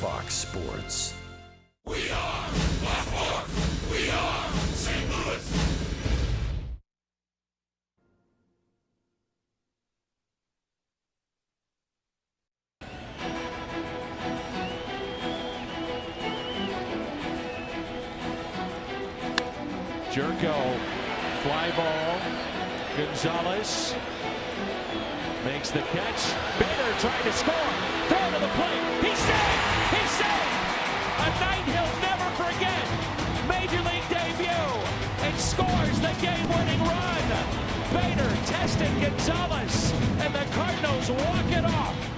Fox Sports. We are Baltimore. We are St. Louis. Jerko, fly ball. Gonzalez makes the catch. Bader trying to score. Throw to the plate. He's safe. He's safe. A night he'll never forget. Major League debut. And scores the game-winning run. Bader testing Gonzalez, and the Cardinals walk it off.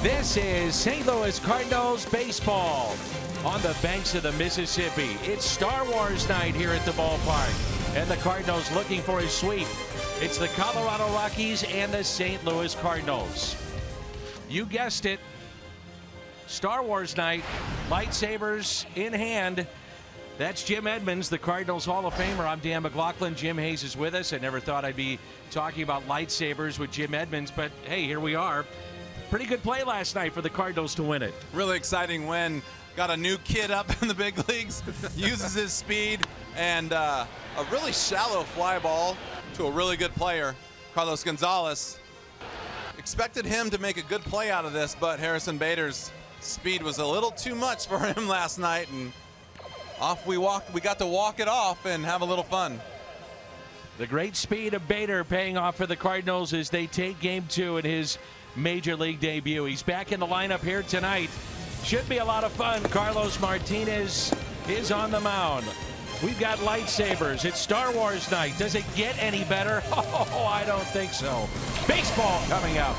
This is St. Louis Cardinals baseball on the banks of the Mississippi. It's Star Wars night here at the ballpark, and the Cardinals looking for a sweep. It's the Colorado Rockies and the St. Louis Cardinals. You guessed it, Star Wars night, lightsabers in hand. That's Jim Edmonds, the Cardinals Hall of Famer. I'm Dan McLaughlin. Jim Hayes is with us. I never thought I'd be talking about lightsabers with Jim Edmonds, but hey, here we are. Pretty good play last night for the Cardinals to win it. Really exciting win. Got a new kid up in the big leagues, uses his speed, and a really shallow fly ball to a really good player, Carlos Gonzalez. Expected him to make a good play out of this, but Harrison Bader's speed was a little too much for him last night, and off we walked. We got to walk it off and have a little fun. The great speed of Bader paying off for the Cardinals as they take game 2 in his Major League debut. He's back in the lineup here tonight. Should be a lot of fun. Carlos Martinez is on the mound. We've got lightsabers. It's Star Wars night. Does it get any better? Oh, I don't think so. Baseball coming up.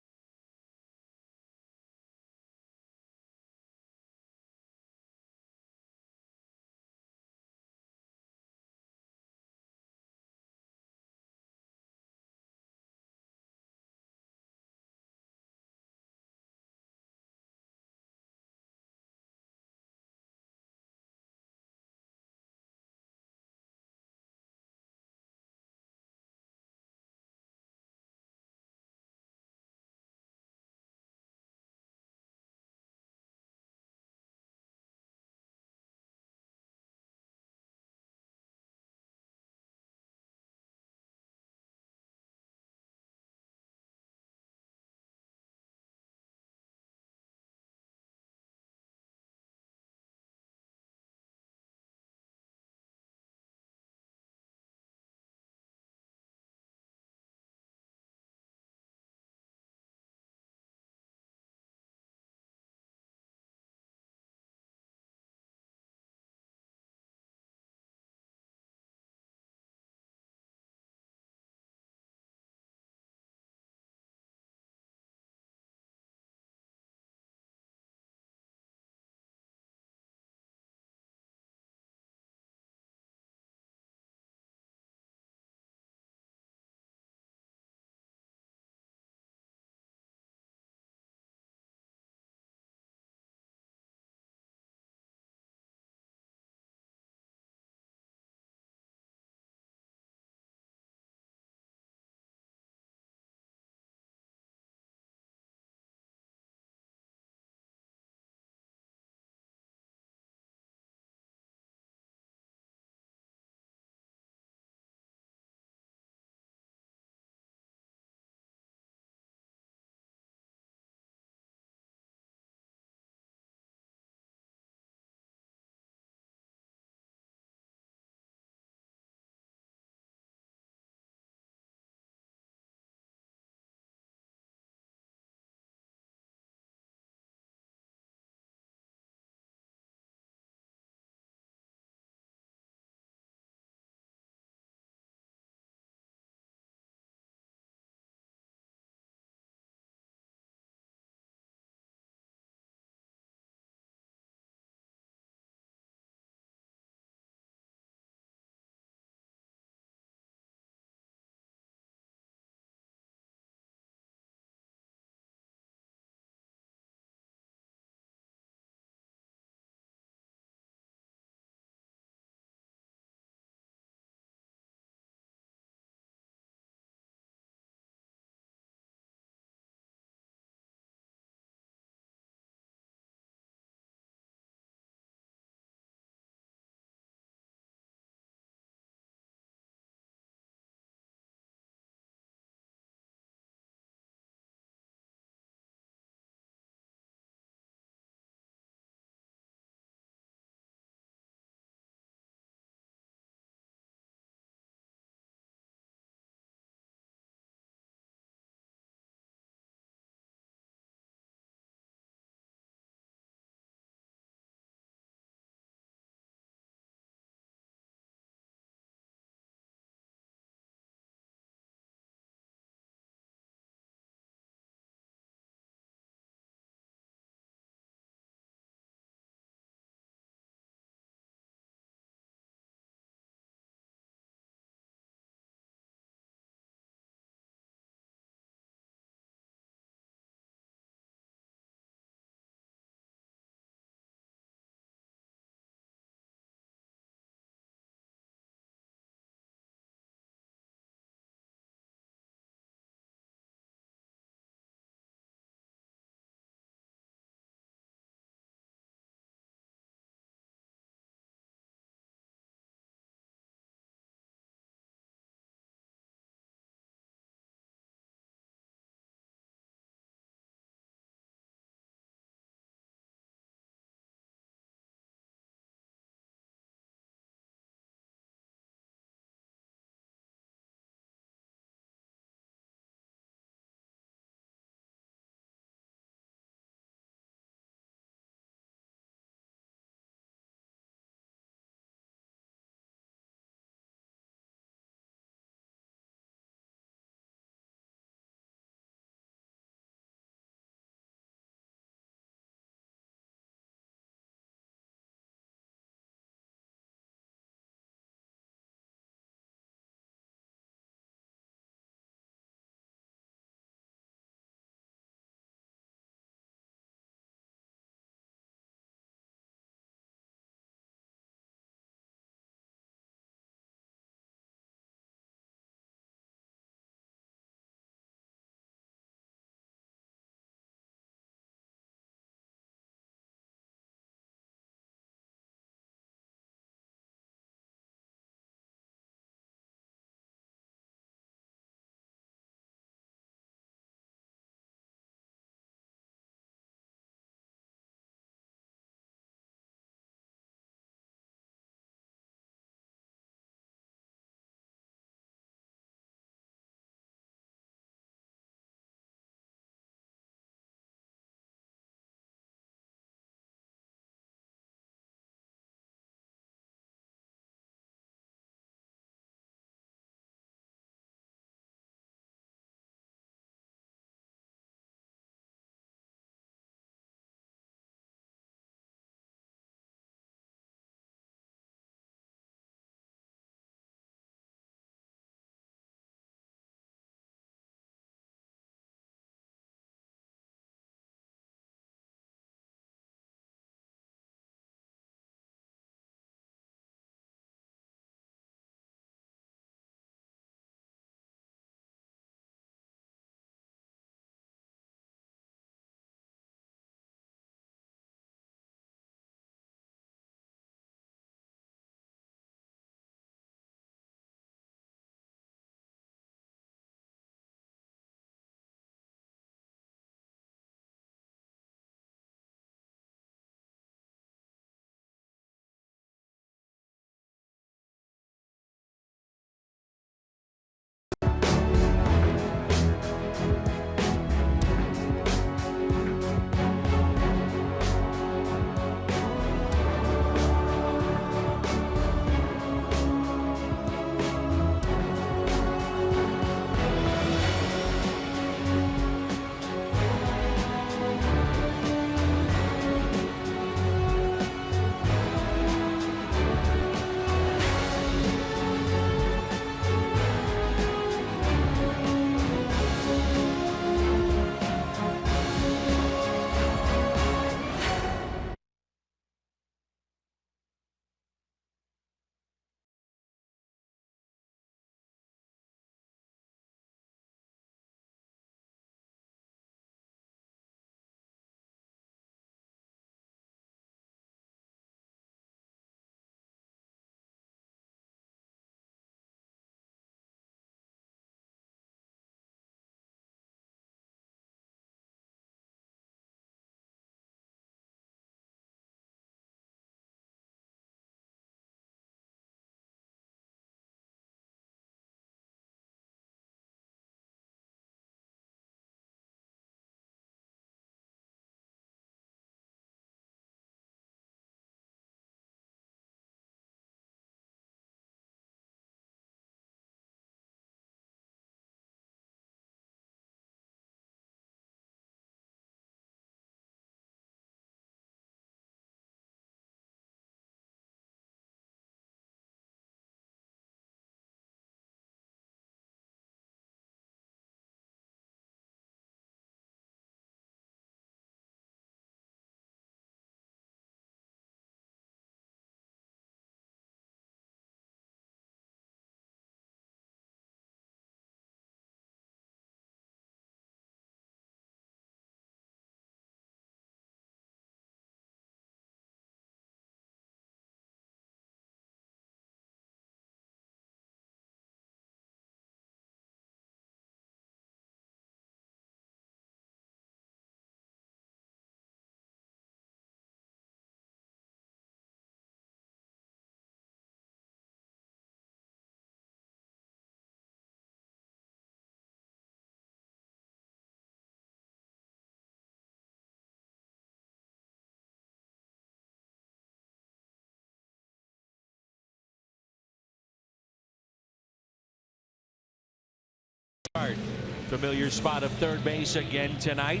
Familiar spot of third base again tonight.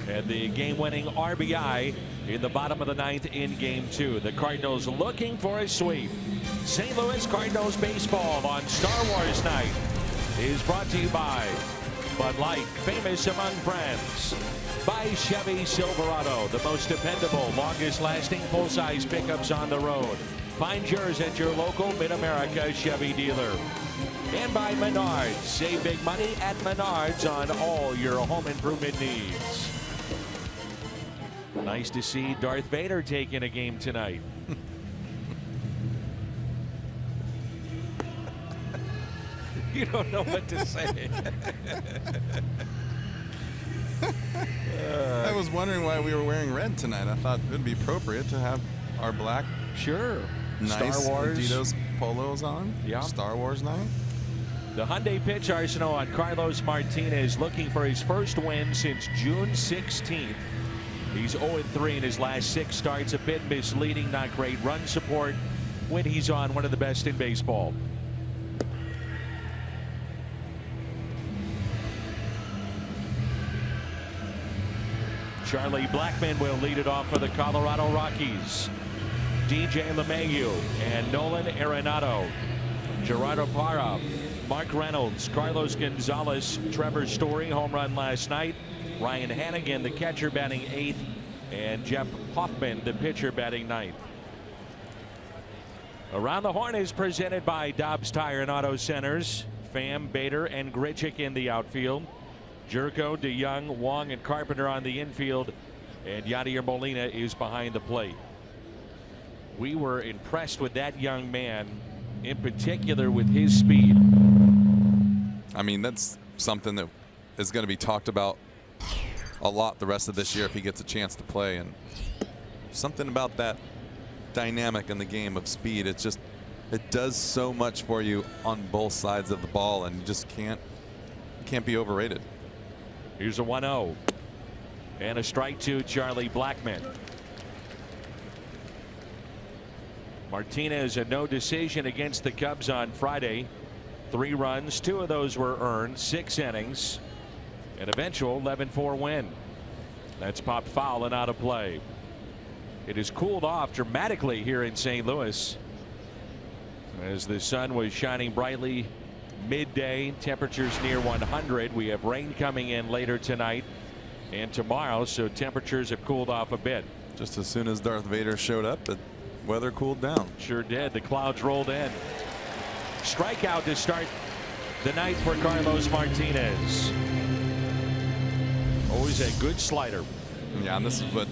And the game-winning RBI in the bottom of the ninth in Game 2. The Cardinals looking for a sweep. St. Louis Cardinals baseball on Star Wars night is brought to you by Bud Light, famous among friends. By Chevy Silverado, the most dependable, longest-lasting full-size pickups on the road. Find yours at your local Mid-America Chevy dealer. And by Menards. Save big money at Menards on all your home improvement needs. Nice to see Darth Vader taking a game tonight. You don't know what to say. I was wondering why we were wearing red tonight. I thought it would be appropriate to have our black, nice Star Wars Adidas polos on. Yeah. Star Wars night. The Hyundai pitch arsenal on Carlos Martinez, looking for his first win since June 16th. He's 0-3 in his last 6 starts. A bit misleading, not great run support when he's on one of the best in baseball. Charlie Blackmon will lead it off for the Colorado Rockies. DJ LeMahieu and Nolan Arenado. Gerardo Parra, Mark Reynolds, Carlos Gonzalez, Trevor Story, home run last night. Ryan Hannigan, the catcher, batting 8th, and Jeff Hoffman, the pitcher, batting 9th. Around the Horn is presented by Dobbs Tire and Auto Centers. Pham, Bader, and Grichuk in the outfield. Jerko, DeYoung, Wong, and Carpenter on the infield, and Yadier Molina is behind the plate. We were impressed with that young man, in particular with his speed. I mean, that's something that is going to be talked about a lot the rest of this year if he gets a chance to play. And something about that dynamic in the game of speed, it's just, it does so much for you on both sides of the ball, and you just can't be overrated. Here's a 1-0 and a strike to Charlie Blackmon. Martinez, a no decision against the Cubs on Friday. 3 runs, 2 of those were earned, 6 innings, an eventual 11-4 win. That's popped foul and out of play. It has cooled off dramatically here in St. Louis as the sun was shining brightly midday. Temperatures near 100. We have rain coming in later tonight and tomorrow, so temperatures have cooled off a bit. Just as soon as Darth Vader showed up, the weather cooled down. Sure did. The clouds rolled in. Strikeout to start the night for Carlos Martinez. Always a good slider. Yeah, and this is what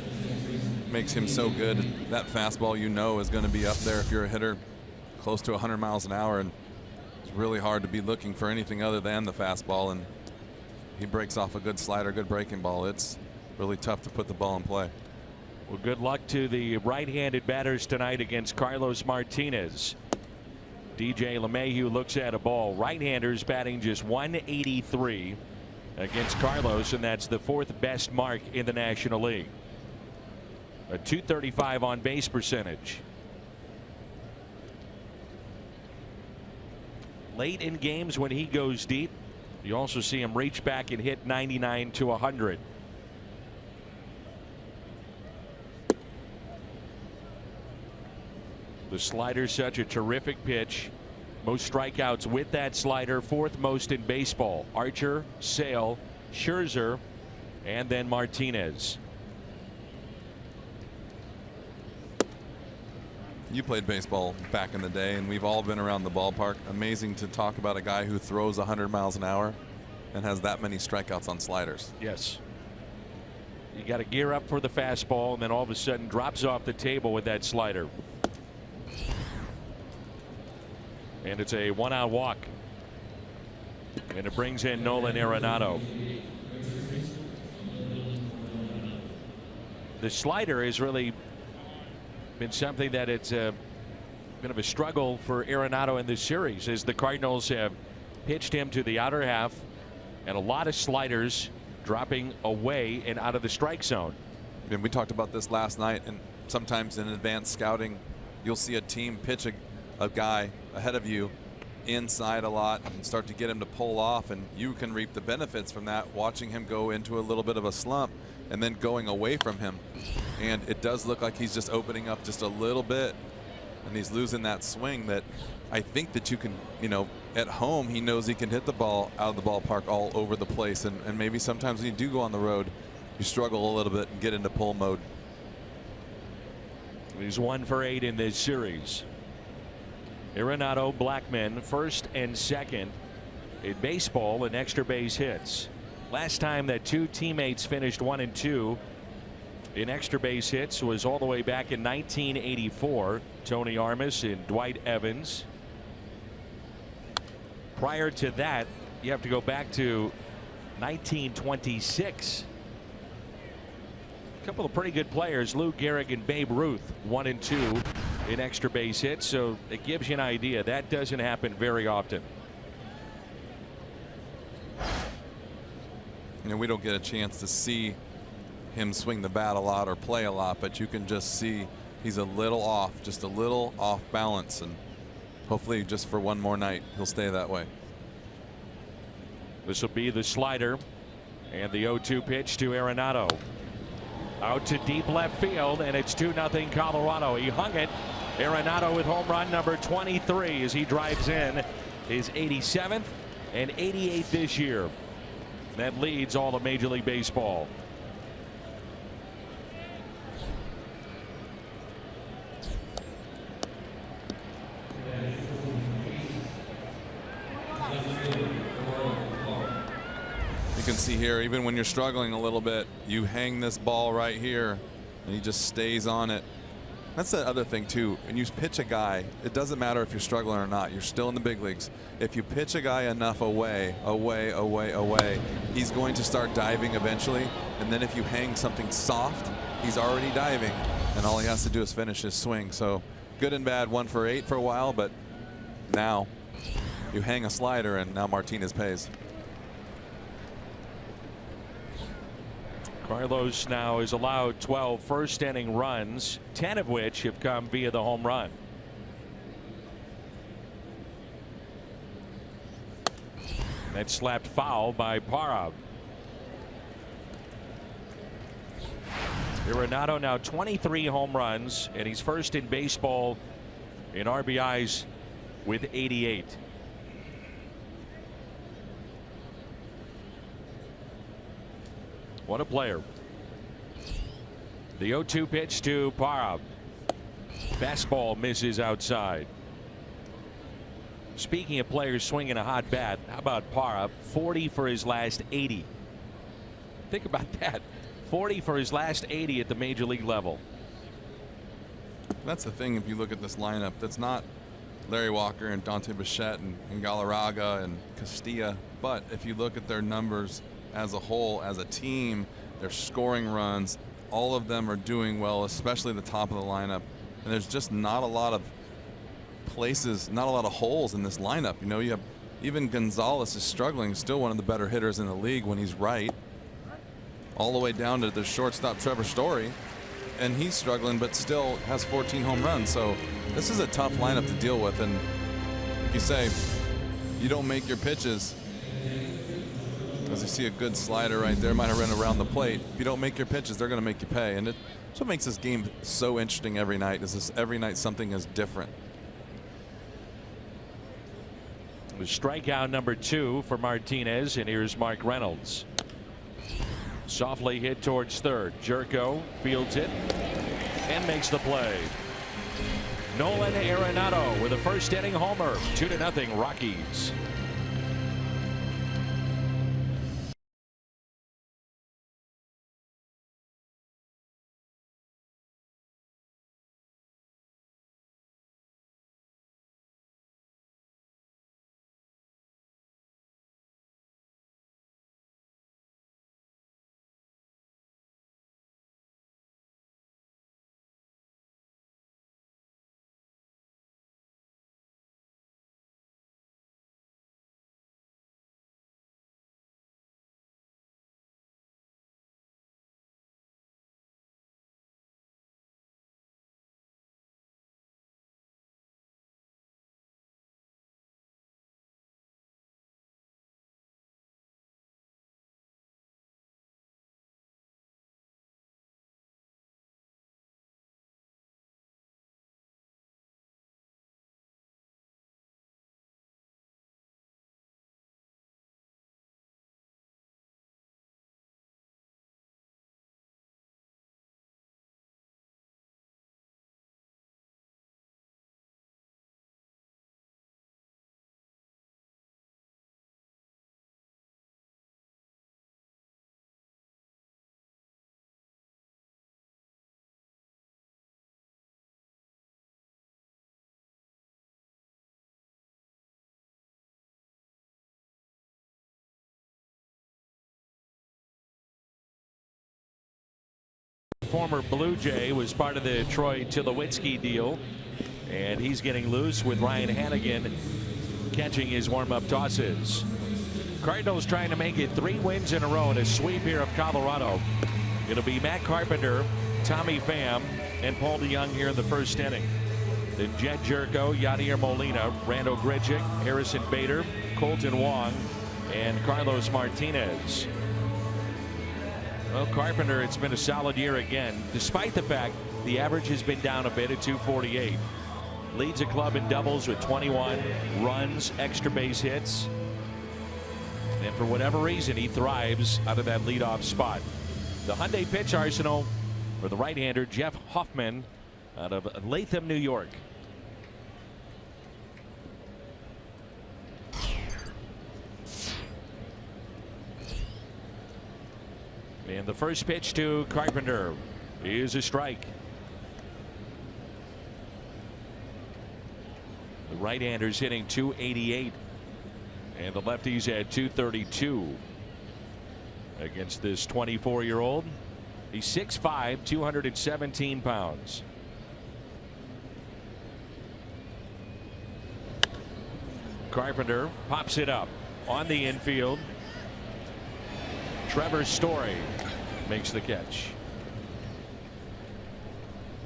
makes him so good. That fastball, you know, is going to be up there if you're a hitter close to 100 miles an hour, and it's really hard to be looking for anything other than the fastball, and he breaks off a good slider, good breaking ball. It's really tough to put the ball in play. Well, good luck to the right-handed batters tonight against Carlos Martinez. DJ LeMahieu looks at a ball. Right-handers batting just 183 against Carlos, and that's the 4th best mark in the National League. A .235 on base percentage. Late in games when he goes deep, you also see him reach back and hit 99 to 100. The slider's such a terrific pitch. Most strikeouts with that slider, 4th most in baseball. Archer, Sale, Scherzer, and then Martinez. You played baseball back in the day, and we've all been around the ballpark. Amazing to talk about a guy who throws 100 miles an hour and has that many strikeouts on sliders. Yes. You got to gear up for the fastball, and then all of a sudden drops off the table with that slider. And it's a 1-out walk. And it brings in Nolan Arenado. The slider has really been something that it's been of a struggle for Arenado in this series, as the Cardinals have pitched him to the outer half, and a lot of sliders dropping away and out of the strike zone. And we talked about this last night, and sometimes in advanced scouting, you'll see a team pitch a guy ahead of you inside a lot and start to get him to pull off, and you can reap the benefits from that, watching him go into a little bit of a slump and then going away from him. And it does look like he's just opening up just a little bit, and he's losing that swing that I think that you can, you know, at home he knows he can hit the ball out of the ballpark all over the place, and maybe sometimes when you do go on the road you struggle a little bit and get into pull mode. He's 1 for 8 in this series. Arenado, Blackmon, first and second in baseball in extra base hits. Last time that two teammates finished 1 and 2 in extra base hits was all the way back in 1984. Tony Armas and Dwight Evans. Prior to that, you have to go back to 1926. A couple of pretty good players, Lou Gehrig and Babe Ruth, 1 and 2 in extra base hits, so it gives you an idea. That doesn't happen very often. You know, we don't get a chance to see him swing the bat a lot or play a lot, but you can just see he's a little off, just a little off balance, and hopefully just for one more night he'll stay that way. This will be the slider, and the 0-2 pitch to Arenado. Out to deep left field, and it's 2-0 Colorado. He hung it. Arenado with home run number 23 as he drives in his 87th and 88th this year. That leads all of Major League Baseball. You can see here, even when you're struggling a little bit, you hang this ball right here and he just stays on it. That's the other thing too. When you pitch a guy, it doesn't matter if you're struggling or not. You're still in the big leagues. If you pitch a guy enough away, he's going to start diving eventually. And then if you hang something soft, he's already diving, and all he has to do is finish his swing. So good and bad, 1 for 8 for a while, but now you hang a slider and now Martinez pays. Carlos now is allowed 12 first inning runs, 10 of which have come via the home run. That's slapped foul by Parra. Arenado now 23 home runs, and he's first in baseball in RBIs with 88. What a player. The 0-2 pitch to Parra. Fastball misses outside. Speaking of players swinging a hot bat, how about Parra? 40 for his last 80. Think about that. 40 for his last 80 at the major league level. That's the thing. If you look at this lineup, that's not Larry Walker and Dante Bichette and Galarraga and Castilla. But if you look at their numbers as a whole, as a team, their scoring runs, all of them are doing well, especially the top of the lineup. And there's just not a lot of places, not a lot of holes in this lineup. You know, you have even Gonzalez is struggling, still one of the better hitters in the league when he's right, all the way down to the shortstop Trevor Story, and he's struggling but still has 14 home runs. So this is a tough lineup to deal with, and like you say, you don't make your pitches. As you see a good slider right there, might have run around the plate. If you don't make your pitches, they're going to make you pay, and it's what makes this game so interesting every night. Is this every night something is different. The strikeout number 2 for Martinez, and here's Mark Reynolds. Softly hit towards third. Jerko fields it and makes the play. Nolan Arenado with a first inning homer. 2-0 Rockies. former Blue Jay, was part of the Troy Tulowitzki deal, and he's getting loose with Ryan Hannigan catching his warm-up tosses. Cardinals trying to make it 3 wins in a row in a sweep here of Colorado. It'll be Matt Carpenter, Tommy Pham, and Paul DeJong here in the first inning. Then Jed Jerko, Yadier Molina, Randall Grichuk, Harrison Bader, Colton Wong, and Carlos Martinez. Well, Carpenter, it's been a solid year again, despite the fact the average has been down a bit at 248. Leads a club in doubles with 21 runs, extra base hits. And for whatever reason, he thrives out of that leadoff spot. The Hyundai pitch arsenal for the right-hander Jeff Hoffman out of Latham, New York. And the first pitch to Carpenter is a strike. The right-hander's hitting 288, and the lefty's at 232 against this 24-year-old. He's 6'5", 217 pounds. Carpenter pops it up on the infield. Trevor Story makes the catch.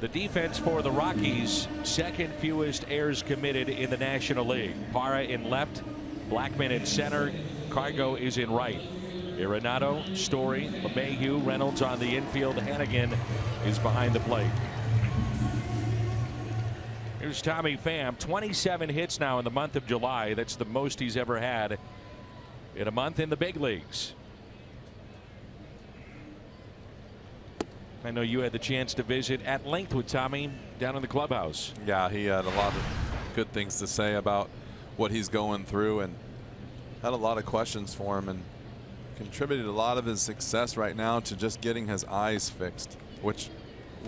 The defense for the Rockies, second fewest errors committed in the National League. Parra in left, Blackman in center, Cargo is in right. Arenado, Story, LeMahieu, Reynolds on the infield. Hannigan is behind the plate. Here's Tommy Pham, 27 hits now in the month of July. That's the most he's ever had in a month in the big leagues. I know you had the chance to visit at length with Tommy down in the clubhouse. Yeah, he had a lot of good things to say about what he's going through and had a lot of questions for him, and contributed a lot of his success right now to just getting his eyes fixed, which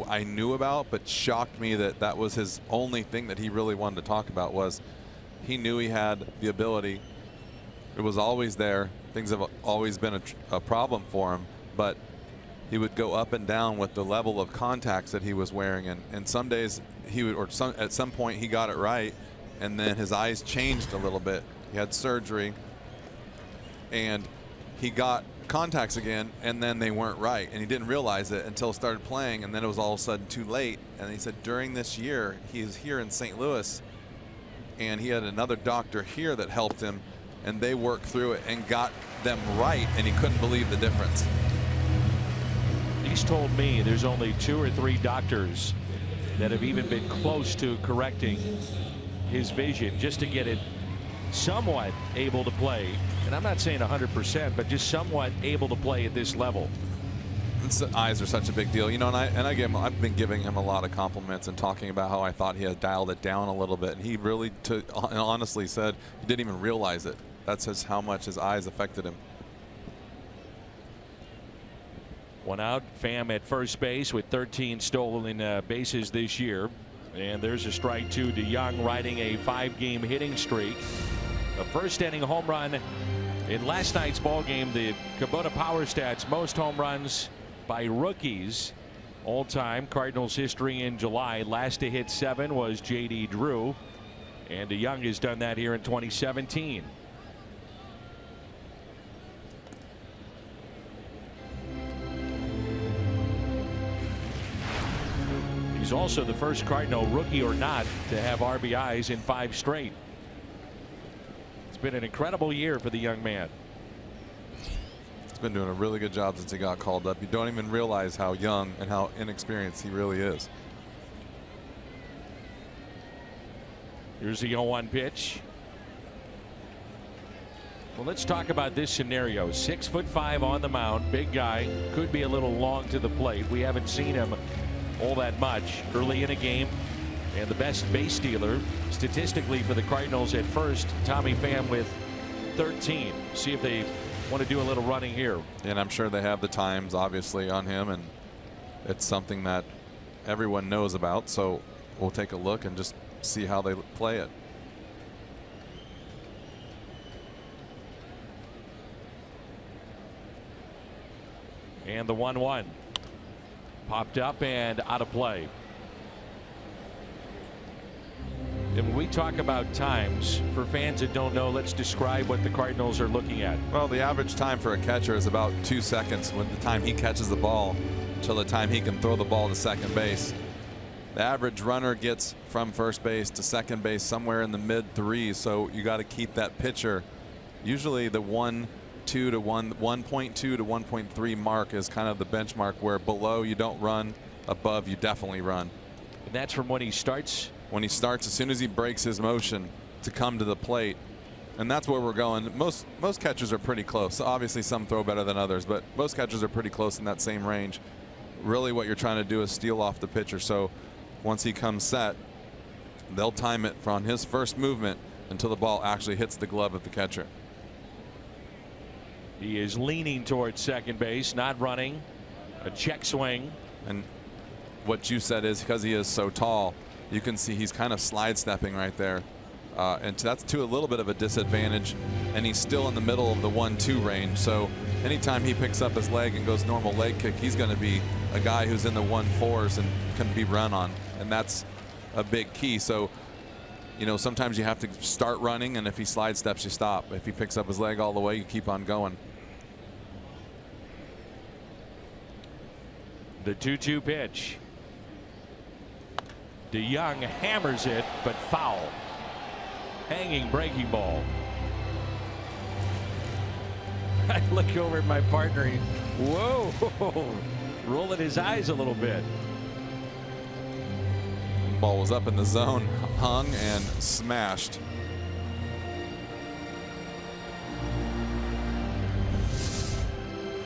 I knew about, but shocked me that that was his only thing that he really wanted to talk about. Was he knew he had the ability. It was always there. Things have always been a problem for him, but he would go up and down with the level of contacts that he was wearing, and some days he would, or at some point he got it right, and then his eyes changed a little bit. He had surgery and he got contacts again, and then they weren't right, and he didn't realize it until started playing, and then it was all of a sudden too late. And he said during this year he was here in St. Louis, and he had another doctor here that helped him, and they worked through it and got them right, and he couldn't believe the difference. He's told me there's only 2 or 3 doctors that have even been close to correcting his vision just to get it somewhat able to play. And I'm not saying 100%, but just somewhat able to play at this level. Eyes are such a big deal, you know, I've been giving him a lot of compliments and talking about how I thought he had dialed it down a little bit, and he really honestly said he didn't even realize it. That's just how much his eyes affected him. One out. Pham at first base with 13 stolen bases this year. And there's a strike to DeJong, riding a 5-game hitting streak. A first inning home run in last night's ball game. The Kubota Power Stats most home runs by rookies all time. Cardinals history in July. Last to hit 7 was J.D. Drew, and DeJong has done that here in 2017. He's also the first Cardinal, rookie or not, to have RBIs in 5 straight. It's been an incredible year for the young man. He's been doing a really good job since he got called up. You don't even realize how young and how inexperienced he really is. Here's the 0-1 pitch. Well, let's talk about this scenario. 6'5" on the mound, big guy, could be a little long to the plate. We haven't seen him all that much early in a game, and the best base stealer statistically for the Cardinals at first, Tommy Pham with 13. See if they want to do a little running here. And I'm sure they have the times obviously on him, and it's something that everyone knows about, so we'll take a look and just see how they play it. And the 1-1. Popped up and out of play. And when we talk about times, for fans that don't know, let's describe what the Cardinals are looking at. Well, the average time for a catcher is about 2 seconds when the time he catches the ball till the time he can throw the ball to second base. The average runner gets from first base to second base somewhere in the mid 3s, so you got to keep that pitcher. Usually the 1.2 to 1.3 mark is kind of the benchmark, where below you don't run, above you definitely run. And that's from when he starts? When he starts, as soon as he breaks his motion to come to the plate. And that's where we're going. Most catchers are pretty close. Obviously some throw better than others, but most catchers are pretty close in that same range. Really what you're trying to do is steal off the pitcher. So once he comes set, they'll time it from his first movement until the ball actually hits the glove of the catcher. He is leaning towards second base, not running. A check swing. And what you said is, because he is so tall, you can see he's kind of slide stepping right there. And that's to a little bit of a disadvantage, and he's still in the middle of the 1-2 range. So anytime he picks up his leg and goes normal leg kick, he's going to be a guy who's in the 1-4s and can be run on, and that's a big key. So, you know, sometimes you have to start running, and if he slide steps, you stop. If he picks up his leg all the way, you keep on going. The 2-2 pitch. DeYoung hammers it, but foul. Hanging breaking ball. I look over at my partner. Whoa, rolling his eyes a little bit. Ball was up in the zone, hung and smashed.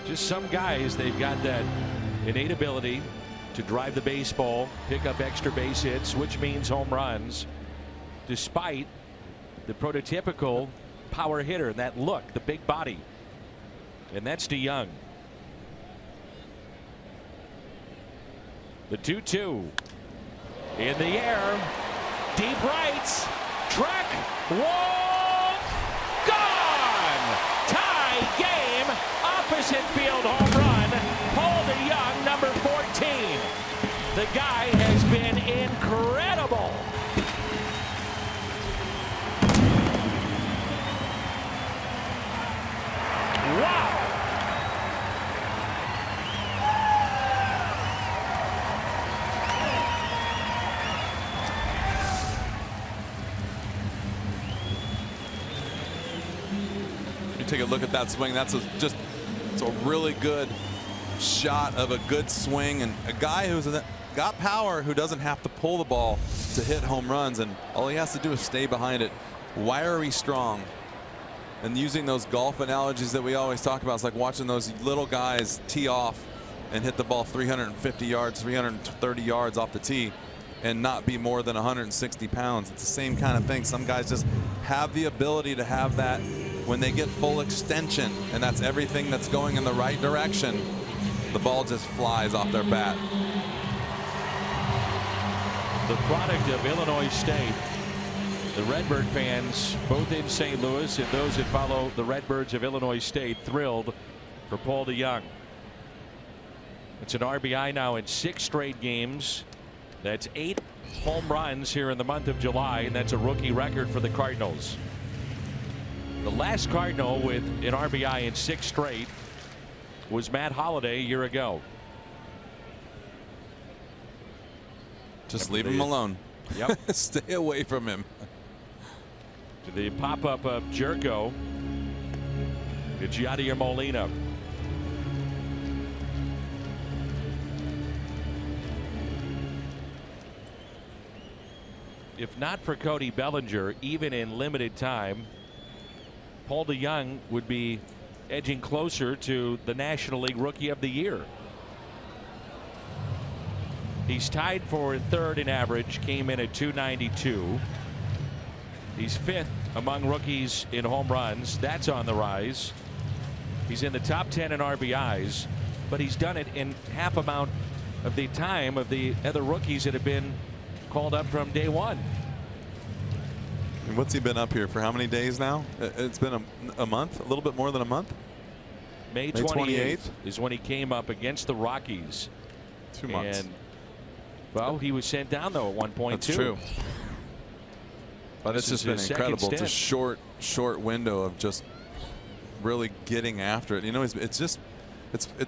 Just some guys, they've got that innate ability to drive the baseball, pick up extra base hits, which means home runs, despite the prototypical power hitter, that look, the big body. And that's DeYoung. The 2-2 in the air, deep right, track, walk, gone. Tie game, opposite field home run. Paul DeYoung, number 14. The guy has been incredible. Wow. You take a look at that swing. That's it's a really good shot of a good swing, and a guy who's got power, who doesn't have to pull the ball to hit home runs, and all he has to do is stay behind it. Wiry strong. And using those golf analogies that we always talk about, it's like watching those little guys tee off and hit the ball 350 yards, 330 yards off the tee and not be more than 160 pounds. It's the same kind of thing. Some guys just have the ability to have that when they get full extension, and that's everything that's going in the right direction. The ball just flies off their bat. The product of Illinois State. The Redbird fans, both in St. Louis and those that follow the Redbirds of Illinois State, thrilled for Paul DeYoung. It's an RBI now in 6 straight games. That's 8 home runs here in the month of July, and that's a rookie record for the Cardinals. The last Cardinal with an RBI in 6 straight was Matt Holliday a year ago. Just leave him alone. Yep. Stay away from him. To the pop-up of Jerko. To Yadier Molina. If not for Cody Bellinger, even in limited time, Paul DeYoung would be edging closer to the National League Rookie of the Year. He's tied for 3rd in average, came in at .292. He's 5th among rookies in home runs. That's on the rise. He's in the top 10 in RBIs, but he's done it in half amount of the time of the other rookies that have been called up from day one. And what's he been up here for? How many days now? It's been a month, a little bit more than a month. May 28th is when he came up against the Rockies. 2 months. And, well, he was sent down, though, at one point, That's true. But it's just been incredible. It's a short window of just really getting after it. You know, it's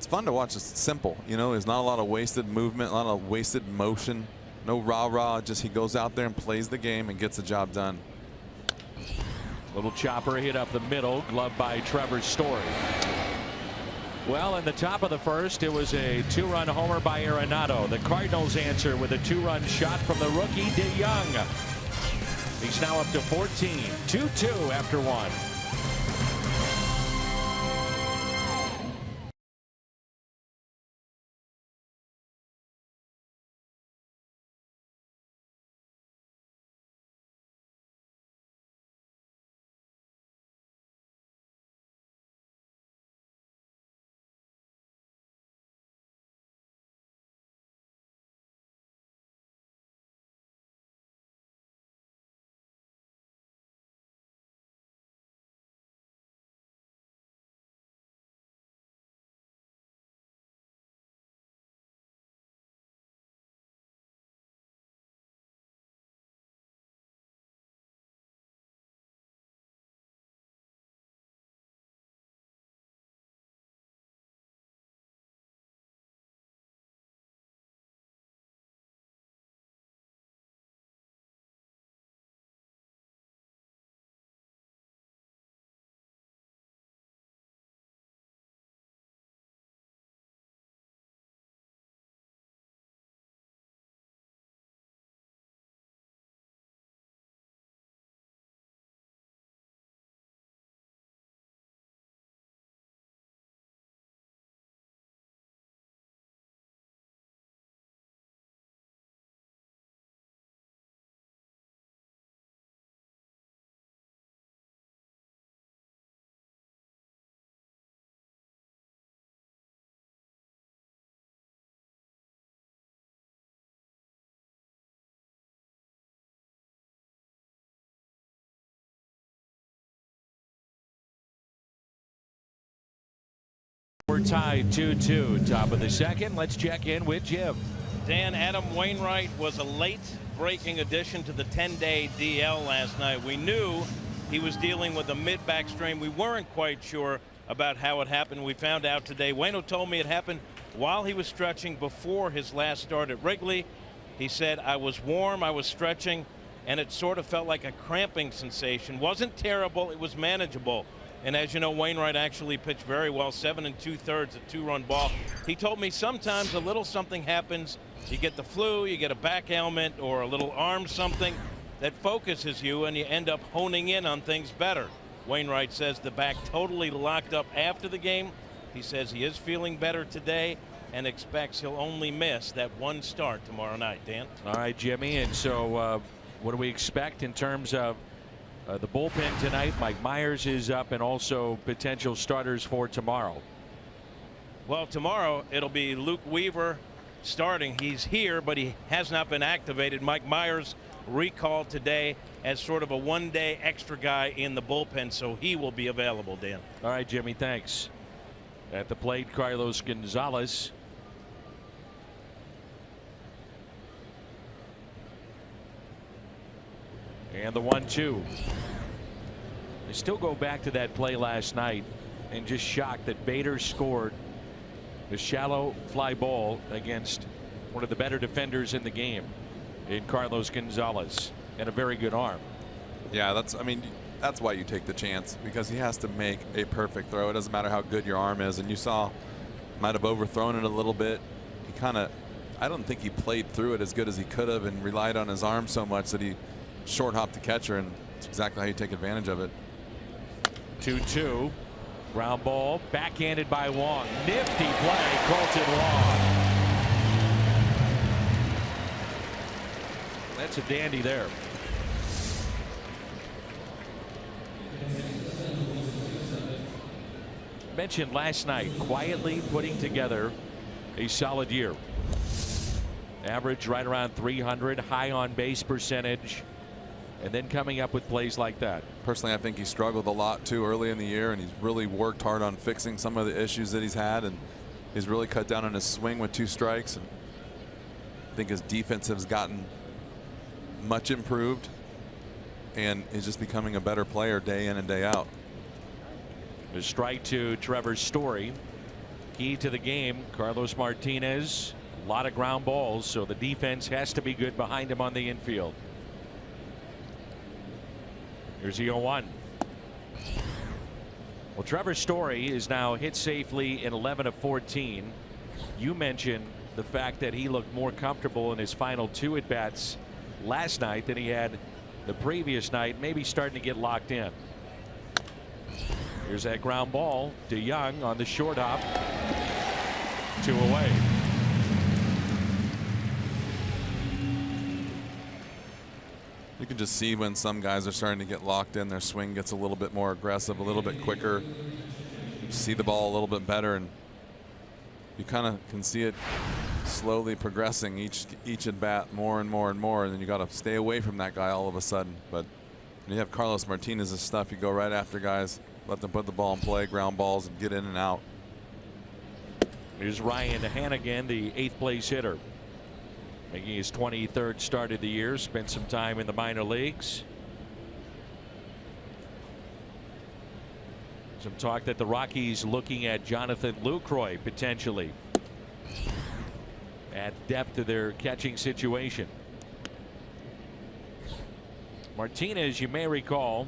fun to watch. It's simple. You know, there's not a lot of wasted movement, a lot of wasted motion. No rah-rah. Just he goes out there and plays the game and gets the job done. Little chopper hit up the middle, gloved by Trevor Story. Well, in the top of the first, it was a 2-run homer by Arenado. The Cardinals answer with a 2-run shot from the rookie DeYoung. He's now up to 14. 2-2 after 1. We're tied 2-2. Top of the second. Let's check in with Jim. Dan, Adam Wainwright was a late breaking addition to the 10-day DL last night. We knew he was dealing with a mid-back strain. We weren't quite sure about how it happened. We found out today. Waino told me it happened while he was stretching before his last start at Wrigley. He said, I was warm, I was stretching, and it sort of felt like a cramping sensation. Wasn't terrible, it was manageable. And as you know, Wainwright actually pitched very well, 7 2/3, a 2-run ball. He told me sometimes a little something happens. You get the flu, you get a back ailment, or a little arm something that focuses you, and you end up honing in on things better. Wainwright says the back totally locked up after the game. He says he is feeling better today and expects he'll only miss that one start tomorrow night. Dan? All right, Jimmy. And so what do we expect in terms of the bullpen tonight? Mike Myers is up, and also potential starters for tomorrow. Well, tomorrow it'll be Luke Weaver starting. He's here, but he has not been activated. Mike Myers recalled today as sort of a one-day extra guy in the bullpen, so he will be available, Dan. All right, Jimmy, thanks. At the plate, Carlos Gonzalez. And the 1-2. I still go back to that play last night and just shocked that Bader scored the shallow fly ball against one of the better defenders in the game in Carlos Gonzalez, and a very good arm. Yeah, that's why you take the chance, because he has to make a perfect throw. It doesn't matter how good your arm is, and you saw might have overthrown it a little bit. He kind of, I don't think he played through it as good as he could have and relied on his arm so much that he short hopped the catcher, and it's exactly how you take advantage of it. 2-2. Ground ball backhanded by Wong. Nifty play, Colton Wong. That's a dandy there. Mentioned last night, quietly putting together a solid year. Average right around 300, high on base percentage, and then coming up with plays like that. Personally, I think he struggled a lot too early in the year, and he's really worked hard on fixing some of the issues that he's had, and he's really cut down on his swing with 2 strikes. And I think his defense has gotten much improved and is just becoming a better player day in and day out. A strike to Trevor Story. Key to the game, Carlos Martinez. A lot of ground balls, so the defense has to be good behind him on the infield. Here's the 0-1. Well, Trevor Story is now hit safely in 11 of 14. You mentioned the fact that he looked more comfortable in his final 2 at-bats last night than he had the previous night, maybe starting to get locked in. Here's that ground ball to Young on the short hop. 2 away. You can just see when some guys are starting to get locked in, their swing gets a little bit more aggressive, a little bit quicker. You see the ball a little bit better, and you kind of can see it slowly progressing each at bat more and more and more, and then you got to stay away from that guy all of a sudden. But when you have Carlos Martinez's stuff, you go right after guys, let them put the ball in play, ground balls, and get in and out. Here's Ryan Hannigan, the 8th place hitter, making his 23rd start of the year. Spent some time in the minor leagues. Some talk that the Rockies looking at Jonathan Lucroy potentially. Add depth to their catching situation. Martinez, you may recall,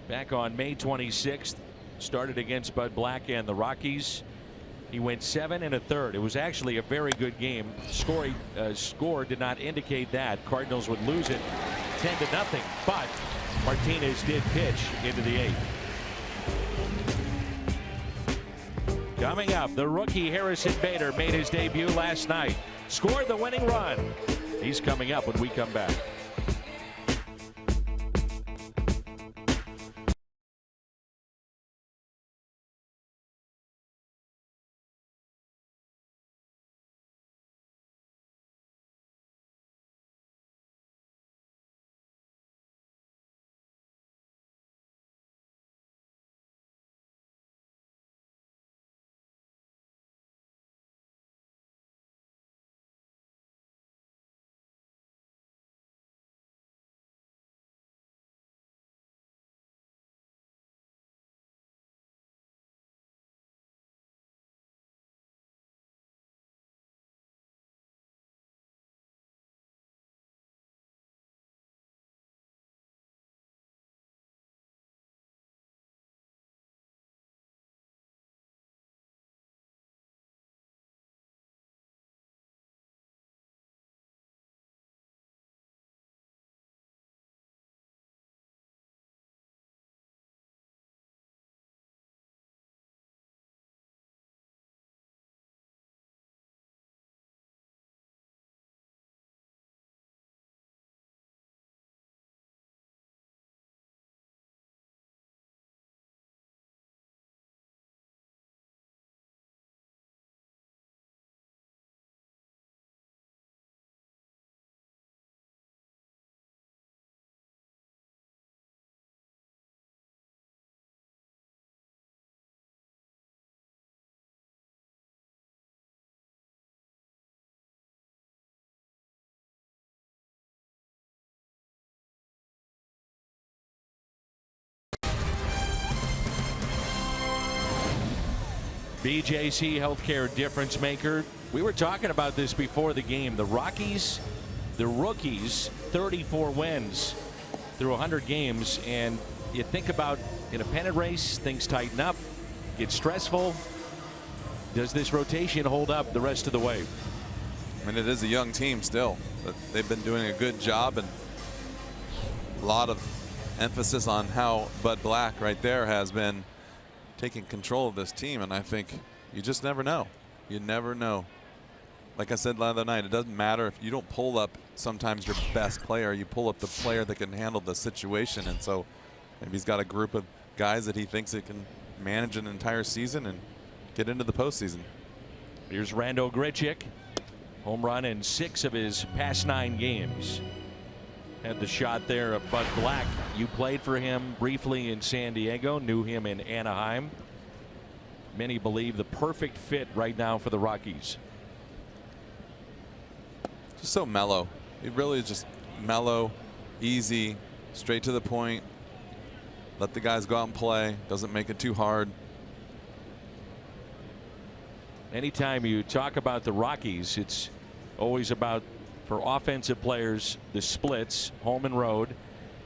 back on May 26th, started against Bud Black and the Rockies. He went 7 1/3. It was actually a very good game. Score did not indicate that Cardinals would lose it 10-0, but Martinez did pitch into the 8th. Coming up, the rookie Harrison Bader made his debut last night. Scored the winning run. He's coming up when we come back. BJC Healthcare Difference Maker. We were talking about this before the game. The Rockies, the rookies, 34 wins through 100 games. And you think about in a pennant race, things tighten up, get stressful. Does this rotation hold up the rest of the way? I mean, it is a young team still, but they've been doing a good job, and a lot of emphasis on how Bud Black right there has been taking control of this team. And I think you just never know. You never know. Like I said the other night, it doesn't matter if you don't pull up sometimes your best player. You pull up the player that can handle the situation. And so maybe he's got a group of guys that he thinks it can manage an entire season and get into the postseason. Here's Randal Grichuk. Home run in 6 of his past 9 games. Had the shot there of Bud Black. You played for him briefly in San Diego, knew him in Anaheim. Many believe the perfect fit right now for the Rockies. Just so mellow. He really is just mellow, easy, straight to the point. Let the guys go out and play. Doesn't make it too hard. Anytime you talk about the Rockies, it's always about, for offensive players, the splits, home and road,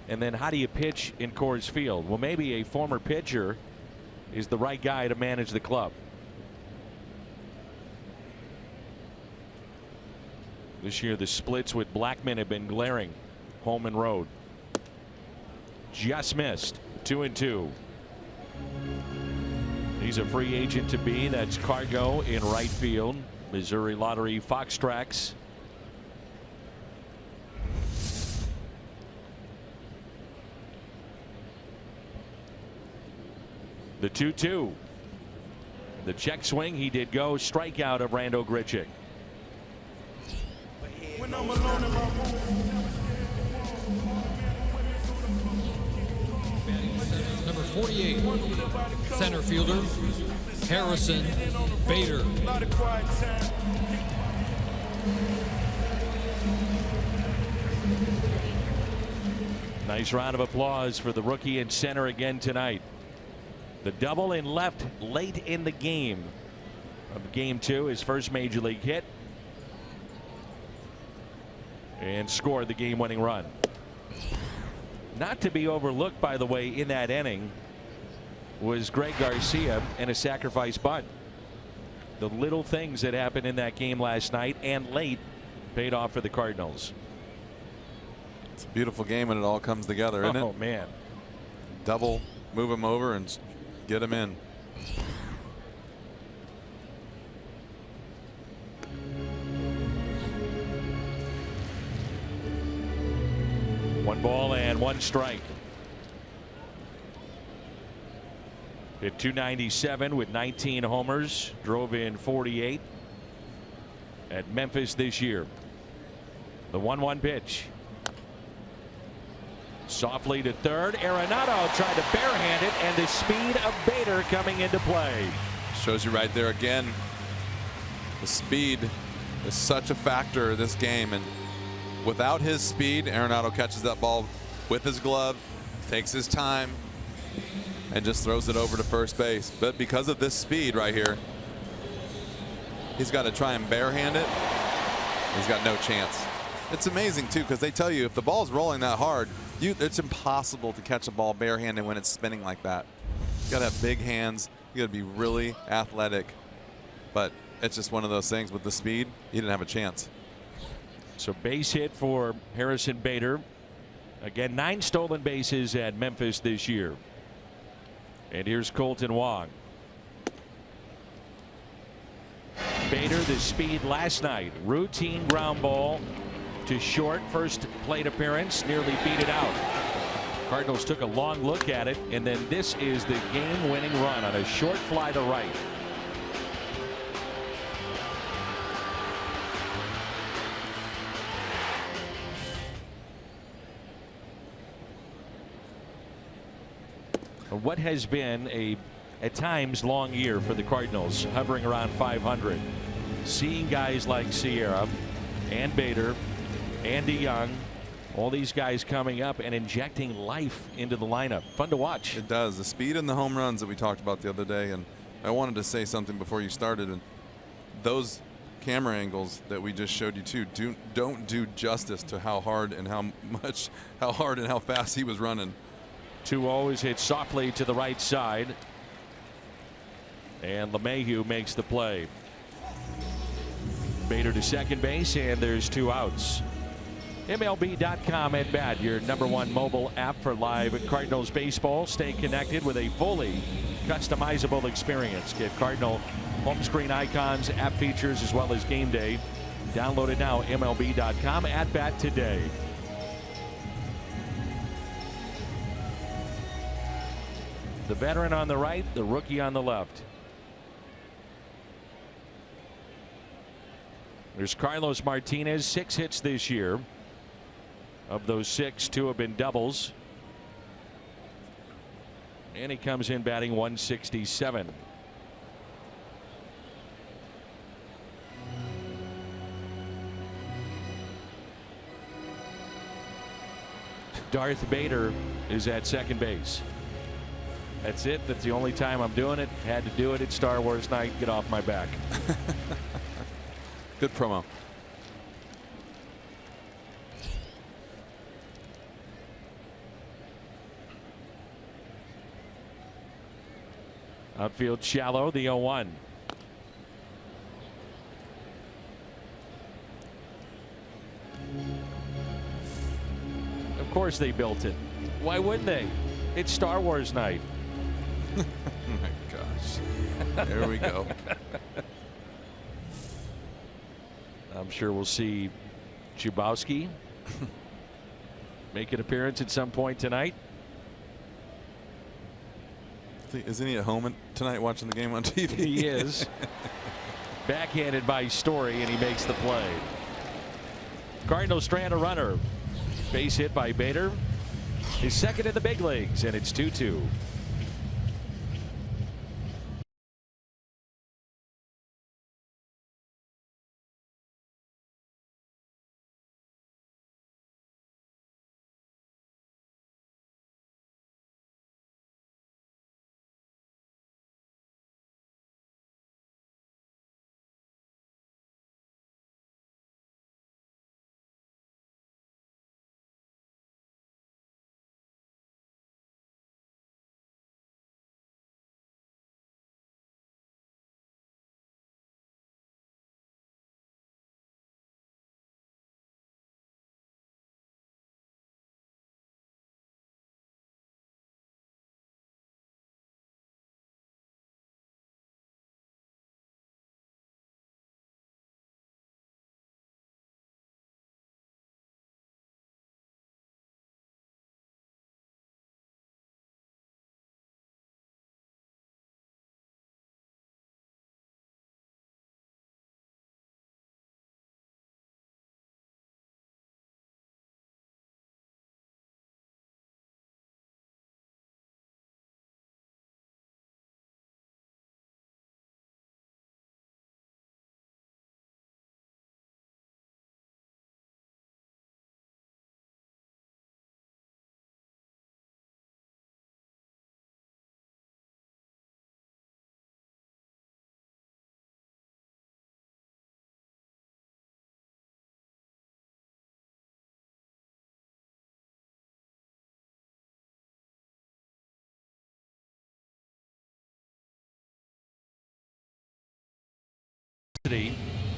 and then how do you pitch in Coors Field? Well, maybe a former pitcher is the right guy to manage the club. This year the splits with Blackman have been glaring, home and road. Just missed. 2-2. He's a free agent to be. That's Cargo in right field. Missouri Lottery Fox Tracks. The 2-2. The check swing. He did go. Strikeout of Rando Grichuk. When I'm alone in my room. Number 48, center fielder, Harrison Bader. Nice round of applause for the rookie in center again tonight. The double in left late in the game of game 2, his first major league hit, and scored the game-winning run. Not to be overlooked, by the way, in that inning was Greg Garcia and a sacrifice bunt. The little things that happened in that game last night and late paid off for the Cardinals. It's a beautiful game when it all comes together, isn't it? Oh, man. Double, move him over and get him in. One ball and one strike. Hit .297 with 19 homers. Drove in 48 at Memphis this year. The 1-1 pitch. Softly to third. Arenado tried to barehand it, and the speed of Bader coming into play. Shows you right there again. The speed is such a factor in this game, and without his speed, Arenado catches that ball with his glove, takes his time, and just throws it over to first base. But because of this speed right here, he's got to try and barehand it. He's got no chance. It's amazing too, because they tell you if the ball's rolling that hard, it's impossible to catch a ball barehanded when it's spinning like that. You got to have big hands. You got to be really athletic. But it's just one of those things with the speed. He didn't have a chance. So base hit for Harrison Bader. Again, 9 stolen bases at Memphis this year. And here's Colton Wong. Bader, the speed last night. Routine ground ball to short. First plate appearance, nearly beat it out. Cardinals took a long look at it, and then this is the game-winning run on a short fly to right. What has been a, at times, long year for the Cardinals, hovering around 500. Seeing guys like Sierra and Bader, Andy Young, all these guys coming up and injecting life into the lineup. Fun to watch. It does. The speed and the home runs that we talked about the other day, and I wanted to say something before you started, and those camera angles that we just showed you too don't do justice to how hard and how fast he was running. 2-0 is hit softly to the right side, and LeMahieu makes the play. Bader to second base, and there's 2 outs. MLB.com at bat, your #1 mobile app for live Cardinals baseball. Stay connected with a fully customizable experience. Get Cardinal home screen icons, app features, as well as game day. Download it now. MLB.com at bat today. The veteran on the right, the rookie on the left. There's Carlos Martinez, 6 hits this year. Of those 6, 2 have been doubles. And he comes in batting 167. Darth Vader is at second base. That's it. That's the only time I'm doing it. Had to do it at Star Wars night. Get off my back. Good promo. Outfield shallow, the 0-1. Of course they built it. Why wouldn't they? It's Star Wars night. Oh my gosh. There we go. I'm sure we'll see Chubowski make an appearance at some point tonight. Isn't he at home tonight watching the game on TV? He is. Backhanded by Story, and he makes the play. Cardinals strand a runner. Base hit by Bader. His second in the big leagues, and it's 2-2.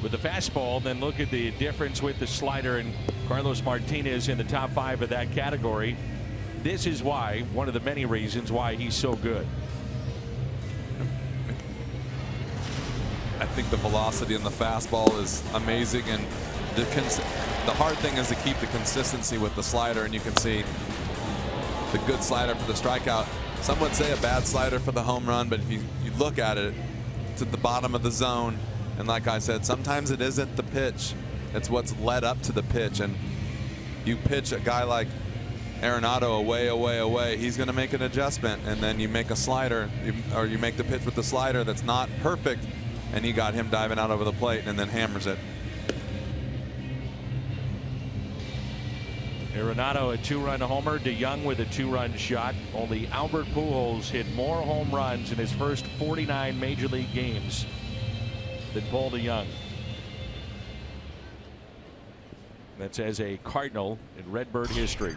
With the fastball, then look at the difference with the slider, and Carlos Martinez in the top 5 of that category. This is why, one of the many reasons why he's so good. I think the velocity in the fastball is amazing, and the hard thing is to keep the consistency with the slider, and you can see the good slider for the strikeout. Some would say a bad slider for the home run, but if you look at it, it's at the bottom of the zone. And like I said, sometimes it isn't the pitch, it's what's led up to the pitch. And you pitch a guy like Arenado away, he's going to make an adjustment, and then you make a slider, or you make the pitch with the slider that's not perfect, and you got him diving out over the plate and then hammers it. Arenado a 2-run homer, DeYoung with a 2-run shot. Only Albert Pujols hit more home runs in his first 49 major league games than Paul DeYoung. That's as a Cardinal in Redbird history.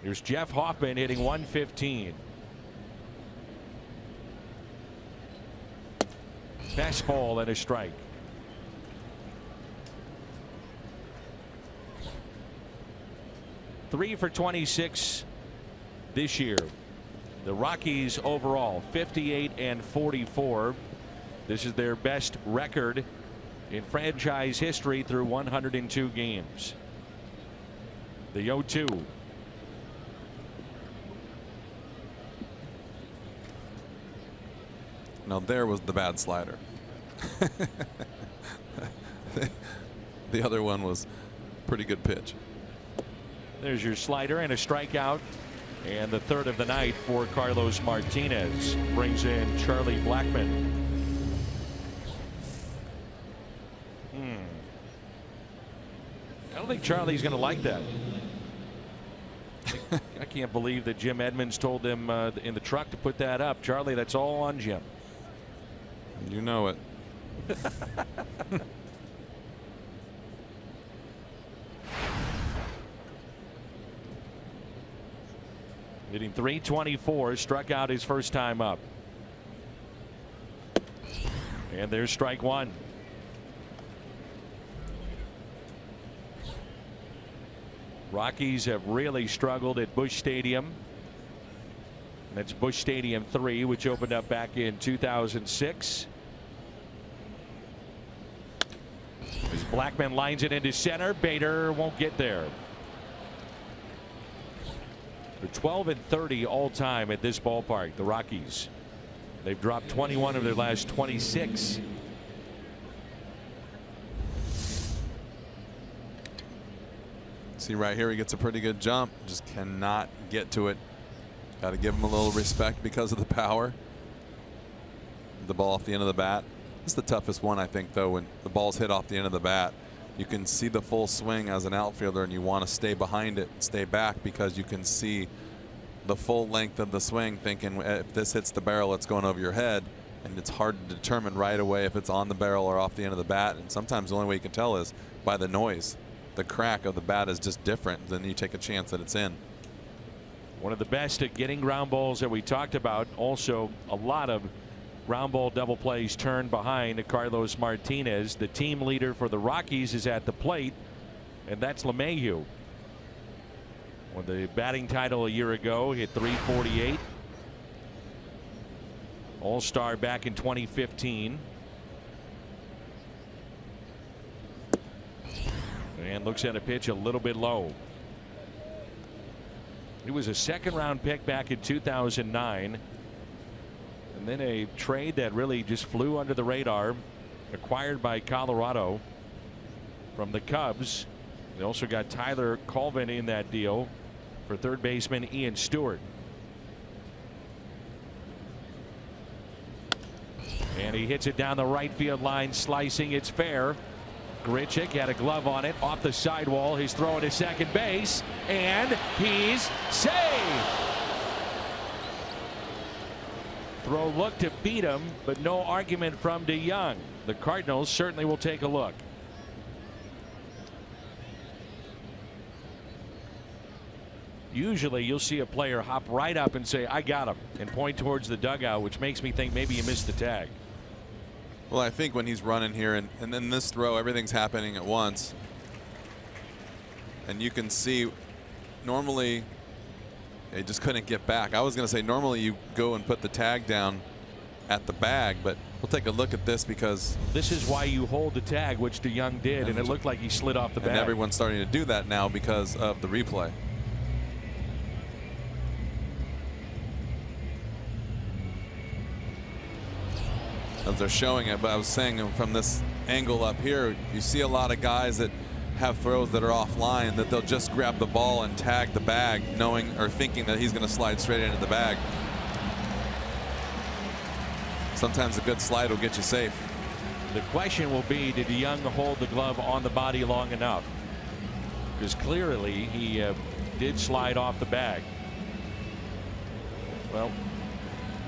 Here's Jeff Hoffman hitting 115. Fastball and a strike. Three for 26 this year. The Rockies overall 58 and 44. This is their best record in franchise history through 102 games. The 0-2. Now there was the bad slider. The other one was pretty good pitch. There's your slider and a strikeout, and the third of the night for Carlos Martinez. Brings in Charlie Blackmon. I don't think Charlie's going to like that. I can't believe that Jim Edmonds told them in the truck to put that up. Charlie, that's all on Jim. You know it. Hitting .324, struck out his first time up. And there's strike one. Rockies have really struggled at Busch Stadium. That's Busch Stadium 3, which opened up back in 2006. As Blackman lines it into center, Bader won't get there. They're 12-30 all time at this ballpark, the Rockies. They've dropped 21 of their last 26. See right here, he gets a pretty good jump, just cannot get to it. Got to give him a little respect because of the power. The ball off the end of the bat. It's the toughest one, I think, though, when the ball's hit off the end of the bat. You can see the full swing as an outfielder, and you want to stay behind it, stay back, because you can see the full length of the swing, thinking if this hits the barrel, it's going over your head. And it's hard to determine right away if it's on the barrel or off the end of the bat. And sometimes the only way you can tell is by the noise. The crack of the bat is just different. Then you take a chance that it's in. One of the best at getting ground balls that we talked about. Also, a lot of ground ball double plays turned behind Carlos Martinez. The team leader for the Rockies is at the plate, and that's LeMahieu. Won the batting title a year ago, hit .348. All-Star back in 2015. And looks at a pitch a little bit low. He was a second-round pick back in 2009. And then a trade that really just flew under the radar, acquired by Colorado from the Cubs. They also got Tyler Colvin in that deal for third baseman Ian Stewart. And he hits it down the right field line, slicing. It's fair. Grichuk had a glove on it, off the sidewall. He's throwing to second base, and he's safe. Throw looked to beat him, but no argument from DeYoung. The Cardinals certainly will take a look. Usually you'll see a player hop right up and say, I got him, and point towards the dugout, which makes me think maybe you missed the tag. Well, I think when he's running here, and then this throw, everything's happening at once. And you can see, normally, he just couldn't get back. I was going to say, normally you go and put the tag down at the bag, but we'll take a look at this because this is why you hold the tag, which DeYoung did, and it looked like he slid off the bag. And everyone's starting to do that now because of the replay. As they're showing it, but I was saying from this angle up here, you see a lot of guys that have throws that are offline that they'll just grab the ball and tag the bag, knowing or thinking that he's going to slide straight into the bag. Sometimes a good slide will get you safe. The question will be, did DeYoung hold the glove on the body long enough? Because clearly he did slide off the bag. Well,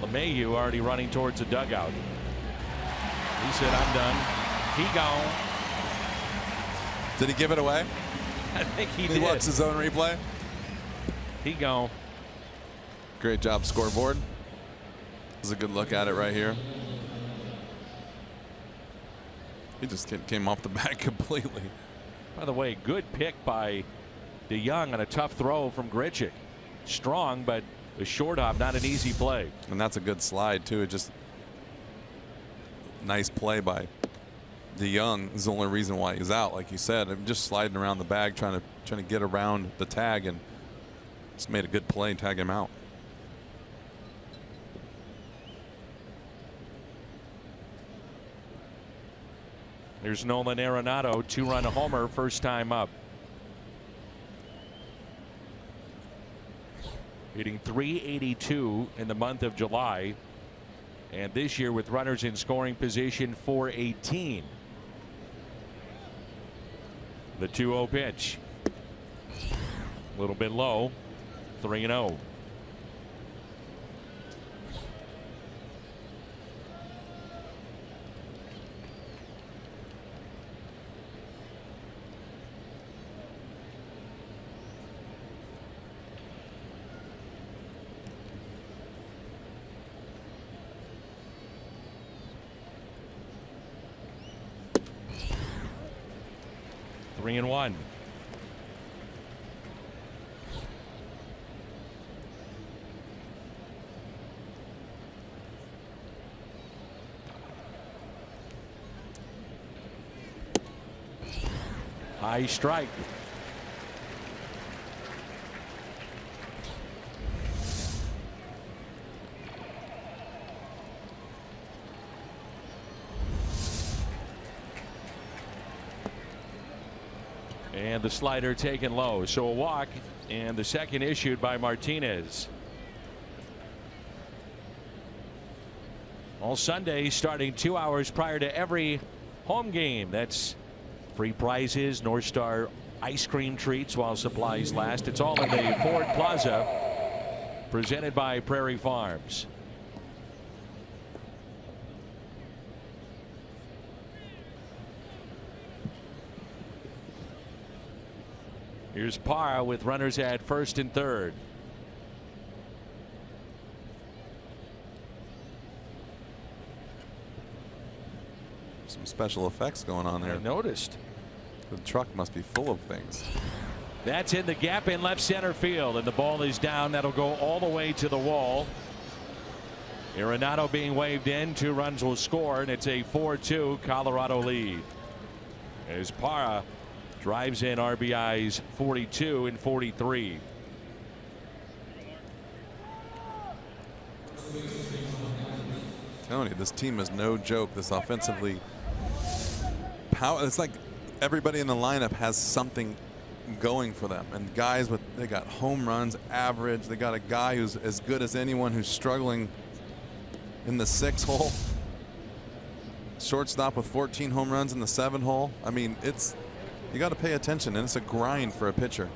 LeMahieu already running towards the dugout. He said, I'm done. He gone. Did he give it away? I think he did. He watched his own replay. He gone. Great job, scoreboard. This is a good look at it right here. He just came off the bat completely. By the way, good pick by DeYoung on a tough throw from Grichuk. Strong, but a short hop, not an easy play. And that's a good slide, too. It just nice play by DeYoung is the only reason why he's out, like you said. I'm just sliding around the bag, trying to get around the tag, and just made a good play and tag him out. There's Nolan Arenado, two-run homer, first time up. Hitting .382 in the month of July. And this year with runners in scoring position, .418. The 2-0 pitch. A little bit low. 3-0. Three and one. High strike. And the slider taken low. So a walk, and the second issued by Martinez. All Sunday, starting 2 hours prior to every home game. That's free prizes, North Star ice cream treats while supplies last. It's all in the Ford Plaza, presented by Prairie Farms. Here's Parra with runners at first and third. Some special effects going on there. I noticed. The truck must be full of things. That's in the gap in left center field, and the ball is down. That'll go all the way to the wall. Arenado being waved in. 2 runs will score, and it's a 4-2 Colorado lead. As Parra drives in RBIs 42 and 43. Tony, this team is no joke. This offensively power. It's like everybody in the lineup has something going for them. And guys they got home runs, average. They got a guy who's as good as anyone who's struggling in the 6 hole. Shortstop with 14 home runs in the 7 hole. I mean, you got to pay attention, and it's a grind for a pitcher.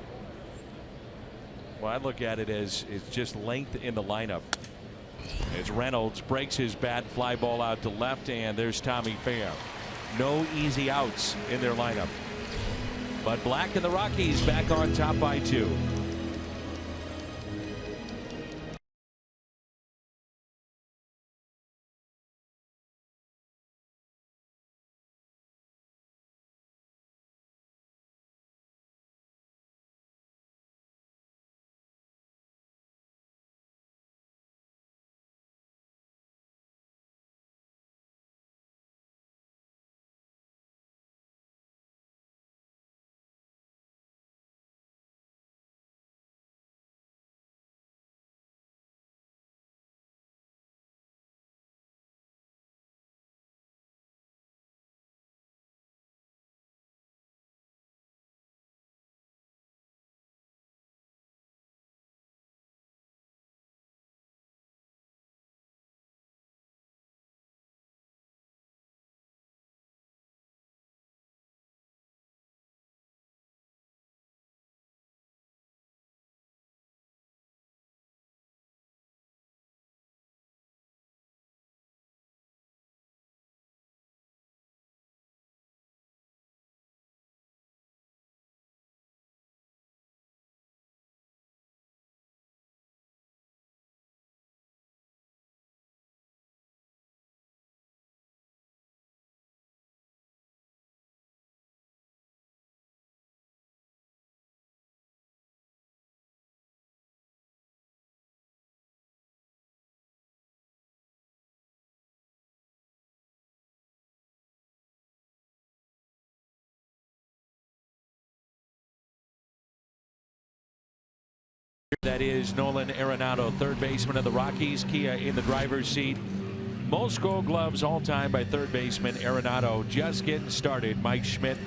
Well, I look at it as it's just length in the lineup. As Reynolds breaks his bat, fly ball out to left, and there's Tommy Pham. No easy outs in their lineup. But Black and the Rockies back on top by 2. That is Nolan Arenado, third baseman of the Rockies. Kia in the driver's seat. Most Gold Gloves all time by third baseman Arenado. Just getting started. Mike Schmidt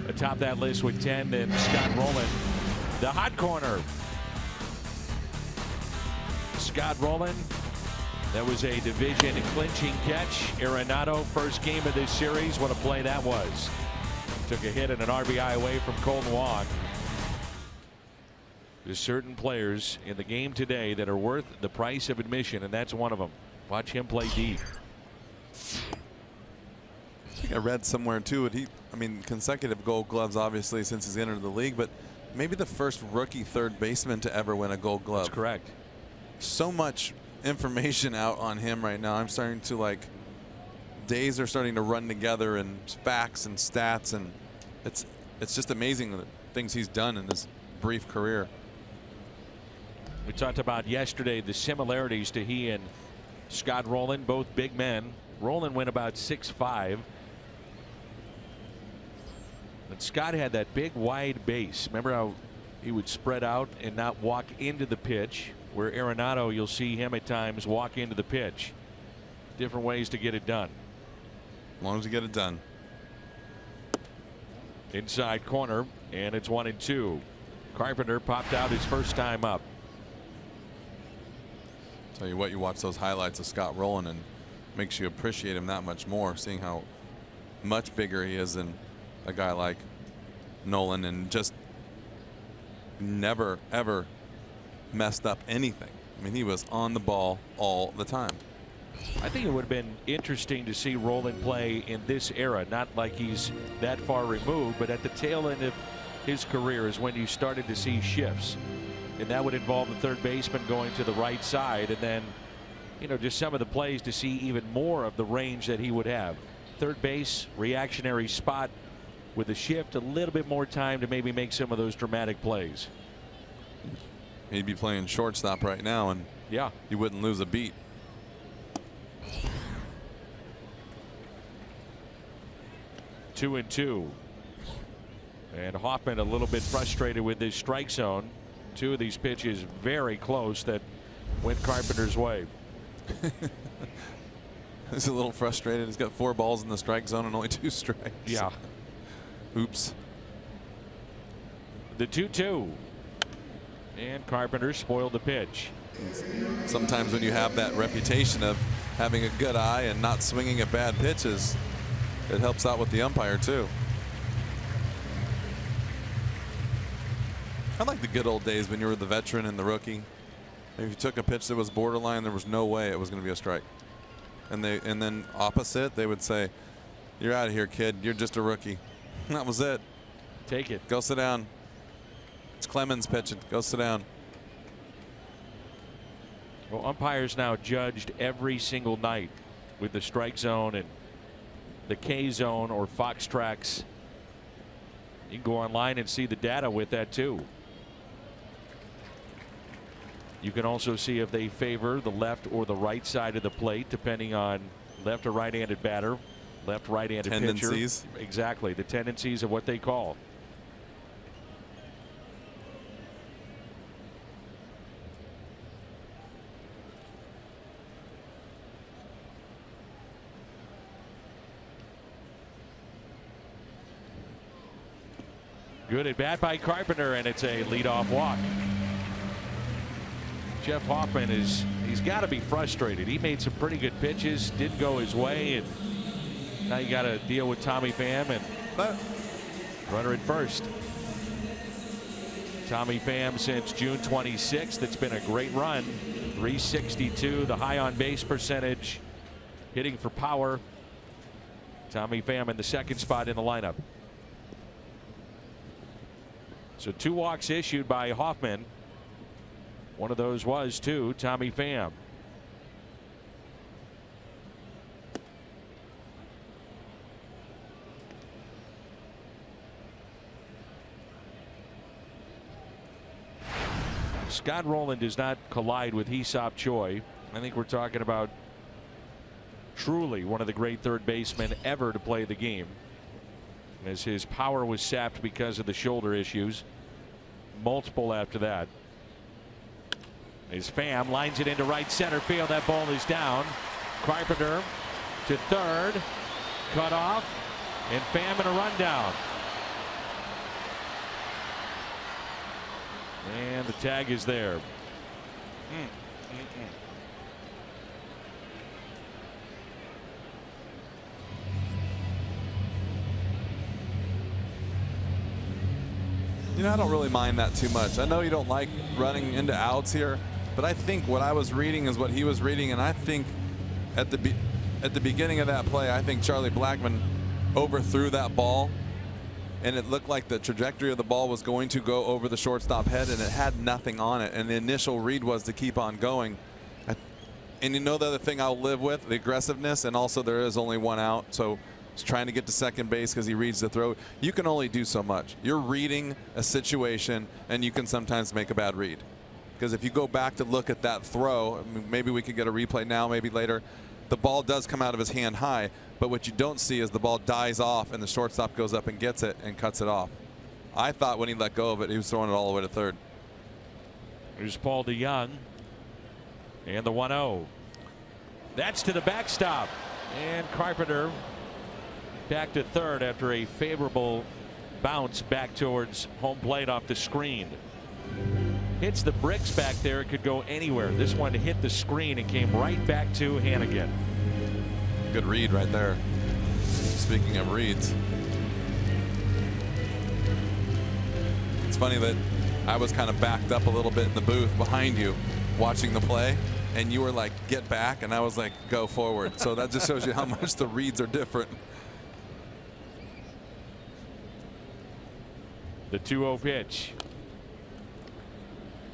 atop that list with 10. Then Scott Rowland, the hot corner. Scott Rowland. That was a division clinching catch. Arenado, first game of this series. What a play that was. Took a hit and an RBI away from Colton Wong. There's certain players in the game today that are worth the price of admission, and that's one of them. Watch him play deep. I think I read somewhere too. I mean, consecutive Gold Gloves, obviously, since he's entered the league, but maybe the first rookie third baseman to ever win a Gold Glove. That's correct. So much information out on him right now. I'm starting to, like, days are starting to run together, and facts and stats, and it's just amazing the things he's done in his brief career. We talked about yesterday the similarities to he and Scott Rowland, both big men. Rowland went about 6'5". But Scott had that big wide base. Remember how he would spread out and not walk into the pitch, where Arenado, you'll see him at times walk into the pitch. Different ways to get it done. As long as you get it done. Inside corner, and it's 1-2. Carpenter popped out his first time up. Tell you what, you watch those highlights of Scott Rowland and makes you appreciate him that much more, seeing how much bigger he is than a guy like Nolan, and just never ever messed up anything. I mean, he was on the ball all the time. I think it would have been interesting to see Rowland play in this era, not like he's that far removed, but at the tail end of his career is when you started to see shifts, and that would involve the third baseman going to the right side, and then, you know, just some of the plays to see even more of the range that he would have. Third base, reactionary spot with a shift, a little bit more time to maybe make some of those dramatic plays. He'd be playing shortstop right now, and yeah, he wouldn't lose a beat. Two and two. And Hoffman a little bit frustrated with his strike zone. Two of these pitches very close that went Carpenter's way. He's a little frustrated. He's got 4 balls in the strike zone and only 2 strikes. Yeah. Oops. The 2-2. And Carpenter spoiled the pitch. Sometimes when you have that reputation of having a good eye and not swinging at bad pitches, it helps out with the umpire too. I like the good old days when you were the veteran and the rookie. If you took a pitch that was borderline, there was no way it was going to be a strike. And then opposite, they would say, "You're out of here, kid. You're just a rookie." That was it. Take it. Go sit down. It's Clemens pitching. Go sit down. Well, umpires now judged every single night with the strike zone and the K zone or Fox Tracks. You can go online and see the data with that too. You can also see if they favor the left or the right side of the plate, depending on left or right-handed batter, left right-handed pitcher. Tendencies. Exactly, the tendencies of what they call. Good at bat by Carpenter, and it's a leadoff walk. Jeff Hoffman he's got to be frustrated. He made some pretty good pitches, didn't go his way, and now you got to deal with Tommy Pham and runner at first. Tommy Pham since June 26th. It's been a great run. 362, the high on base percentage, hitting for power. Tommy Pham in the second spot in the lineup. So 2 walks issued by Hoffman. One of those was to Tommy Pham. Scott Rowland does not collide with Hee-Seop Choi. I think we're talking about truly one of the great third basemen ever to play the game, as his power was sapped because of the shoulder issues. Multiple after that. As Pham lines it into right center field, that ball is down. Carpenter to third, cut off, and Pham in a rundown. And the tag is there. You know, I don't really mind that too much. I know you don't like running into outs here, but I think what I was reading is what he was reading, and I think at the beginning of that play, I think Charlie Blackmon overthrew that ball, and it looked like the trajectory of the ball was going to go over the shortstop head, and it had nothing on it, and the initial read was to keep on going. And you know the other thing I'll live with, the aggressiveness, and also there is only one out, so he's trying to get to second base because he reads the throw. You can only do so much. You're reading a situation, and you can sometimes make a bad read. Because if you go back to look at that throw, I mean, maybe we could get a replay now, maybe later, the ball does come out of his hand high, but what you don't see is the ball dies off and the shortstop goes up and gets it and cuts it off. I thought when he let go of it, he was throwing it all the way to third. Here's Paul DeJong. And the 1-0. That's to the backstop. And Carpenter back to third after a favorable bounce back towards home plate off the screen. Hits the bricks back there. It could go anywhere. This one hit the screen and came right back to Hannigan. Good read right there. Speaking of reads. It's funny that I was kind of backed up a little bit in the booth behind you watching the play, and you were like, get back, and I was like, go forward. So that just shows you how much the reads are different. The 2-0 pitch.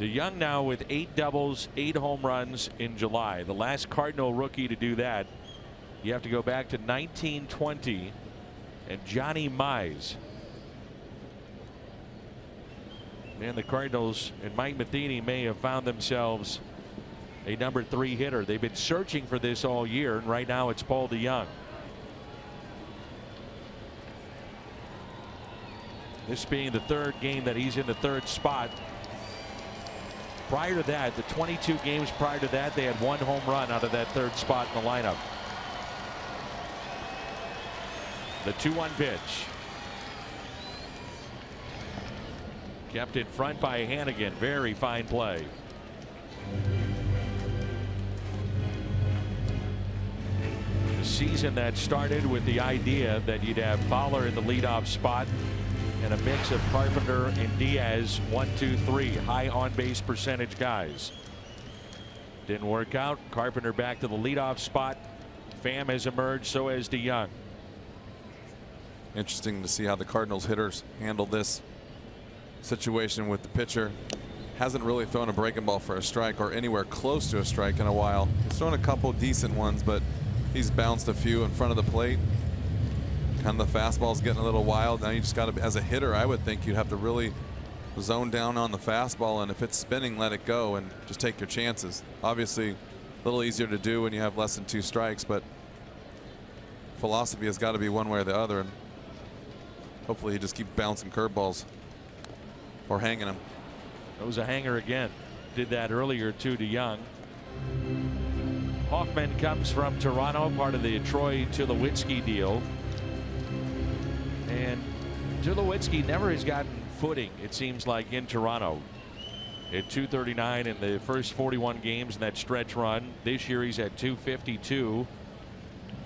DeJong now with 8 doubles, 8 home runs in July. The last Cardinal rookie to do that, you have to go back to 1920 and Johnny Mize. And the Cardinals and Mike Matheny may have found themselves a number 3 hitter. They've been searching for this all year, and right now it's Paul DeJong. This being the 3rd game that he's in the 3rd spot. Prior to that, the 22 games prior to that, they had 1 home run out of that 3rd spot in the lineup. The 2-1 pitch. Kept in front by Hannigan. Very fine play. The season that started with the idea that you'd have Fowler in the leadoff spot and a mix of Carpenter and Diaz, 1, 2, 3 high on base percentage guys. Didn't work out. Carpenter back to the leadoff spot. Pham has emerged, so has DeJong. Interesting to see how the Cardinals hitters handle this situation with the pitcher. Hasn't really thrown a breaking ball for a strike or anywhere close to a strike in a while. He's thrown a couple decent ones, but he's bounced a few in front of the plate. Kind of the fastball's getting a little wild. Now you just got to, as a hitter, I would think you'd have to really zone down on the fastball, and if it's spinning, let it go and just take your chances. Obviously, a little easier to do when you have less than 2 strikes, but philosophy has got to be one way or the other, and hopefully you just keep bouncing curveballs or hanging them. That was a hanger again. Did that earlier to DeJong. Hoffman comes from Toronto, part of the Troy Tulowitzki deal. And Tulowitzki never has gotten footing, it seems like, in Toronto. At 239 in the first 41 games in that stretch run. This year he's at 252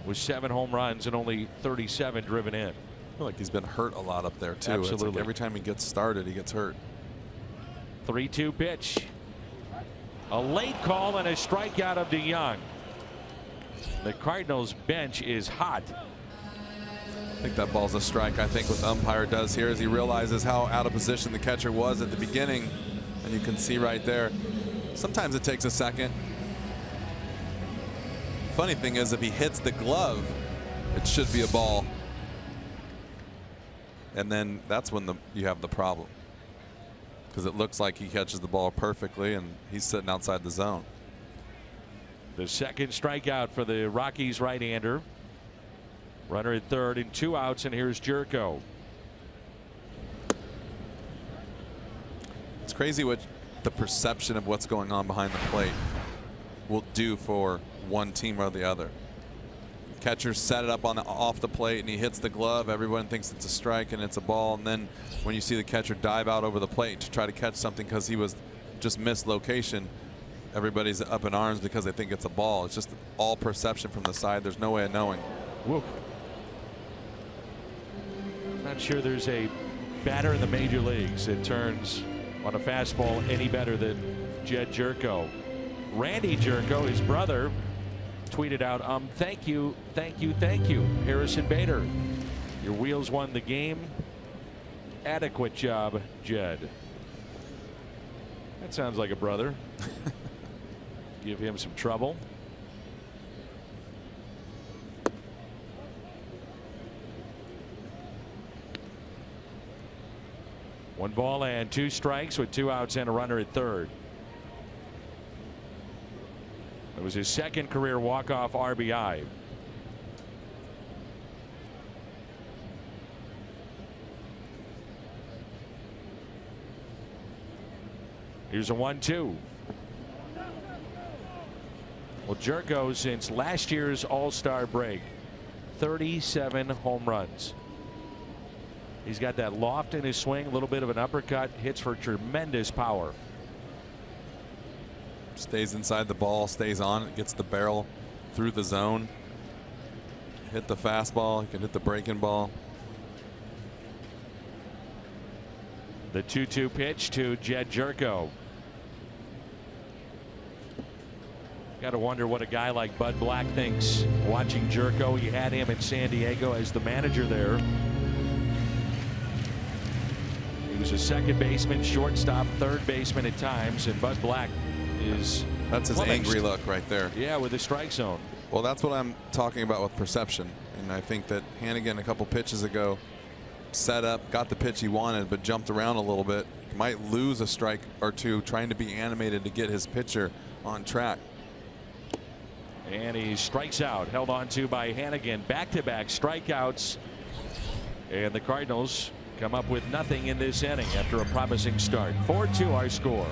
with 7 home runs and only 37 driven in. I feel like he's been hurt a lot up there too. Absolutely. It's like every time he gets started, he gets hurt. 3-2 pitch. A late call and a strikeout of DeJong. The Cardinals bench is hot. I think that ball's a strike. I think what the umpire does here is he realizes how out of position the catcher was at the beginning, and you can see right there. Sometimes it takes a second. Funny thing is, if he hits the glove, it should be a ball. And then that's when you have the problem, because it looks like he catches the ball perfectly and he's sitting outside the zone. The second strikeout for the Rockies right-hander. Runner at third and 2 outs, and here's Jerko. It's crazy what the perception of what's going on behind the plate will do for one team or the other. Catcher set it up on off the plate and he hits the glove. Everyone thinks it's a strike and it's a ball, and then when you see the catcher dive out over the plate to try to catch something because he was just missed location, everybody's up in arms because they think it's a ball. It's just all perception from the side. There's no way of knowing. Whoa. Not sure there's a batter in the major leagues that turns on a fastball any better than Jed Jerko. Randy Jerko, his brother, tweeted out, thank you, Harrison Bader. Your wheels won the game. Adequate job, Jed. That sounds like a brother. Give him some trouble. One ball and 2 strikes with 2 outs and a runner at third. It was his second career walk-off RBI. Here's a 1-2. Well, Jerko, since last year's All-Star break, 37 home runs. He's got that loft in his swing, a little bit of an uppercut, hits for tremendous power. Stays inside the ball, stays on it, gets the barrel through the zone. Hit the fastball, he can hit the breaking ball. The 2-2 pitch to Jed Jerko. Got to wonder what a guy like Bud Black thinks watching Jerko. He had him in San Diego as the manager there. He was a second baseman, shortstop, third baseman at times, and Bud Black is. That's his angry look right there. Yeah, with the strike zone. Well, that's what I'm talking about with perception. And I think that Hannigan a couple pitches ago set up, got the pitch he wanted, but jumped around a little bit. Might lose a strike or two trying to be animated to get his pitcher on track. And he strikes out, held on to by Hannigan. Back-to-back strikeouts. And the Cardinals come up with nothing in this inning after a promising start. 4-2 our score.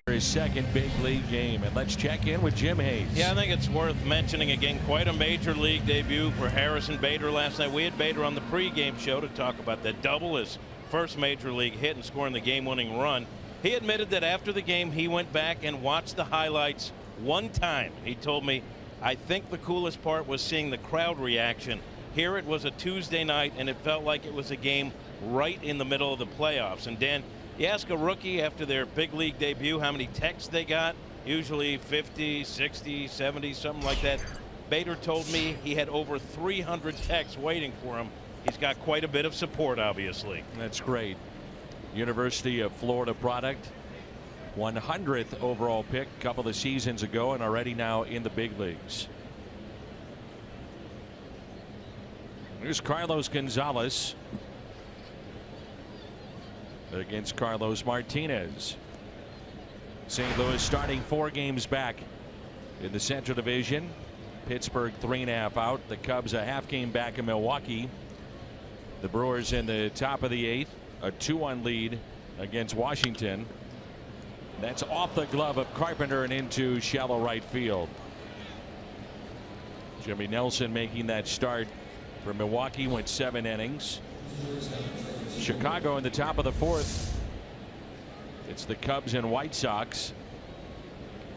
His second big league game, and let's check in with Jim Hayes. Yeah, I think it's worth mentioning again, quite a major league debut for Harrison Bader last night. We had Bader on the pregame show to talk about that double, his first major league hit and scoring the game-winning run. He admitted that after the game he went back and watched the highlights one time. He told me, I think the coolest part was seeing the crowd reaction. Here it was a Tuesday night and it felt like it was a game right in the middle of the playoffs. And Dan, you ask a rookie after their big league debut how many texts they got, usually 50, 60, 70, something like that. Bader told me he had over 300 texts waiting for him. He's got quite a bit of support, obviously. That's great. University of Florida product. 100th overall pick a couple of seasons ago and already now in the big leagues. Here's Carlos Gonzalez against Carlos Martinez. St. Louis starting 4 games back in the Central Division. Pittsburgh 3.5 out. The Cubs a half game back in Milwaukee. The Brewers in the top of the 8th, a 2-1 lead against Washington. That's off the glove of Carpenter and into shallow right field. Jimmy Nelson making that start for Milwaukee, went 7 innings. Chicago in the top of the 4th. It's the Cubs and White Sox.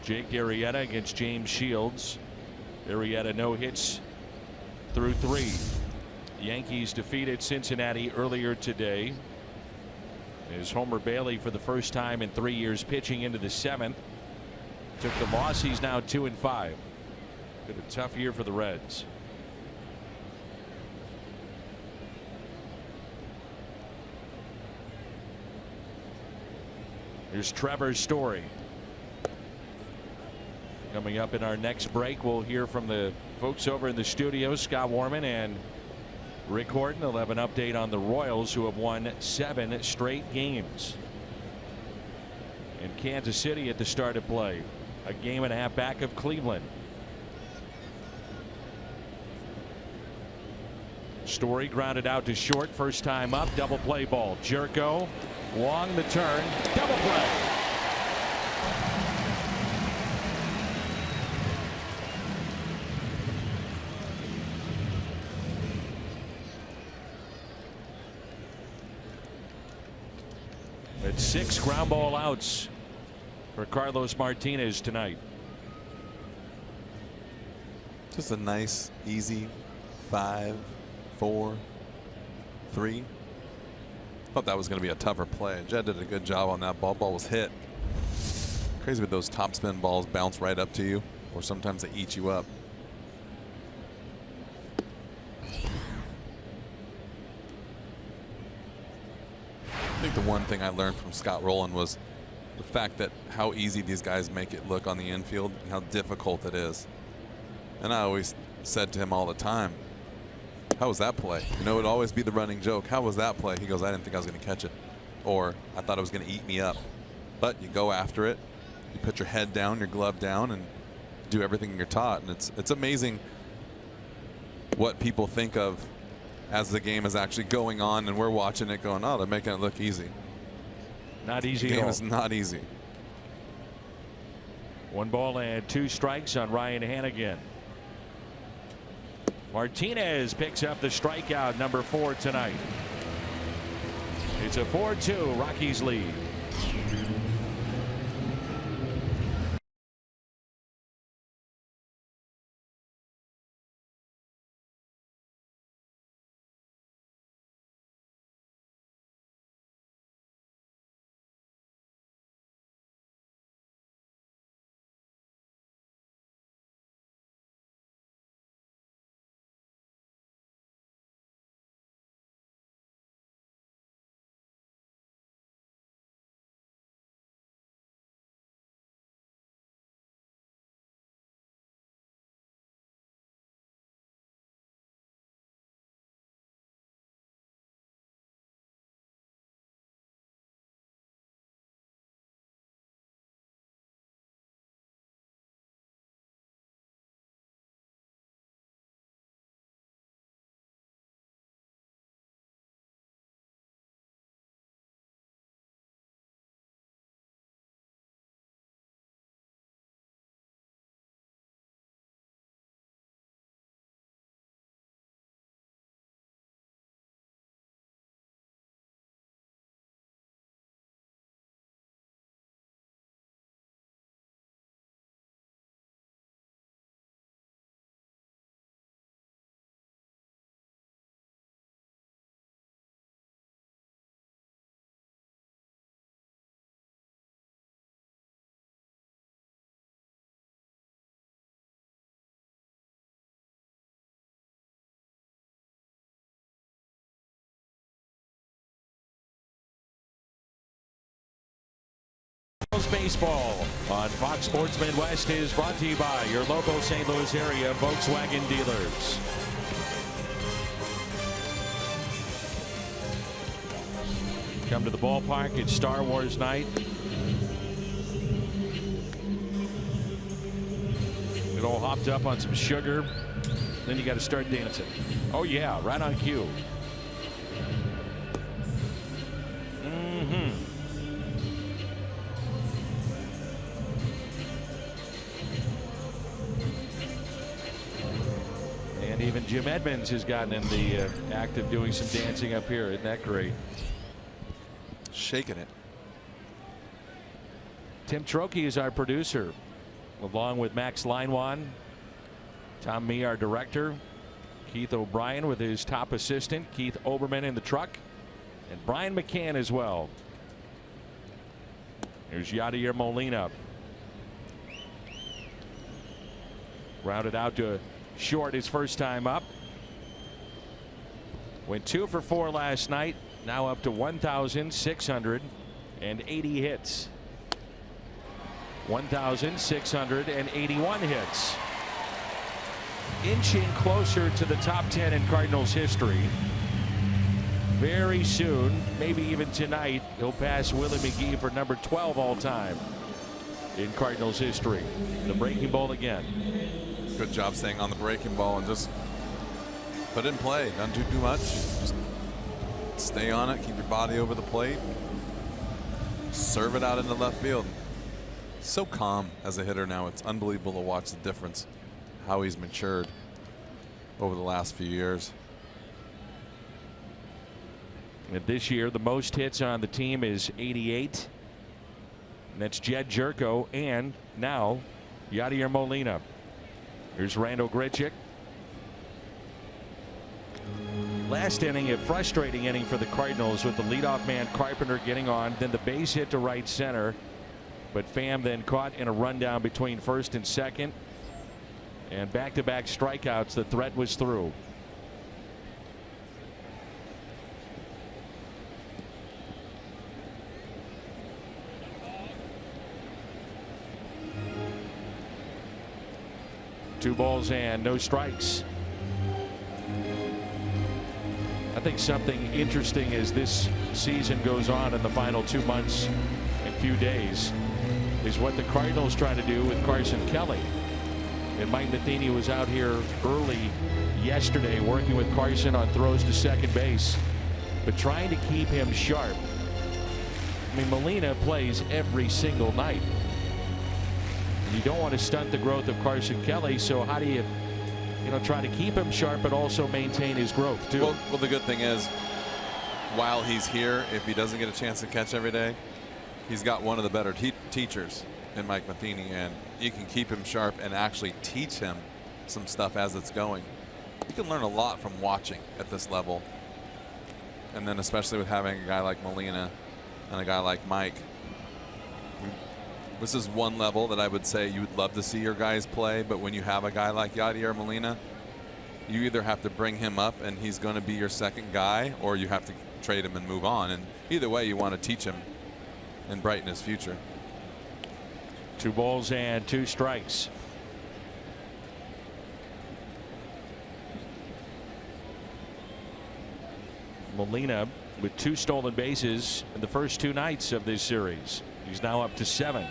Jake Arrieta against James Shields. Arrieta no hits through 3. Yankees defeated Cincinnati earlier today. As Homer Bailey, for the first time in 3 years, pitching into the 7th, took the loss. He's now 2-5. Been a tough year for the Reds. Here's Trevor Story. Coming up in our next break, we'll hear from the folks over in the studio, Scott Warman and Rick Horton. They'll have an update on the Royals, who have won 7 straight games. In Kansas City at the start of play, a game and a half back of Cleveland. Story grounded out to short, first time up, double play ball. Jerko, Wong the turn, double play. It's 6 ground ball outs for Carlos Martinez tonight. Just a nice, easy 5, 4, 3. Thought that was going to be a tougher play. Jed did a good job on that ball. Ball was hit. Crazy with those top spin balls, bounce right up to you, or sometimes they eat you up. I think the one thing I learned from Scott Rowland was the fact that how easy these guys make it look on the infield and how difficult it is. And I always said to him all the time, how was that play? You know, it would always be the running joke. How was that play? He goes, I didn't think I was going to catch it. Or I thought it was going to eat me up. But you go after it. You put your head down, your glove down, and do everything you're taught. And it's amazing what people think of as the game is actually going on and we're watching it going, oh, they're making it look easy. Not easy The at game all. is not easy. 1 ball and 2 strikes on Ryan Hanigan. Martinez picks up the strikeout, number 4 tonight. It's a 4-2 Rockies lead. Baseball on Fox Sports Midwest is brought to you by your local St. Louis area Volkswagen dealers. Come to the ballpark. It's Star Wars night. Get all hopped up on some sugar. Then you got to start dancing. Oh, yeah, right on cue. And even Jim Edmonds has gotten in the act of doing some dancing up here. Isn't that great? Shaking it. Tim Trokey is our producer, along with Max Leinwan, Tom Mee, our director, Keith O'Brien with his top assistant, Keith Oberman in the truck, and Brian McCann as well. Here's Yadier Molina. Rounded out to short his first time up. Went 2 for 4 last night. Now up to 1,680 hits. 1,681 hits. Inching closer to the top 10 in Cardinals history. Very soon, maybe even tonight, he'll pass Willie McGee for number 12 all time in Cardinals history. The breaking ball again. Good job staying on the breaking ball and just put it in play. Don't do too much. Just stay on it. Keep your body over the plate. Serve it out into left field. So calm as a hitter now. It's unbelievable to watch the difference. How he's matured over the last few years. And this year, the most hits on the team is 88. And that's Jed Jerko and now Yadier Molina. Here's Randal Grichuk. Last inning, a frustrating inning for the Cardinals with the leadoff man Carpenter getting on, then the base hit to right center. But Pham then caught in a rundown between first and second. And back-to-back strikeouts. The threat was through. Two balls and no strikes. I think something interesting as this season goes on in the final 2 months and few days is what the Cardinals try to do with Carson Kelly. And Mike Matheny was out here early yesterday working with Carson on throws to second base, but trying to keep him sharp. I mean, Molina plays every single night. You don't want to stunt the growth of Carson Kelly, so how do you try to keep him sharp but also maintain his growth too? Well, the good thing is, while he's here, if he doesn't get a chance to catch every day, he's got one of the better teachers in Mike Matheny, and you can keep him sharp and actually teach him some stuff as it's going. You can learn a lot from watching at this level, and then especially with having a guy like Molina and a guy like Mike. This is one level that I would say you would love to see your guys play, but when you have a guy like Yadier Molina, you either have to bring him up and he's going to be your second guy, or you have to trade him and move on. And either way, you want to teach him and brighten his future. 2 balls and 2 strikes. Molina with 2 stolen bases in the first 2 nights of this series. He's now up to 7.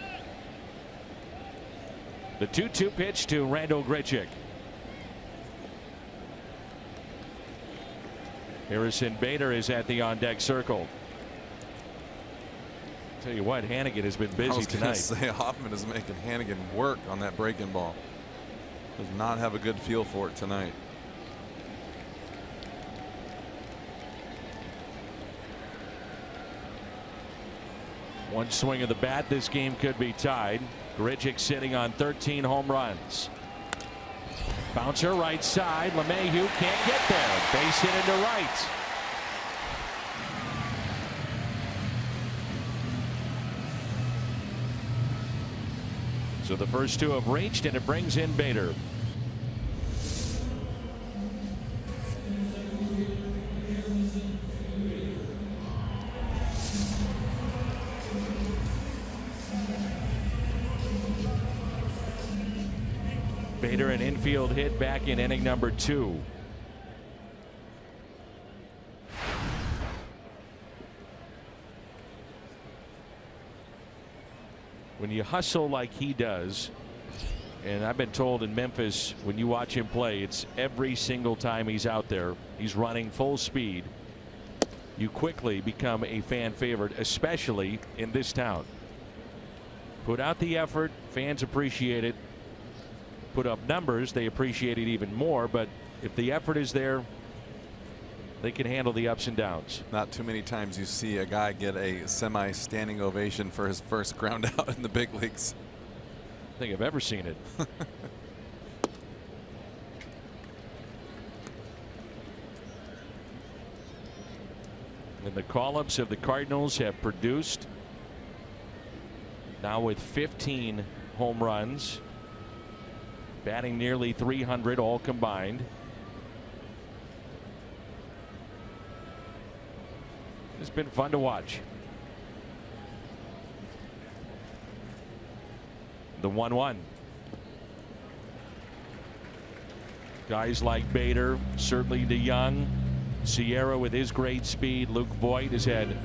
The 2-2 pitch to Randal Grichuk. Harrison Bader is at the on-deck circle. Tell you what, Hannigan has been busy tonight. I was going to say Hoffman is making Hannigan work on that breaking ball. Does not have a good feel for it tonight. One swing of the bat, this game could be tied. Grichuk sitting on 13 home runs. Bouncer right side. LeMahieu can't get there. Base hit into right. So the first 2 have reached, and it brings in Bader. Bader an infield hit back in inning number 2. When you hustle like he does, And I've been told in Memphis, when you watch him play, it's every single time he's out there, he's running full speed. You quickly become a fan favorite, especially in this town. Put out the effort, fans appreciate it. Put up numbers, they appreciate it even more. But if the effort is there, they can handle the ups and downs. Not too many times you see a guy get a semi-standing ovation for his first ground out in the big leagues. I think I've ever seen it. And the call-ups of the Cardinals have produced, now with 15 home runs, batting nearly 300 all combined. It's been fun to watch. The 1-1. Guys like Bader, certainly DeYoung, Sierra with his great speed. Luke Voigt has had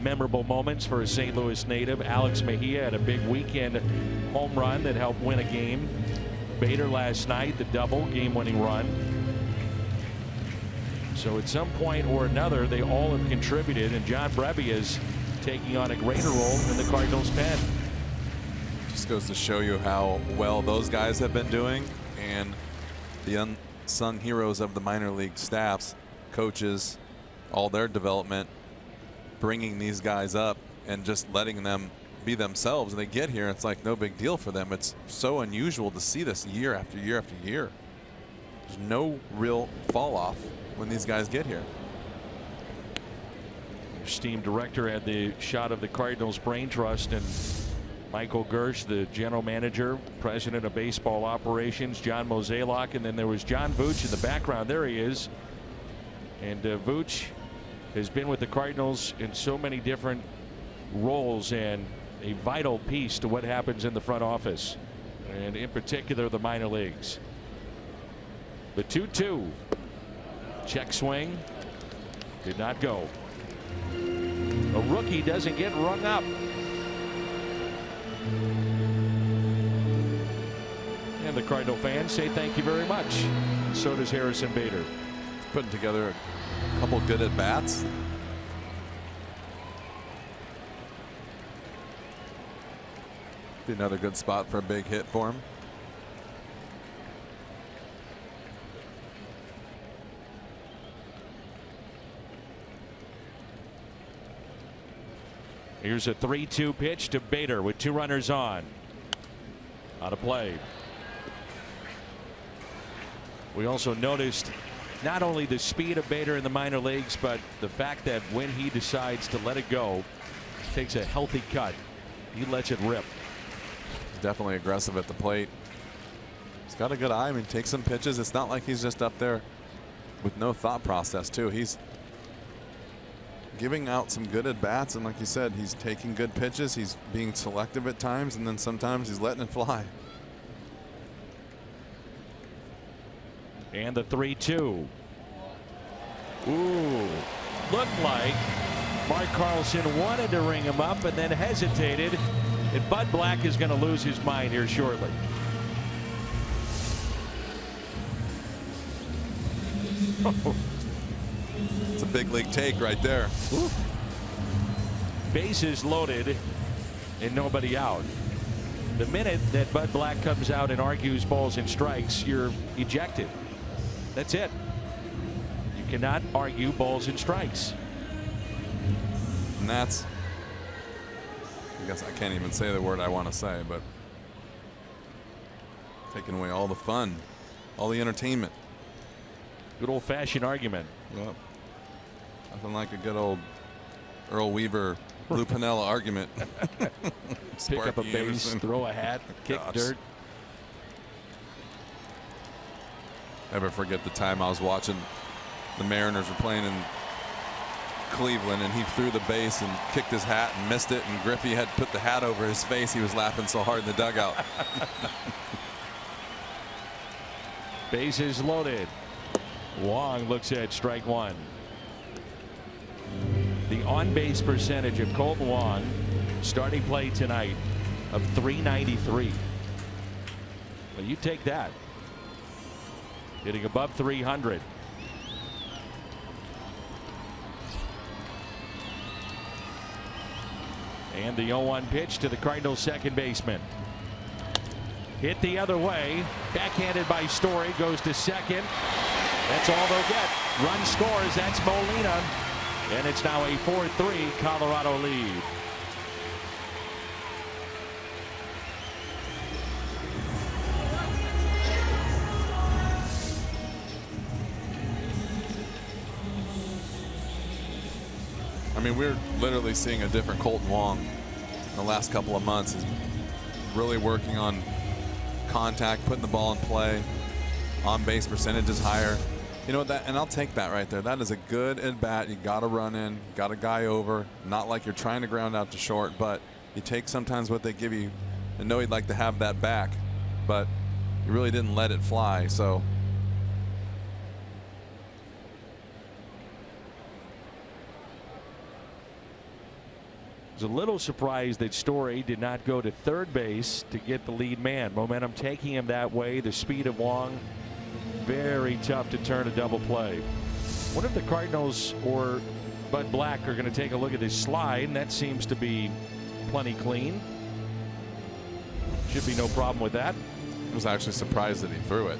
memorable moments for a St. Louis native. Alex Mejia had a big weekend home run that helped win a game. Bader last night, the double game-winning run. So at some point or another, they all have contributed, and John Brebbia is taking on a greater role in the Cardinals' pen. Just goes to show you how well those guys have been doing, and the unsung heroes of the minor league staffs, coaches, all their development, bringing these guys up and just letting them be themselves. And they get here, it's like no big deal for them. It's so unusual to see this year after year after year. There's no real fall off when these guys get here. Steam director had the shot of the Cardinals Brain Trust, and Michael Gersh, the general manager, president of baseball operations, John Mozeliak, and then there was John Vooch in the background. There he is. And Vooch has been with the Cardinals in so many different roles and a vital piece to what happens in the front office, and in particular the minor leagues. The 2-2. Check swing. Did not go. A rookie doesn't get rung up. And the Cardinal fans say thank you very much. So does Harrison Bader. Putting together a couple good at bats. Be another good spot for a big hit for him. Here's a 3-2 pitch to Bader with 2 runners on. Out of play. We also noticed not only the speed of Bader in the minor leagues, but the fact that when he decides to let it go, takes a healthy cut. He lets it rip. He's definitely aggressive at the plate. He's got a good eye. I mean, takes some pitches. It's not like he's just up there with no thought process, too. He's giving out some good at bats, and like you said, he's taking good pitches. He's being selective at times, and then sometimes he's letting it fly. And the 3-2. Ooh, looked like Mark Carlson wanted to ring him up and then hesitated. And Bud Black is going to lose his mind here shortly. It's a big league take right there. Ooh. Bases loaded and nobody out. The minute that Bud Black comes out and argues balls and strikes, you're ejected. That's it. You cannot argue balls and strikes. And that's, I guess I can't even say the word I want to say, but taking away all the fun, all the entertainment. Good old-fashioned argument. Yep. Nothing like a good old Earl Weaver, Lou Piniella argument. Pick up a base, throw a hat, kick dirt. Never forget the time I was watching the Mariners were playing in Cleveland, and he threw the base and kicked his hat and missed it, and Griffey had put the hat over his face. He was laughing so hard in the dugout. Bases loaded. Wong looks at strike one. The on-base percentage of Colton Wong, starting play tonight, of .393. Well, you take that. Hitting above 300. And the 0-1 pitch to the Cardinals second baseman. Hit the other way. Backhanded by Story. Goes to second. That's all they'll get. Run scores. That's Molina. And it's now a 4-3 Colorado lead. I mean, we're literally seeing a different Colton Wong in the last couple of months. He's really working on contact, putting the ball in play. On base percentage is higher. You know that, and I'll take that right there. That is a good at bat. You got to run in, got a guy over. Not like you're trying to ground out to short, but you take sometimes what they give you. I know he'd like to have that back, but you really didn't let it fly. So. I was a little surprised that Story did not go to third base to get the lead man. Momentum taking him that way. The speed of Wong, very tough to turn a double play. What if the Cardinals or Bud Black are going to take a look at this slide, and that seems to be plenty clean. Should be no problem with that. I was actually surprised that he threw it.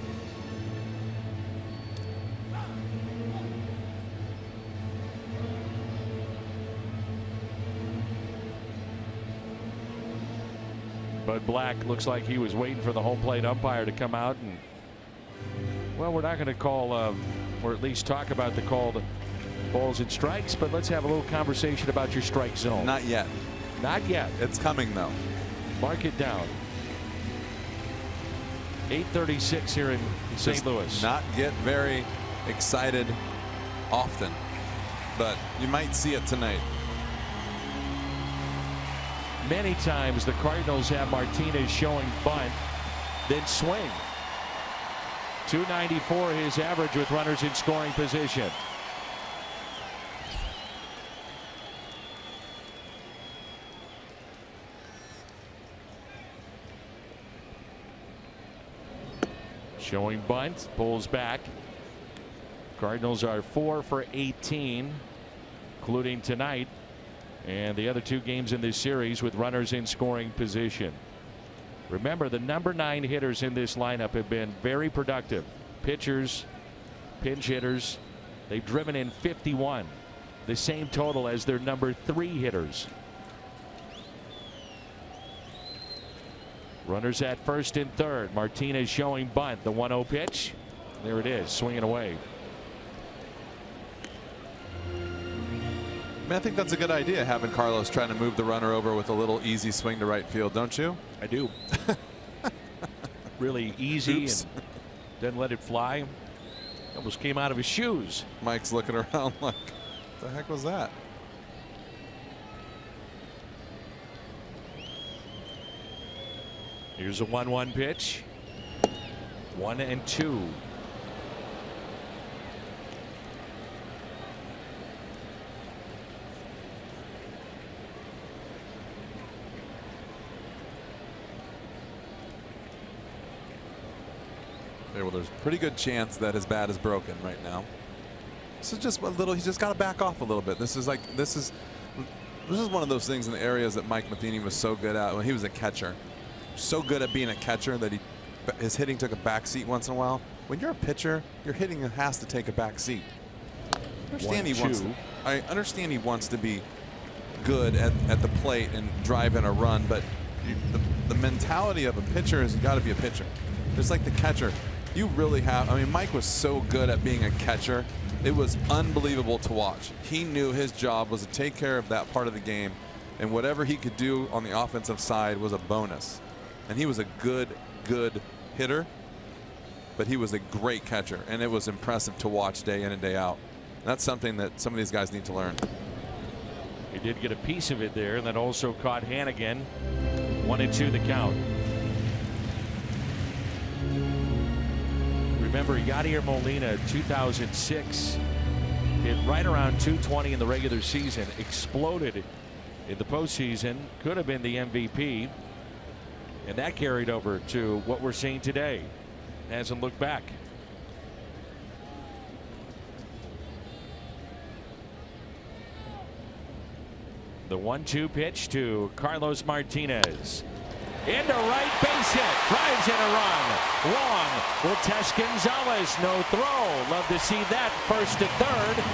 Bud Black looks like he was waiting for the home plate umpire to come out, and well, we're not going to call or at least talk about the called balls and strikes, but let's have a little conversation about your strike zone. Not yet. Not yet. It's coming though. Mark it down. 8:36 here in St. Louis. Not get very excited often, but you might see it tonight. Many times the Cardinals have Martinez showing bunt, then swing. 294 his average with runners in scoring position. Showing bunt, pulls back. Cardinals are 4 for 18, including tonight and the other two games in this series with runners in scoring position. Remember, the number 9 hitters in this lineup have been very productive. Pitchers, pinch hitters, they've driven in 51, the same total as their number 3 hitters. Runners at first and third. Martinez showing bunt. The 1-0 pitch. There it is, swinging away. I mean, I think that's a good idea, having Carlos trying to move the runner over with a little easy swing to right field, don't you? I do. Really easy. Oops. And didn't let it fly. Almost came out of his shoes. Mike's looking around like, what the heck was that? Here's a 1-1 pitch. 1-2. Well, there's a pretty good chance that his bat is broken right now. This is just a little. He's just got to back off a little bit. This is one of those things in the areas that Mike Matheny was so good at when he was a catcher. So good at being a catcher that his hitting took a back seat once in a while. When you're a pitcher, your hitting has to take a back seat. I understand he wants to be good at the plate and drive in a run, but the mentality of a pitcher is you got to be a pitcher. Just like the catcher. You really have. I mean, Mike was so good at being a catcher. It was unbelievable to watch. He knew his job was to take care of that part of the game, and whatever he could do on the offensive side was a bonus. And he was a good hitter, but he was a great catcher, and it was impressive to watch day in and day out. And that's something that some of these guys need to learn. He did get a piece of it there, and then also caught Hannigan. 1-2 the count. Remember, Yadier Molina, 2006, hit right around 220 in the regular season, exploded in the postseason, could have been the MVP. And that carried over to what we're seeing today. Hasn't looked back. The 1-2 pitch to Carlos Martinez. Into right, base hit. Drives in a run. Wong will test Gonzalez. No throw. Love to see that. First to third.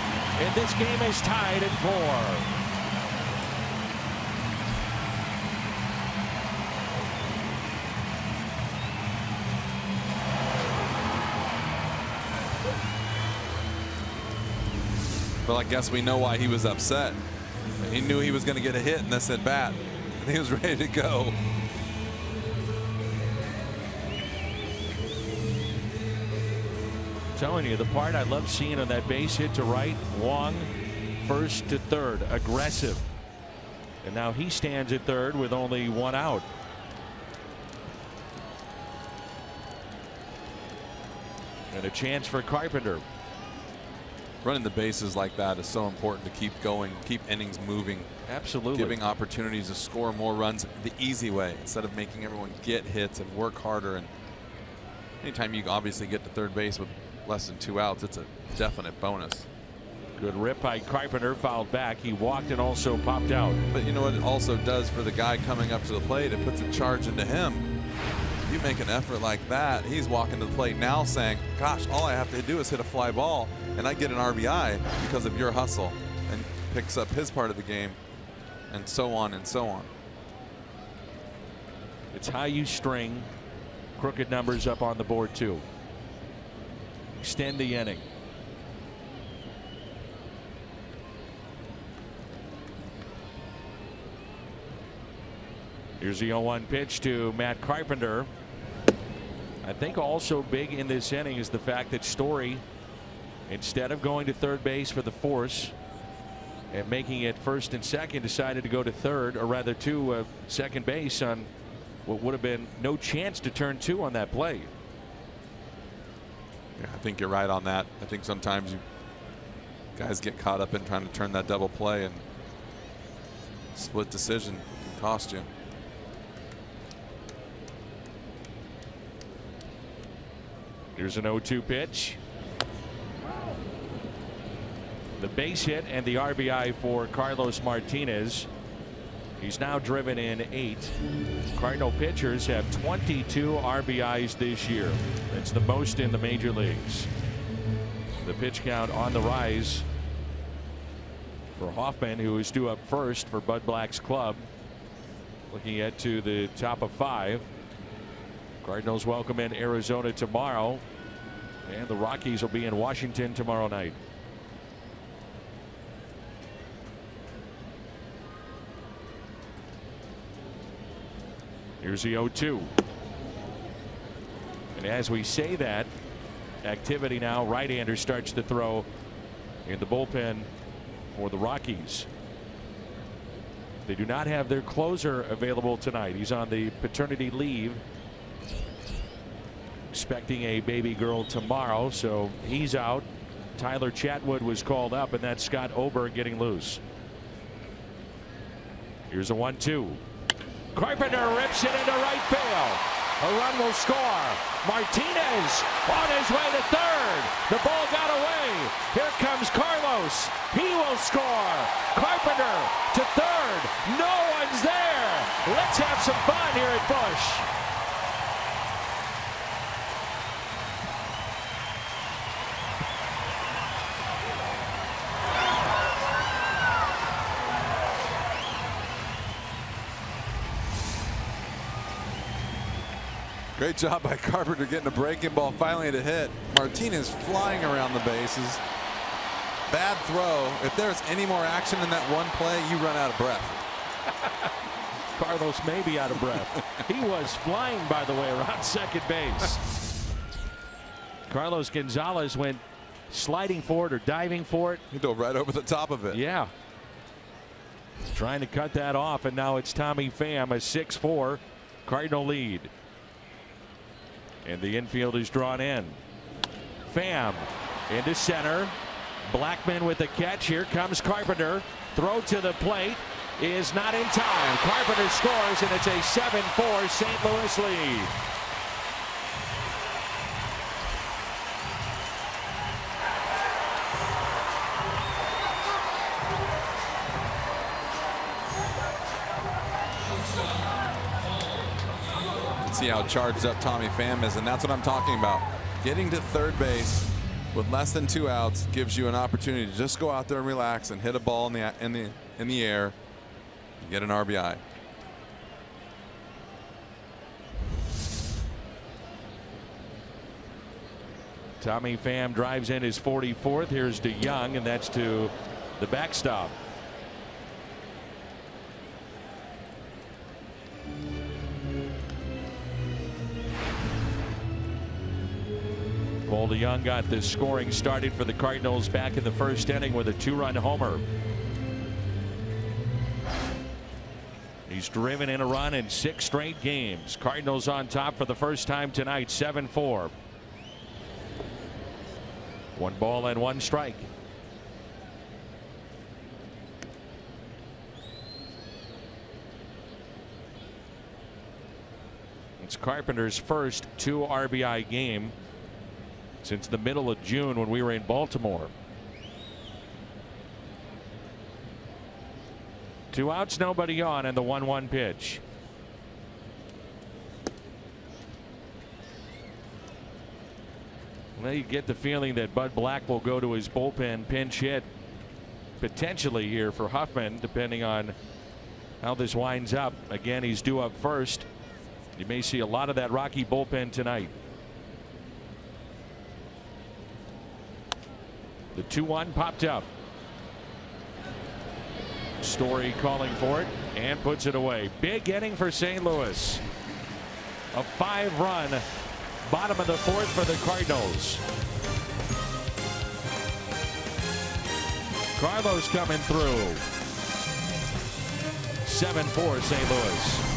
And this game is tied at 4. Well, I guess we know why he was upset. He knew he was going to get a hit in this at bat, and he was ready to go. I'm telling you, the part I love seeing on that base hit to right, Wong first to third, aggressive. And now he stands at third with only 1 out. And a chance for Carpenter. Running the bases like that is so important to keep going, keep innings moving. Absolutely. Giving opportunities to score more runs the easy way instead of making everyone get hits and work harder. And anytime you obviously get to third base with less than 2 outs, it's a definite bonus. Good rip by Carpenter, fouled back. He walked and also popped out. But you know what it also does for the guy coming up to the plate? It puts a charge into him. You make an effort like that, he's walking to the plate now saying, gosh, all I have to do is hit a fly ball and I get an RBI because of your hustle, and picks up his part of the game, and so on and so on. It's how you string crooked numbers up on the board too. Extend the inning. Here's the 0-1 pitch to Matt Carpenter. I think also big in this inning is the fact that Story, instead of going to third base for the force and making it first and second, decided to go to third, or rather to second base on what would have been no chance to turn 2 on that play. Yeah, I think you're right on that. I think sometimes guys get caught up in trying to turn that double play, and split decision can cost you. Here's an 0-2 pitch. The base hit and the RBI for Carlos Martinez. He's now driven in 8. Cardinal pitchers have 22 RBIs this year. That's the most in the major leagues. The pitch count on the rise for Hoffman, who is due up first for Bud Black's club. Looking ahead to the top of 5. Cardinals welcome in Arizona tomorrow, and the Rockies will be in Washington tomorrow night. Here's the 0-2. And as we say that, activity now, right-hander starts to throw in the bullpen for the Rockies. They do not have their closer available tonight. He's on the paternity leave, expecting a baby girl tomorrow, so he's out. Tyler Chatwood was called up, and that's Scott Oberg getting loose. Here's a 1-2. Carpenter rips it into right field. A run will score. Martinez on his way to third. The ball got away. Here comes Carlos. He will score. Carpenter to third. No one's there. Let's have some fun here at Busch. Great job by Carpenter getting a breaking ball finally to hit. Martinez flying around the bases. Bad throw. If there's any more action in that one play, you run out of breath. Carlos may be out of breath. He was flying, by the way, around second base. Carlos Gonzalez went sliding for it or diving for it. He dove right over the top of it. Yeah. Trying to cut that off, and now it's Tommy Pham, a 6-4 Cardinal lead. And the infield is drawn in. Pham into center. Blackman with the catch. Here comes Carpenter. Throw to the plate. is not in time. Carpenter scores, and it's a 7-4 St. Louis lead. See how charged up Tommy Pham is, and that's what I'm talking about. Getting to third base with less than 2 outs gives you an opportunity to just go out there and relax and hit a ball in the air and get an RBI. Tommy Pham drives in his 44th. Here's DeYoung, and that's to the backstop. Paul DeYoung got the scoring started for the Cardinals back in the first inning with a 2-run homer. He's driven in a run in 6 straight games. Cardinals on top for the first time tonight, 7-4. 1 ball and 1 strike. It's Carpenter's first 2 RBI game since the middle of June when we were in Baltimore. 2 outs, nobody on, and the 1-1 pitch. Well, you get the feeling that Bud Black will go to his bullpen pinch hit potentially here for Huffman, depending on how this winds up. Again, he's due up first. You may see a lot of that Rocky bullpen tonight. The 2-1 popped up. Story calling for it and puts it away. Big inning for St. Louis. A 5-run bottom of the 4th for the Cardinals. Carlos coming through. 7-4 St. Louis.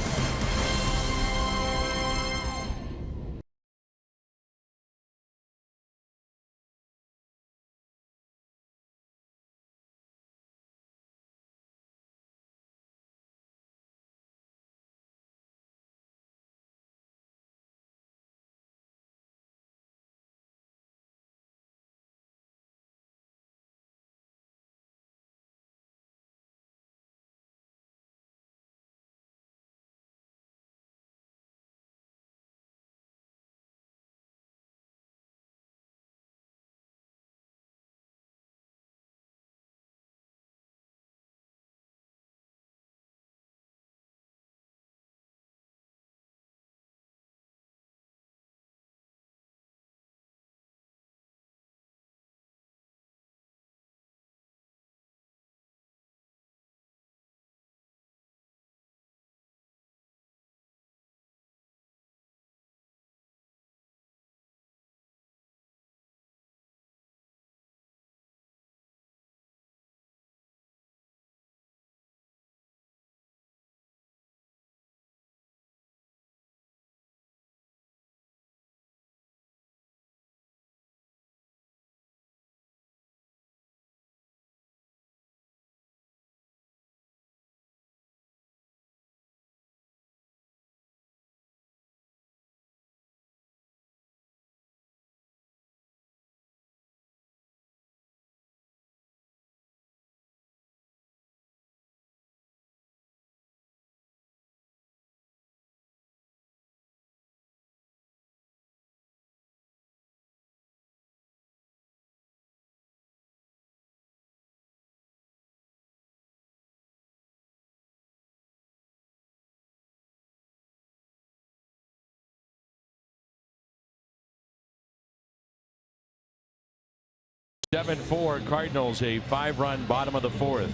(7-4) Cardinals, a 5-run bottom of the 4th.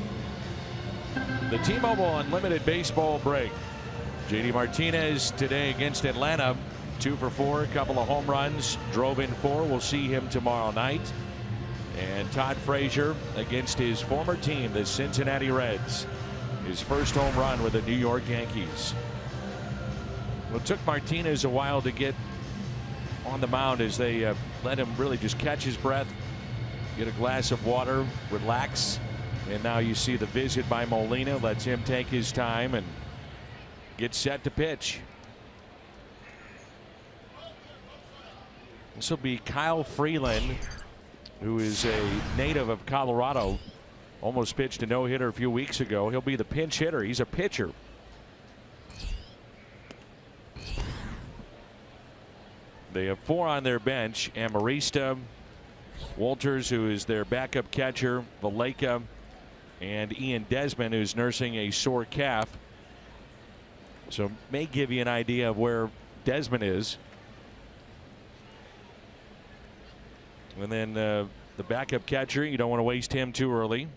The T-Mobile Unlimited baseball break. JD Martinez today against Atlanta, 2 for 4, a couple of home runs, drove in 4. We'll see him tomorrow night. And Todd Frazier against his former team, the Cincinnati Reds, his first home run with the New York Yankees. Well, it took Martinez a while to get on the mound as they let him really just catch his breath, get a glass of water, relax, And now you see the visit by Molina. Lets him take his time and get set to pitch. This will be Kyle Freeland, who is a native of Colorado. Almost pitched a no-hitter a few weeks ago. He'll be the pinch hitter. He's a pitcher. They have 4 on their bench. Amarista, Walters, who is their backup catcher, Valleca, and Ian Desmond, who's nursing a sore calf. So may give you an idea of where Desmond is. And then the backup catcher, you don't want to waste him too early.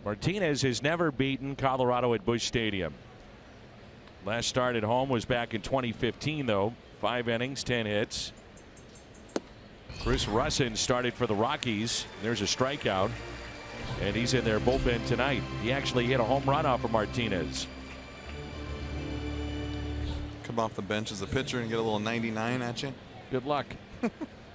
Martinez has never beaten Colorado at Busch Stadium. Last start at home was back in 2015, though. 5 innings, 10 hits. Chris Russin started for the Rockies. There's a strikeout, and he's in their bullpen tonight. He actually hit a home run off of Martinez. Come off the bench as a pitcher and get a little 99 at you. Good luck.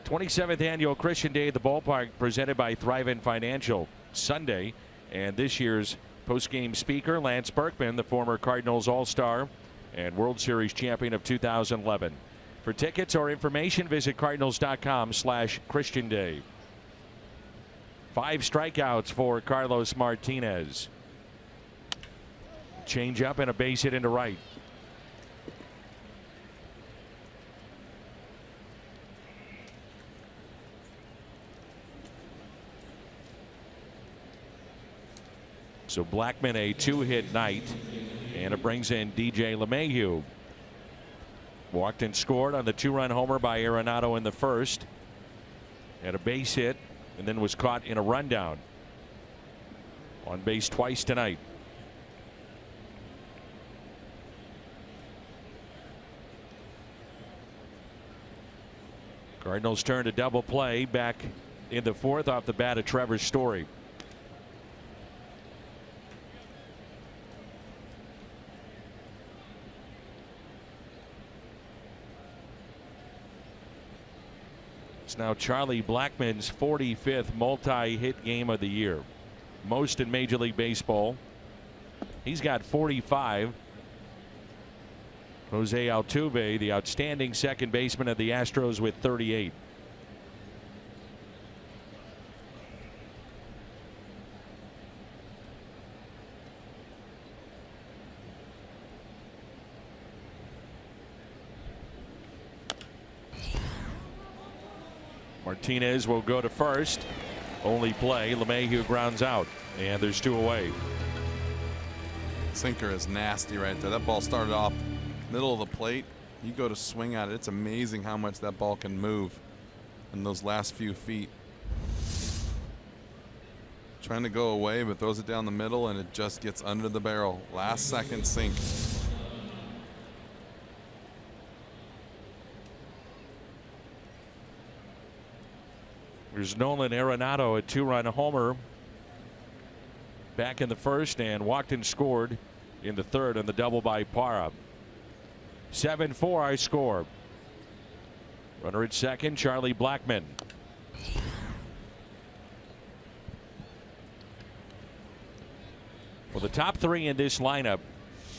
27th annual Christian Day at the ballpark, presented by Thrivent Financial, Sunday. And this year's post-game speaker, Lance Berkman, the former Cardinals All-Star and World Series champion of 2011. For tickets or information, visit cardinals.com/Christian Day. 5 strikeouts for Carlos Martinez. Change up and a base hit into right. So Blackman a 2-hit night, and it brings in DJ LeMahieu. Walked and scored on the 2-run homer by Arenado in the first. Had a base hit and then was caught in a rundown. On base twice tonight. Cardinals turned a double play back in the 4th off the bat of Trevor Story. It's now Charlie Blackmon's 45th multi-hit game of the year. Most in Major League Baseball. He's got 45. Jose Altuve, the outstanding second baseman of the Astros, with 38. Martinez will go to first. Only play. LeMahieu grounds out, and there's 2 away. Sinker is nasty right there. That ball started off middle of the plate. You go to swing at it. It's amazing how much that ball can move in those last few feet. Trying to go away, but throws it down the middle, and it just gets under the barrel. Last second sink. There's Nolan Arenado, a 2-run homer back in the first, and walked and scored in the third on the double by Parra. 7-4 our score. Runner at second, Charlie Blackmon. Well, the top 3 in this lineup,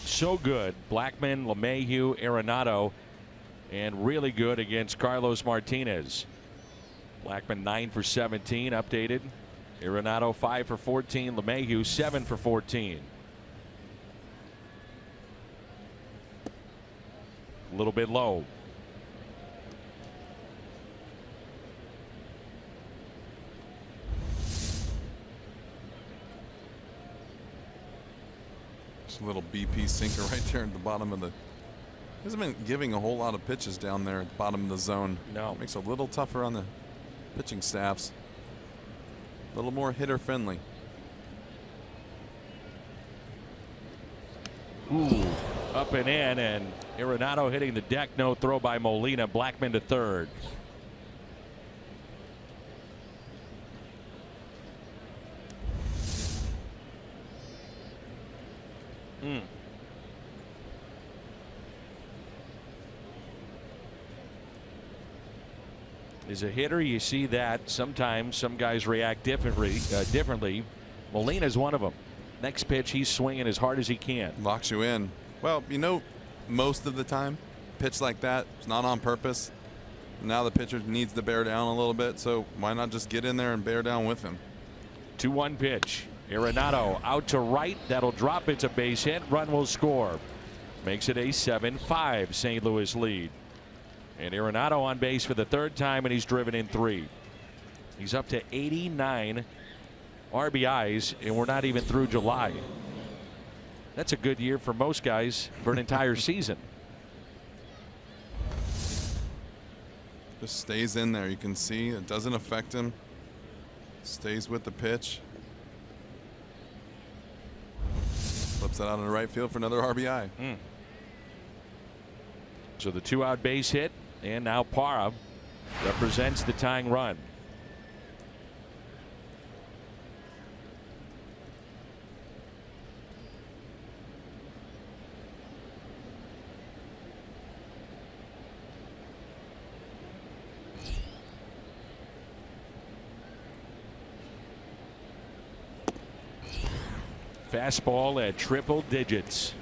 so good. Blackmon, LeMahieu, Arenado, and really good against Carlos Martinez. Blackmon 9 for 17, updated. Arenado 5 for 14. LeMahieu 7 for 14. A little bit low. Just a little BP sinker right there at the bottom of the. Hasn't been giving a whole lot of pitches down there at the bottom of the zone. No. It makes it a little tougher on the pitching staffs. A little more hitter friendly. Ooh, up and in, and Arenado hitting the deck. No throw by Molina. Blackmon to third. As a hitter, you see that sometimes some guys react differently. Molina's one of them. Next pitch, he's swinging as hard as he can. Locks you in. Well, you know, most of the time, pitch like that, it's not on purpose. Now the pitcher needs to bear down a little bit, so why not just get in there and bear down with him? 2-1 pitch. Arenado out to right. That'll drop. It's a base hit. Run will score. Makes it a 7-5 St. Louis lead. And Arenado on base for the third time, and he's driven in 3. He's up to 89 RBIs, and we're not even through July. That's a good year for most guys for an entire season. Just stays in there. You can see it doesn't affect him. Stays with the pitch. Flips it out in the right field for another RBI. So the 2-out base hit, and now Parra represents the tying run. Fastball at triple digits.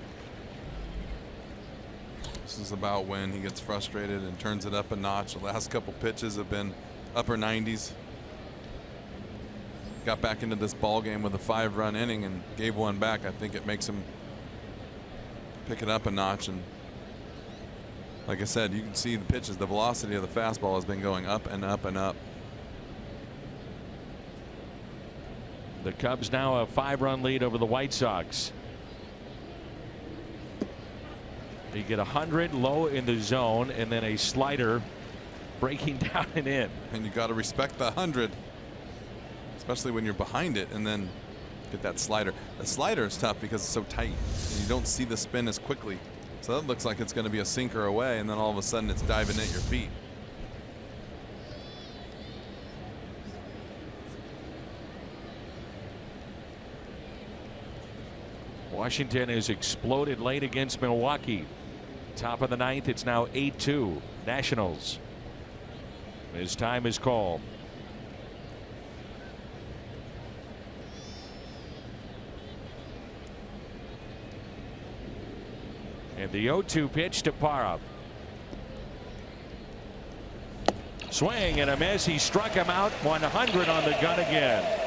This is about when he gets frustrated and turns it up a notch. The last couple pitches have been upper 90s. Got back into this ball game with a 5-run inning and gave one back. I think it makes him pick it up a notch. And like I said, you can see the pitches. The velocity of the fastball has been going up and up and up. The Cubs now a 5-run lead over the White Sox. They get 100 low in the zone, and then a slider breaking down and in. And you got to respect the 100, especially when you're behind it, and then get that slider. The slider is tough because it's so tight. And you don't see the spin as quickly. So that looks like it's going to be a sinker away, and then all of a sudden it's diving at your feet. Washington has exploded late against Milwaukee. Top of the 9th, it's now 8-2 Nationals. His time is called. And the 0-2 pitch to Parra. Swing and a miss. He struck him out. 100 on the gun again.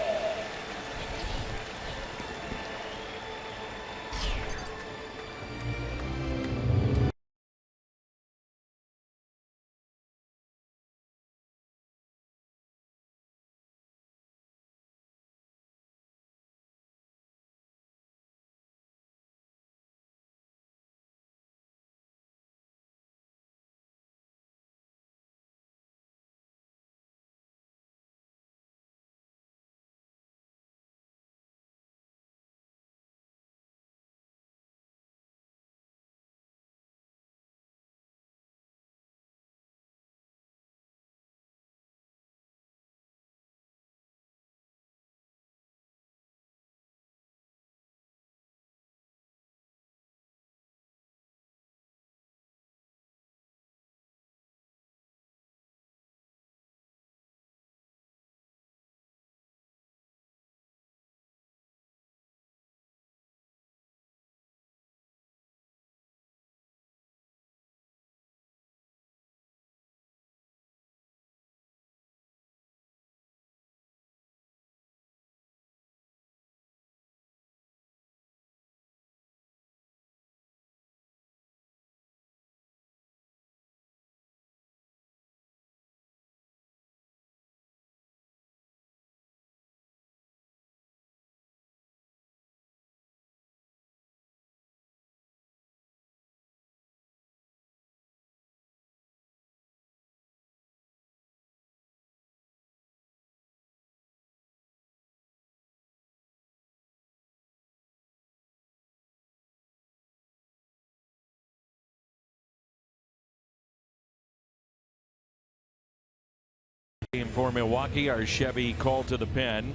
For Milwaukee, our Chevy called to the pen.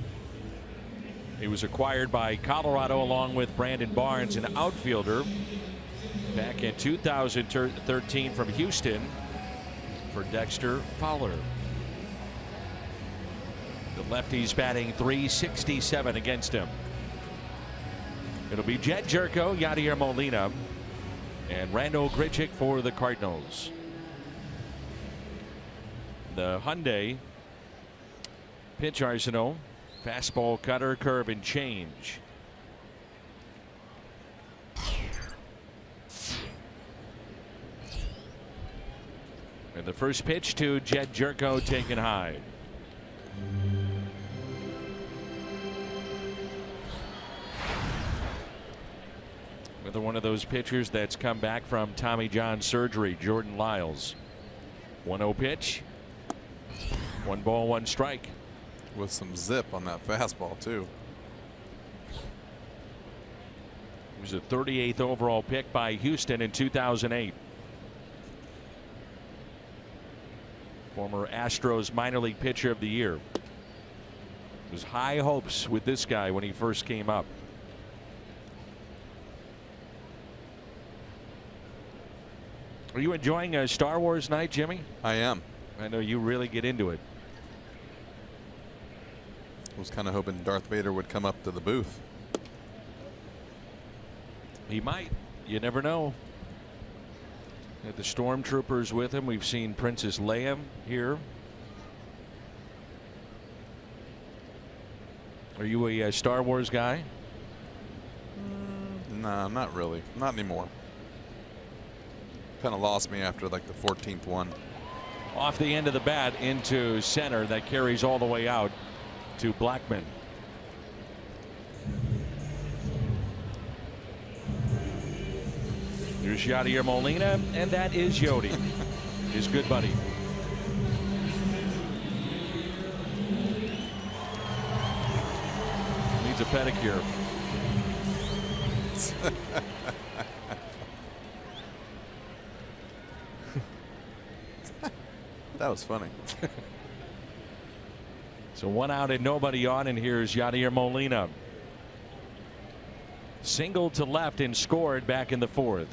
He was acquired by Colorado along with Brandon Barnes, an outfielder, back in 2013 from Houston for Dexter Fowler. Lefties batting .367 against him. It'll be Jed Jerko, Yadier Molina, and Randall Grichuk for the Cardinals. The Hyundai pitch arsenal: fastball, cutter, curve, and change. And the first pitch to Jed Jerko, taken high. Another one of those pitchers that's come back from Tommy John surgery, Jordan Lyles. 1-0 pitch. 1 ball, 1 strike. With some zip on that fastball, too. He was a 38th overall pick by Houston in 2008. Former Astros minor league pitcher of the year. It was high hopes with this guy when he first came up. Are you enjoying a Star Wars night, Jimmy? I am. I know you really get into it. I was kind of hoping Darth Vader would come up to the booth. He might. You never know. Had the stormtroopers with him. We've seen Princess Leia here. Are you a Star Wars guy? Nah, not really. Not anymore. Kind of lost me after like the 14th one. Off the end of the bat into center. That carries all the way out to Blackman. Here's Yadier Molina, and that is Yodi, his good buddy. Needs a pedicure. That was funny. So 1 out and nobody on, and here's Yadier Molina. Single to left and scored back in the 4th.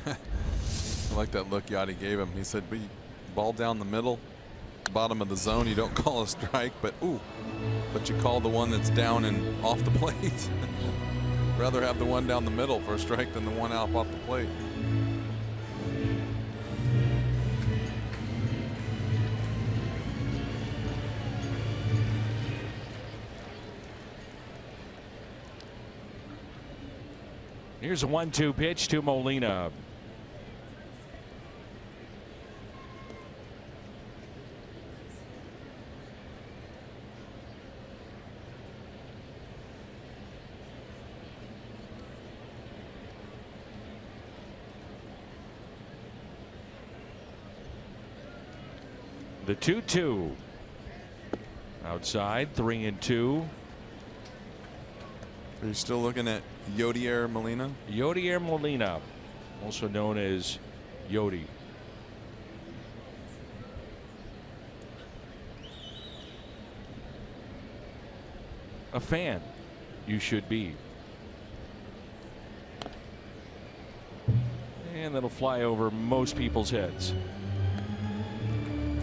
I like that look Yachty gave him. He said, ball down the middle, bottom of the zone, you don't call a strike, but you call the one that's down and off the plate. Rather have the one down the middle for a strike than the one out off the plate. Here's a 1-2 pitch to Molina. The 2-2. Outside, 3-2. Are you still looking at Yodier Molina? Yodier Molina, also known as Yodi. A fan, you should be. And that'll fly over most people's heads.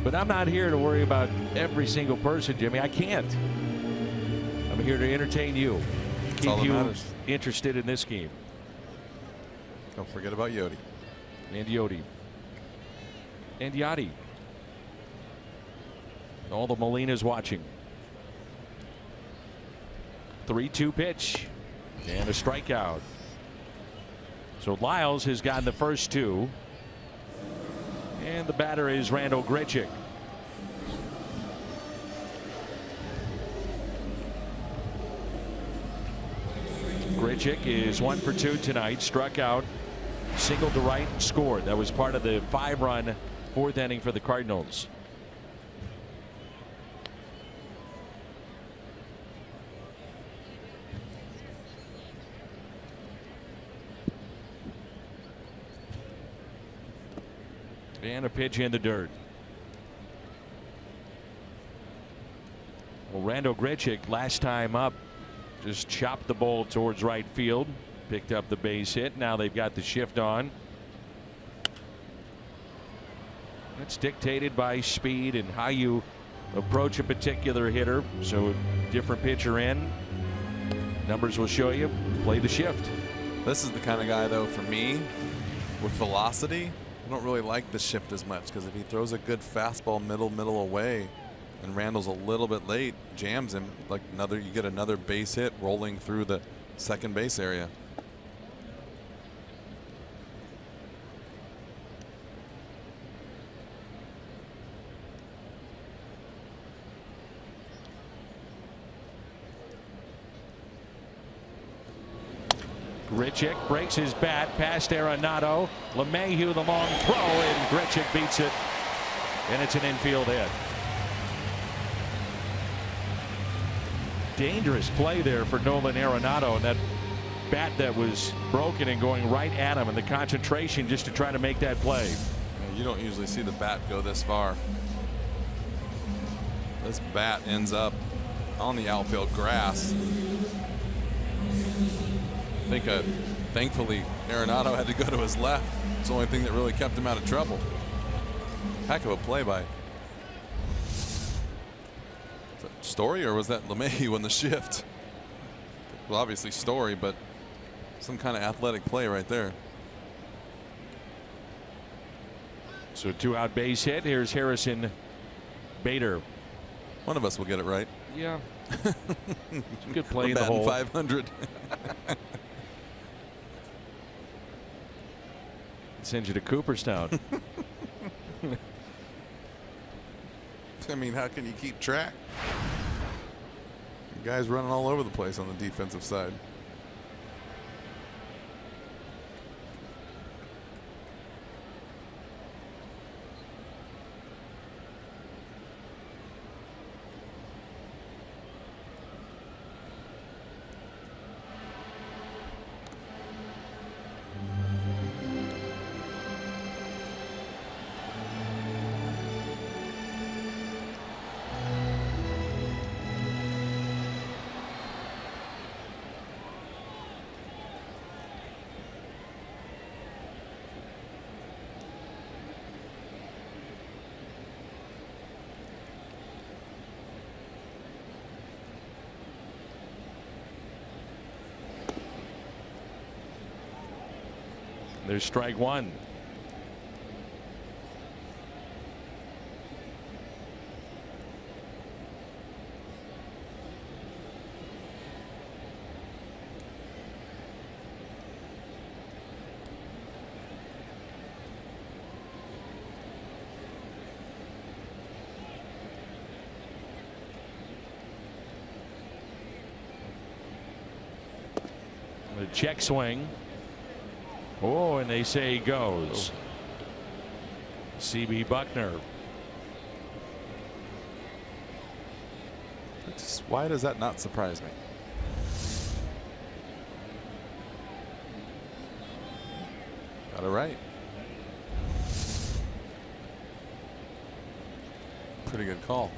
But I'm not here to worry about every single person, Jimmy. I can't. I'm here to entertain you. Keep you interested in this game. Don't forget about Yodi. And Yodi. And Yachty. All the Molinas watching. 3-2 pitch. And a strikeout. So Lyles has gotten the first 2. And the batter is Randall Grichuk. Grichuk is 1 for 2 tonight. Struck out, singled to right, and scored. That was part of the 5-run 4th inning for the Cardinals. And a pitch in the dirt. Well, Randall Grichuk last time up just chopped the ball towards right field, picked up the base hit. Now they've got the shift on. It's dictated by speed and how you approach a particular hitter. So different pitcher in, numbers will show you. Play the shift. This is the kind of guy, though, for me, with velocity, I don't really like the shift as much, because if he throws a good fastball middle away and Randall's a little bit late, jams him, like you get another base hit rolling through the second base area. Grichuk breaks his bat past Arenado. LeMahieu the long throw, and Grichuk beats it, and it's an infield hit. Dangerous play there for Nolan Arenado, and that bat that was broken and going right at him, and the concentration just to try to make that play. Yeah, you don't usually see the bat go this far. This bat ends up on the outfield grass. I think thankfully Arenado had to go to his left. It's the only thing that really kept him out of trouble. Heck of a play by Story, or was that LeMahieu on the shift? Well, obviously Story, but some kind of athletic play right there. So 2-out base hit. Here's Harrison Bader. One of us will get it right. Yeah. Good play in the batting hole. 500. Sends you to Cooperstown. I mean, how can you keep track? Guys running all over the place on the defensive side. There's strike one. The check swing. Oh, and they say he goes. CB Buckner. Why does that not surprise me? Got it right. Pretty good call.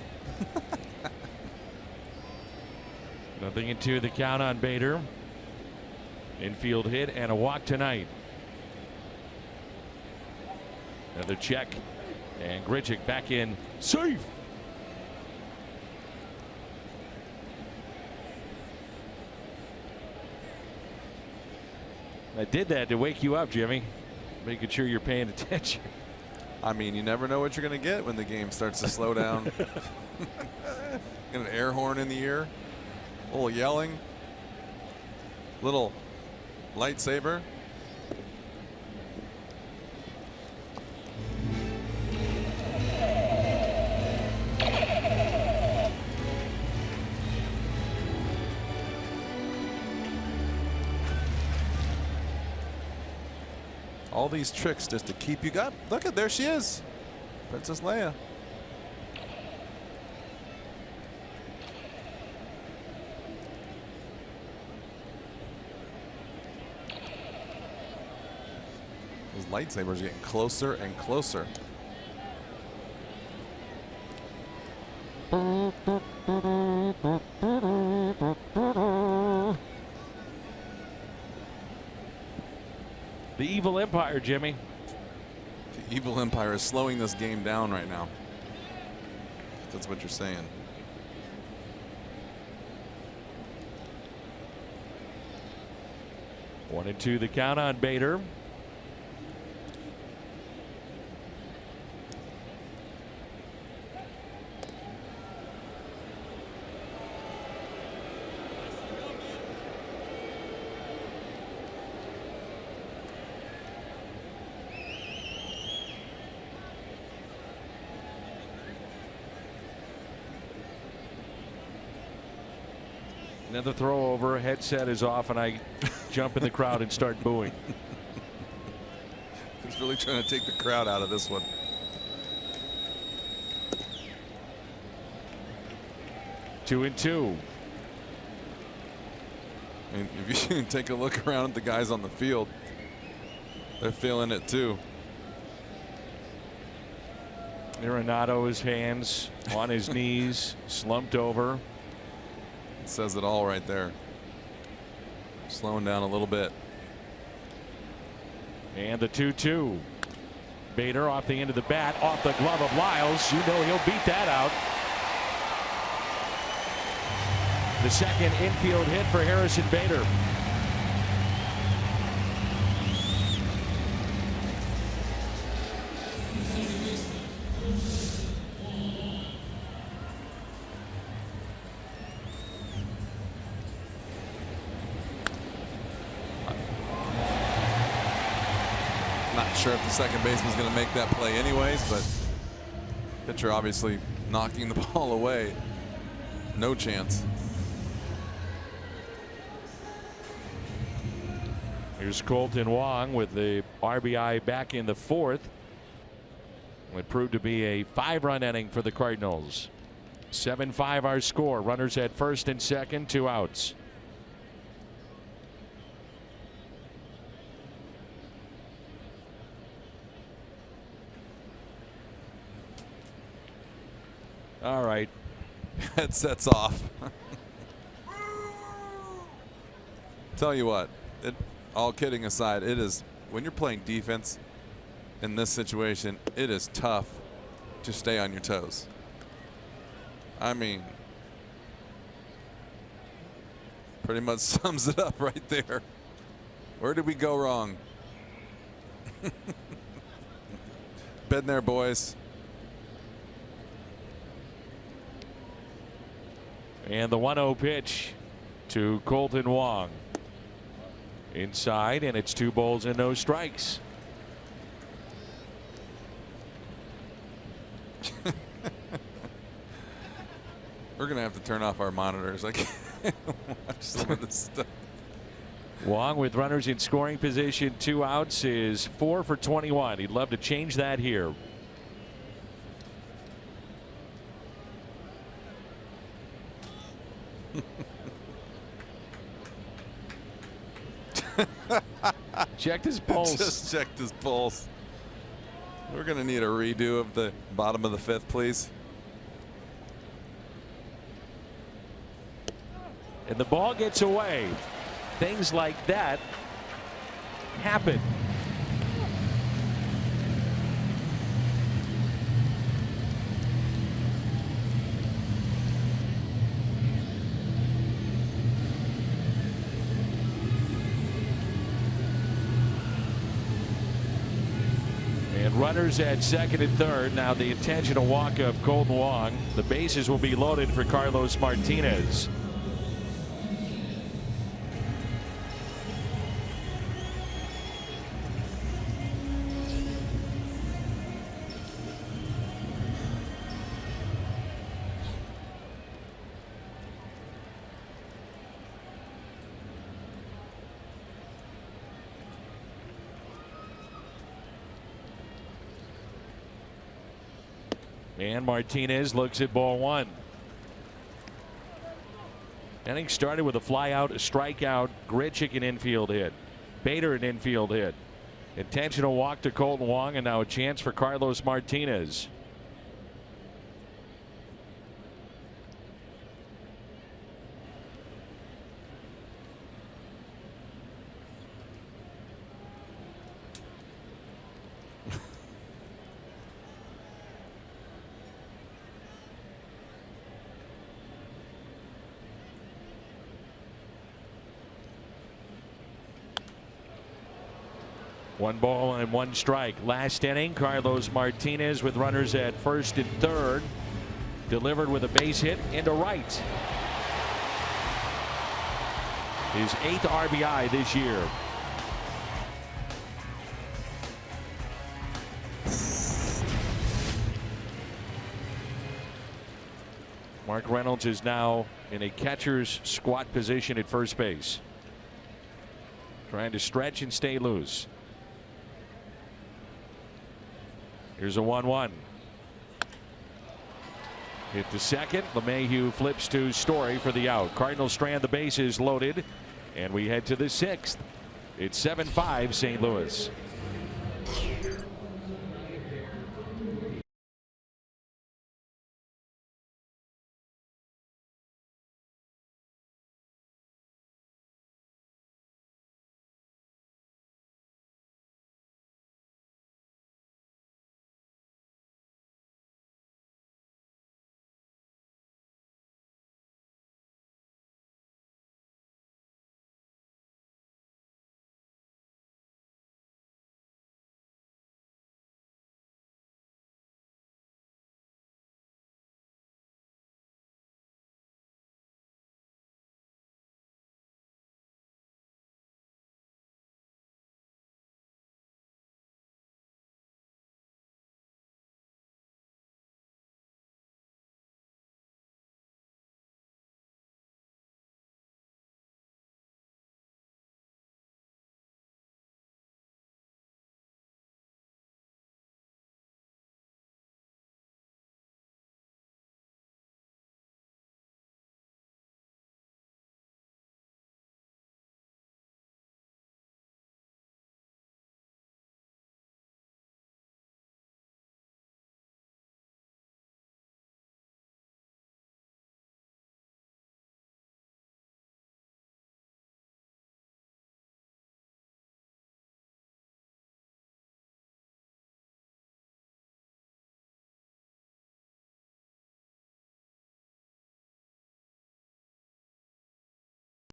Nothing into the count on Bader. Infield hit and a walk tonight. Another check, and Grichuk back in, safe. I did that to wake you up, Jimmy, making sure you're paying attention. I mean, you never know what you're going to get when the game starts to slow down. Get an air horn in the ear, a little yelling, little lightsaber. All these tricks just to keep you up. Look at, there she is, Princess Leia. Those lightsabers are getting closer and closer. The evil empire, Jimmy. The evil empire is slowing this game down right now. That's what you're saying. One and two the count on Bader. Another throw over, headset is off, and I jump in the crowd and start booing. He's really trying to take the crowd out of this one. Two and two. I mean, if you take a look around at the guys on the field, they're feeling it too. Arenado's hands on his knees, slumped over. It says it all right there. Slowing down a little bit. And the 2-2. Bader off the end of the bat, off the glove of Lyles. You know he'll beat that out. The second infield hit for Harrison Bader. Not sure if the second baseman's going to make that play anyways, but pitcher obviously knocking the ball away. No chance. Here's Colton Wong with the RBI back in the fourth. It proved to be a 5-run inning for the Cardinals. 7-5 our score. Runners at first and second, 2 outs. All right. Headsets off. Tell you what, all kidding aside, it is, when you're playing defense in this situation, it is tough to stay on your toes. I mean, pretty much sums it up right there. Where did we go wrong? Been there, boys. And the 1-0 pitch to Colton Wong. Inside, and it's 2 balls and no strikes. We're going to have to turn off our monitors. I can't watch some of this stuff. Wong with runners in scoring position, 2 outs, is 4 for 21. He'd love to change that here. Checked his pulse. Just checked his pulse. We're going to need a redo of the bottom of the 5th, please. And the ball gets away. Things like that happen. And runners at second and third. Now the intentional walk of Colton Wong. The bases will be loaded for Carlos Martinez. And Martinez looks at ball 1. Inning started with a fly out, a strikeout, Grichuk an infield hit, Bader an infield hit, intentional walk to Colton Wong, and now a chance for Carlos Martinez. 1 ball and 1 strike. Last inning, Carlos Martinez with runners at first and third. Delivered with a base hit into right. His 8th RBI this year. Mark Reynolds is now in a catcher's squat position at first base, trying to stretch and stay loose. Here's a 1-1. Hit to second. LeMahieu flips to Story for the out. Cardinals strand the bases loaded, and we head to the 6th. It's 7-5 St. Louis.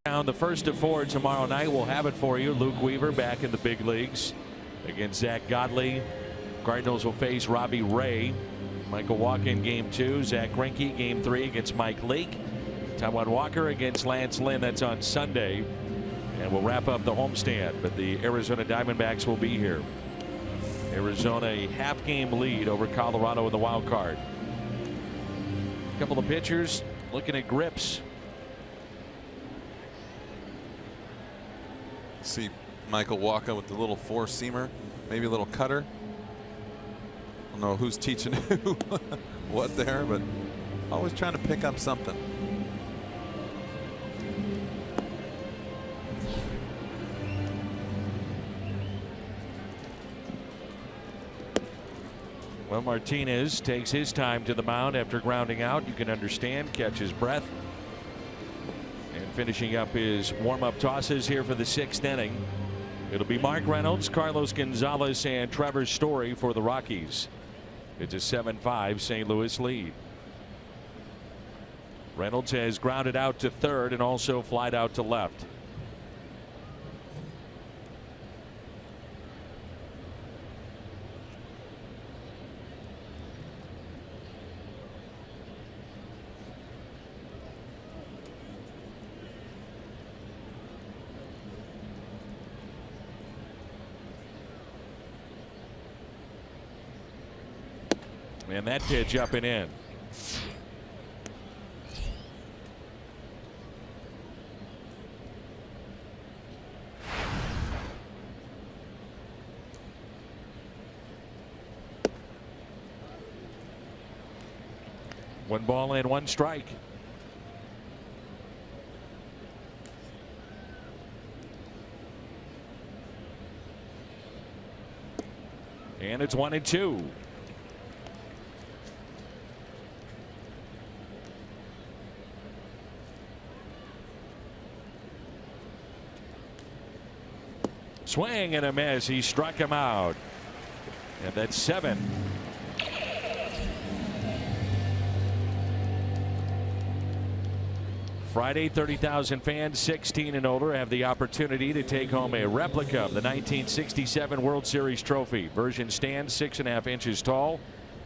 The first of 4 tomorrow night. We'll have it for you. Luke Weaver back in the big leagues against Zach Godley. Cardinals will face Robbie Ray. Michael Walker in game 2. Zach Greinke game 3 against Mike Leake. Taijuan Walker against Lance Lynn. That's on Sunday. And we'll wrap up the homestand. But the Arizona Diamondbacks will be here. Arizona a half-game lead over Colorado in the wild card. A couple of pitchers looking at grips. See Michael Walker with the little 4-seamer, maybe a little cutter. I don't know who's teaching who what there, but always trying to pick up something. Well, Martinez takes his time to the mound after grounding out. You can understand, catch his breath. And finishing up his warm-up tosses here for the 6th inning. It'll be Mark Reynolds, Carlos Gonzalez, and Trevor Story for the Rockies. It's a 7-5 St. Louis lead. Reynolds has grounded out to third and also flied out to left. And that pitch up and in. One ball and 1 strike. And it's 1-2. Swing and a miss. He struck him out. And that's 7. Friday, 30,000 fans 16 and older have the opportunity to take home a replica of the 1967 World Series trophy. Version stands 6.5 inches tall.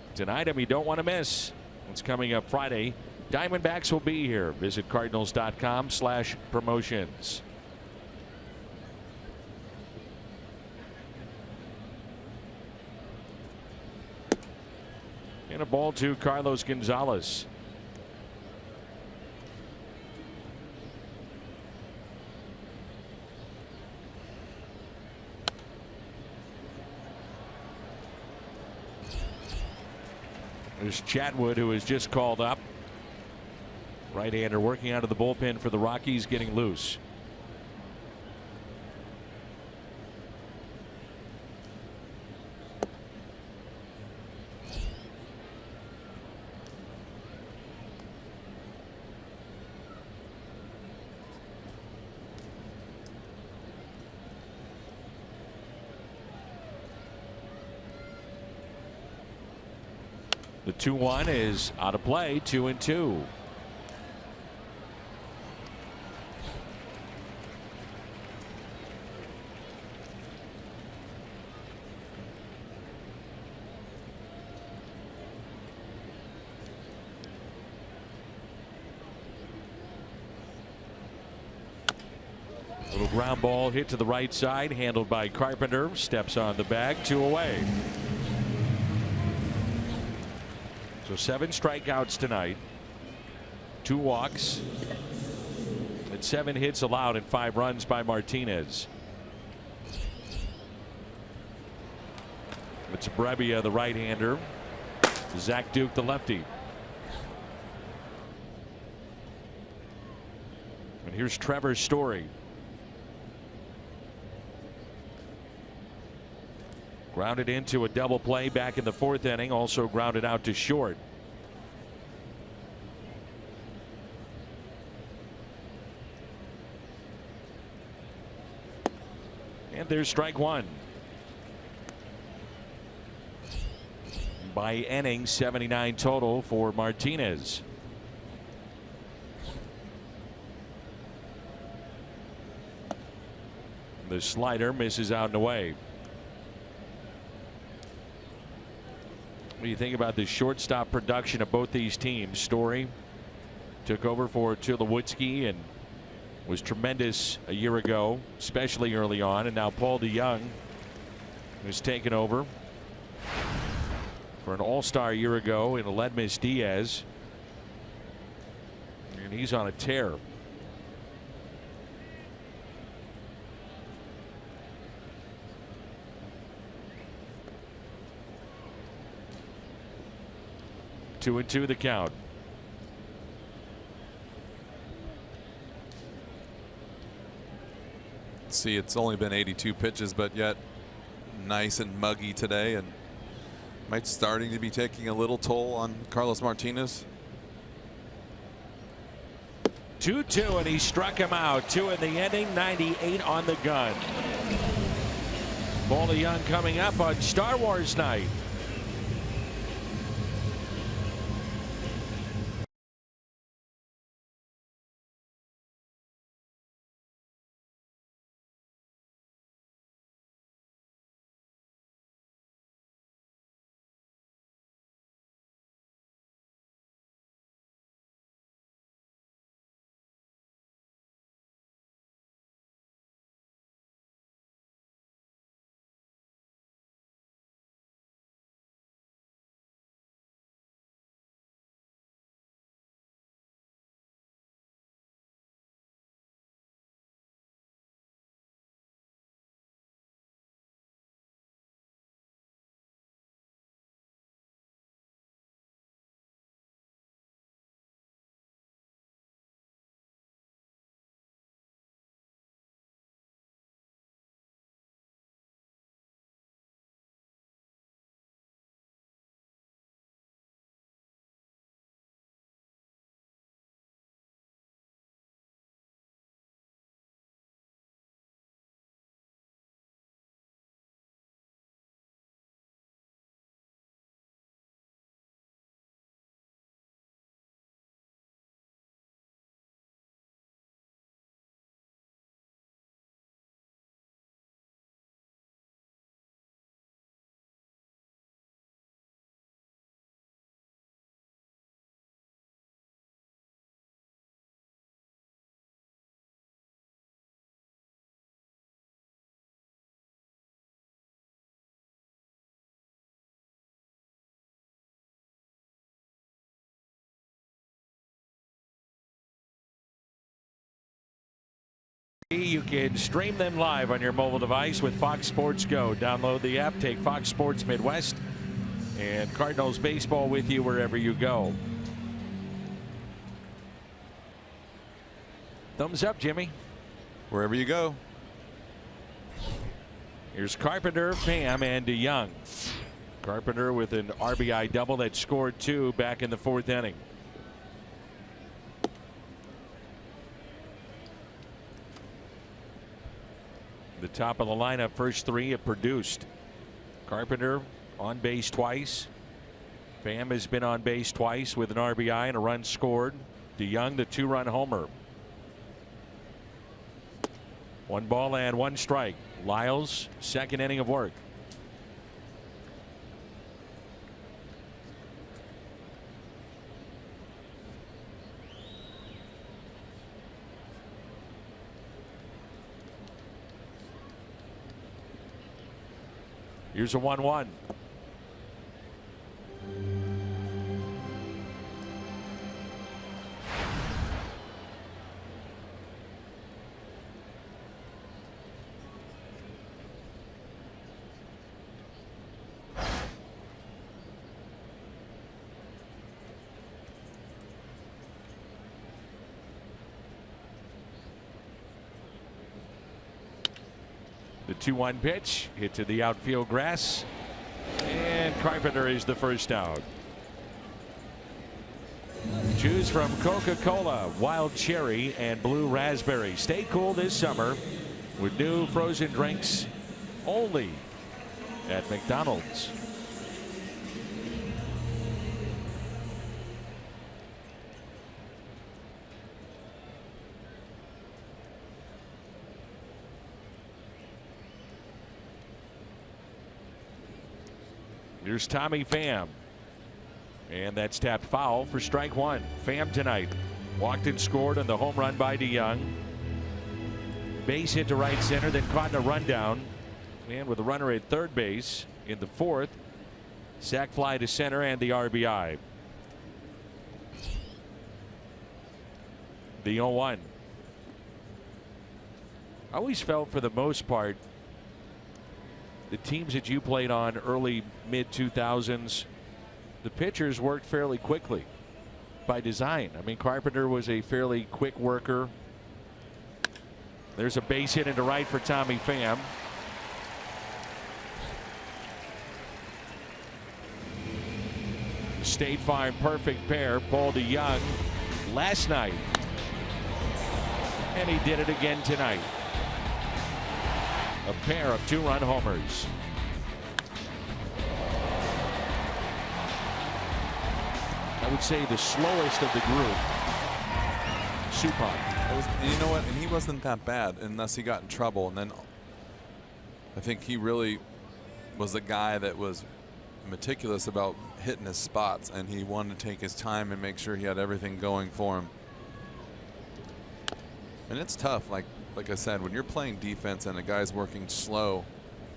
It's an item you don't want to miss. It's coming up Friday. Diamondbacks will be here. Visit cardinals.com/promotions. And a ball to Carlos Gonzalez. There's Chatwood, who was just called up. Right-hander working out of the bullpen for the Rockies, getting loose. The 2-1 is out of play, 2-2. Little ground ball hit to the right side, handled by Carpenter. Steps on the bag, 2 away. So 7 strikeouts tonight, 2 walks, and 7 hits allowed and 5 runs by Martinez. It's Brebbia, the right-hander. Zach Duke, the lefty. And here's Trevor Story. Grounded into a double play back in the 4th inning. Also grounded out to short. And there's strike 1. By inning, 79 total for Martinez. The slider misses out and away. What do you think about the shortstop production of both these teams? Story took over for Tulowitzki and was tremendous a year ago, especially early on, and now Paul DeYoung has taken over for an all-star year ago in Aledmus Diaz, and he's on a tear. Two and two the count. See, it's only been 82 pitches, but yet nice and muggy today, and might starting to be taking a little toll on Carlos Martinez. 2-2, and he struck him out. 2 in the inning, 98 on the gun. Paul DeYoung coming up on Star Wars night. You can stream them live on your mobile device with Fox Sports Go. Download the app, take Fox Sports Midwest and Cardinals baseball with you wherever you go. Thumbs up, Jimmy. Wherever you go. Here's Carpenter, Pham, and DeYoung. Carpenter with an RBI double that scored 2 back in the 4th inning. The top of the lineup, first 3 have produced. Carpenter on base twice. Pham has been on base twice with an RBI and a run scored. DeYoung, the 2-run homer. 1 ball and 1 strike. Lyles, 2nd inning of work. Here's a 1-1. The 2-1 pitch hit to the outfield grass, and Carpenter is the first out. Choose from Coca-Cola, wild cherry, and blue raspberry. Stay cool this summer with new frozen drinks only at McDonald's. Here's Tommy Pham. And that's tapped foul for strike 1. Pham tonight walked and scored on the home run by DeYoung. Base hit to right center, then caught in a rundown. And with a runner at third base in the 4th. Sac fly to center and the RBI. The 0-1. I always felt for the most part the teams that you played on early mid-2000s, the pitchers worked fairly quickly by design. I mean, Carpenter was a fairly quick worker. There's a base hit into right for Tommy Pham. State Farm perfect pair, Paul DeYoung last night, and he did it again tonight. A pair of 2-run homers. I would say the slowest of the group, Suppan. You know what? And he wasn't that bad unless he got in trouble. And then I think he really was a guy that was meticulous about hitting his spots, and he wanted to take his time and make sure he had everything going for him. And it's tough. Like I said, when you're playing defense and a guy's working slow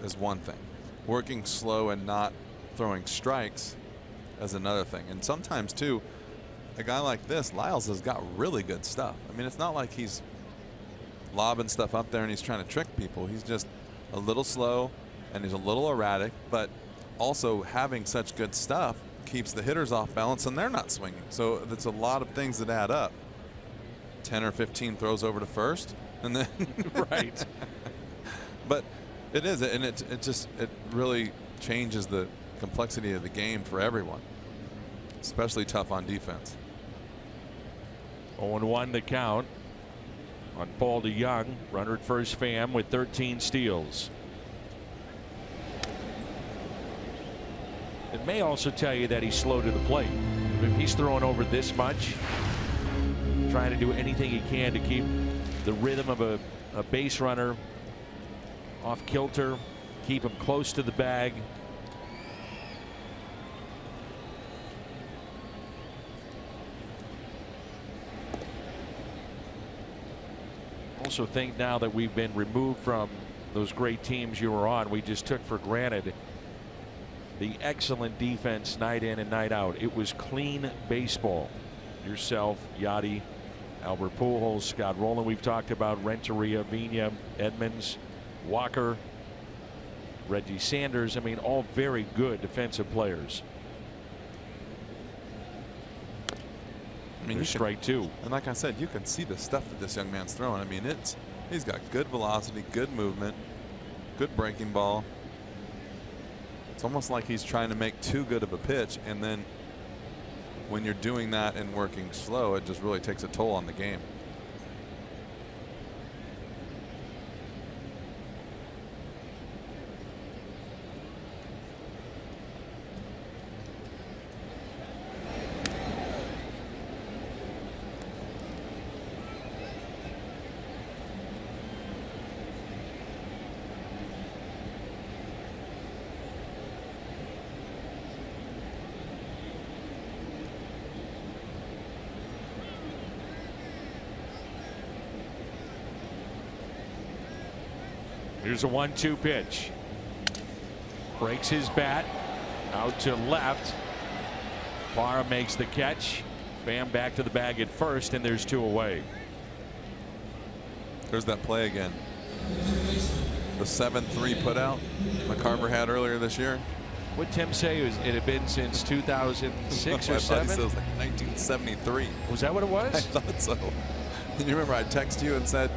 is one thing. Working slow and not throwing strikes is another thing. And sometimes too, a guy like this, Lyles, has got really good stuff. I mean, it's not like he's lobbing stuff up there and he's trying to trick people. He's just a little slow and he's a little erratic, but also having such good stuff keeps the hitters off balance and they're not swinging. So it's a lot of things that add up. 10 or 15 throws over to first. And then right. But it is, and it really changes the complexity of the game for everyone, especially tough on defense. 0-1 the count on Paul DeYoung. Runner at first, Pham, with 13 steals. It may also tell you that he's slow to the plate. If he's throwing over this much, trying to do anything he can to keep the rhythm of a base runner off kilter, keep him close to the bag. Also think now that we've been removed from those great teams you were on, we just took for granted the excellent defense night in and night out. It was clean baseball. Yourself, Yachty, Albert Pujols, Scott Rowland, we've talked about, Renteria, Vina, Edmonds, Walker, Reggie Sanders. I mean, all very good defensive players. I mean, There's strike two. And like I said, you can see the stuff that this young man's throwing. I mean, he's got good velocity, good movement, good breaking ball. It's almost like he's trying to make too good of a pitch, and then when you're doing that and working slow, it just really takes a toll on the game. Here's a 1-2 pitch. Breaks his bat out to left. Parra makes the catch. Pham back to the bag at first, and there's 2 away. There's that play again. The 7-3 putout McCarver had earlier this year. What Tim say? It had been since 2006 or 7? It was like 1973. Was that what it was? I thought so. And you remember I texted you and said,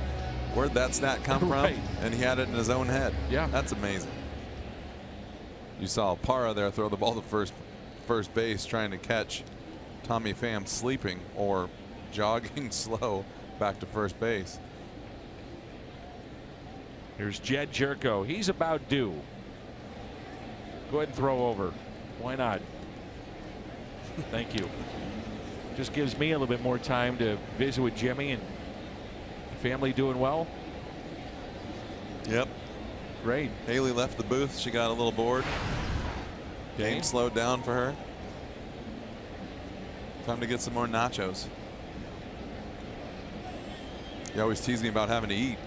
where'd that stat come Right. from? And he had it in his own head. Yeah. That's amazing. You saw Parra there throw the ball to first base, trying to catch Tommy Pham sleeping or jogging slow back to first base. Here's Jed Jerko. He's about due. Go ahead and throw over. Why not? Thank you. Just gives me a little bit more time to visit with Jimmy. And family doing well? Yep. Great. Haley left the booth. She got a little bored. Game slowed down for her. Time to get some more nachos. You always tease me about having to eat.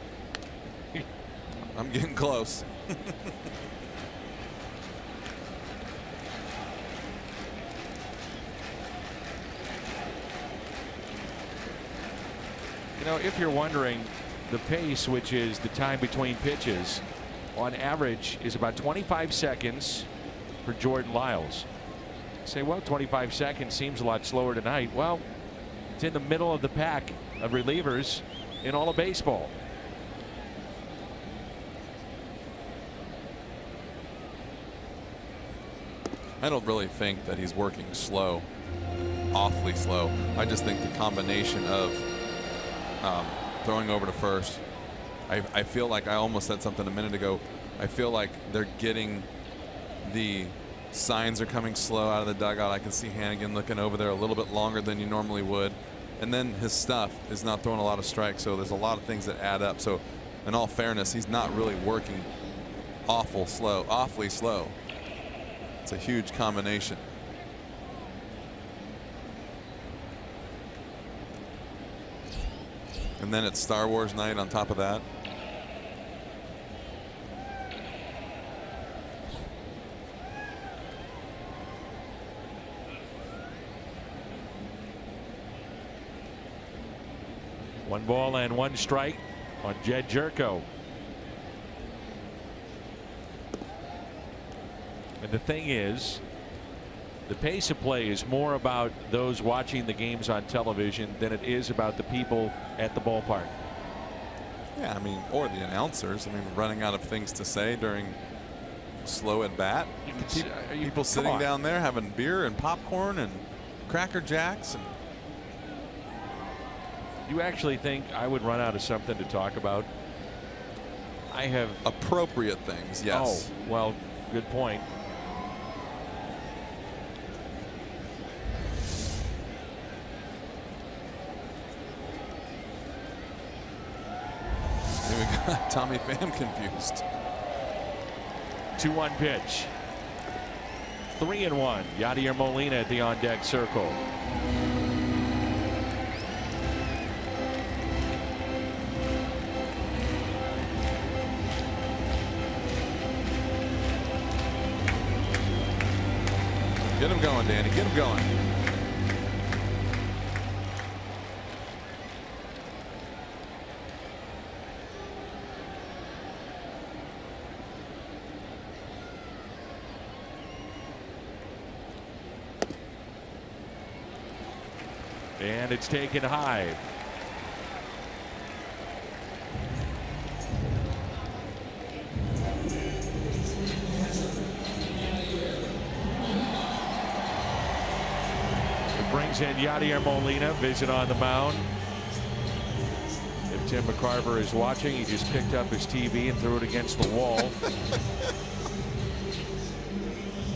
I'm getting close. You know, if you're wondering, the pace, which is the time between pitches, on average is about 25 seconds for Jordan Lyles. You say, well, 25 seconds seems a lot slower tonight. Well, it's in the middle of the pack of relievers in all of baseball. I don't really think that he's working slow, awfully slow. I just think the combination of throwing over to first. I feel like I almost said something a minute ago. I feel like they're getting the signs are coming slow out of the dugout. I can see Hannigan looking over there a little bit longer than you normally would. And then his stuff is not throwing a lot of strikes, so there's a lot of things that add up. So in all fairness, he's not really working awfully slow. It's a huge combination. And then it's Star Wars night on top of that. One ball and one strike on Jed Jerko. And the thing is, the pace of play is more about those watching the games on television than it is about the people at the ballpark. Yeah, I mean, or the announcers. I mean, running out of things to say during slow at bat. People sitting down there having beer and popcorn and Cracker Jacks. And you actually think I would run out of something to talk about? I have appropriate things, yes. Oh, well, good point. Here we got Tommy Pham confused. 2-1 pitch. 3-1. Yadier Molina at the on-deck circle. Get him going, Danny. Get him going. And it's taken high. It brings in Yadier Molina, visit on the mound. If Tim McCarver is watching, he just picked up his TV and threw it against the wall.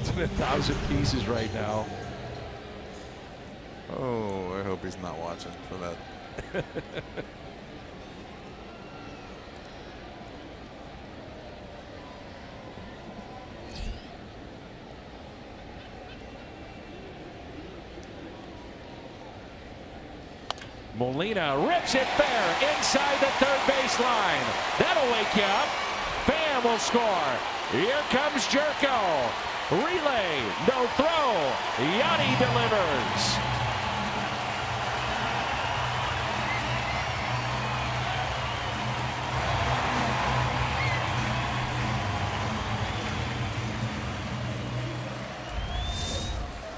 It's in 1,000 pieces right now. Oh, I hope he's not watching for that. Molina rips it fair inside the third base line. That'll wake you up. Pham will score. Here comes Jerko. Relay, no throw. Yanni delivers.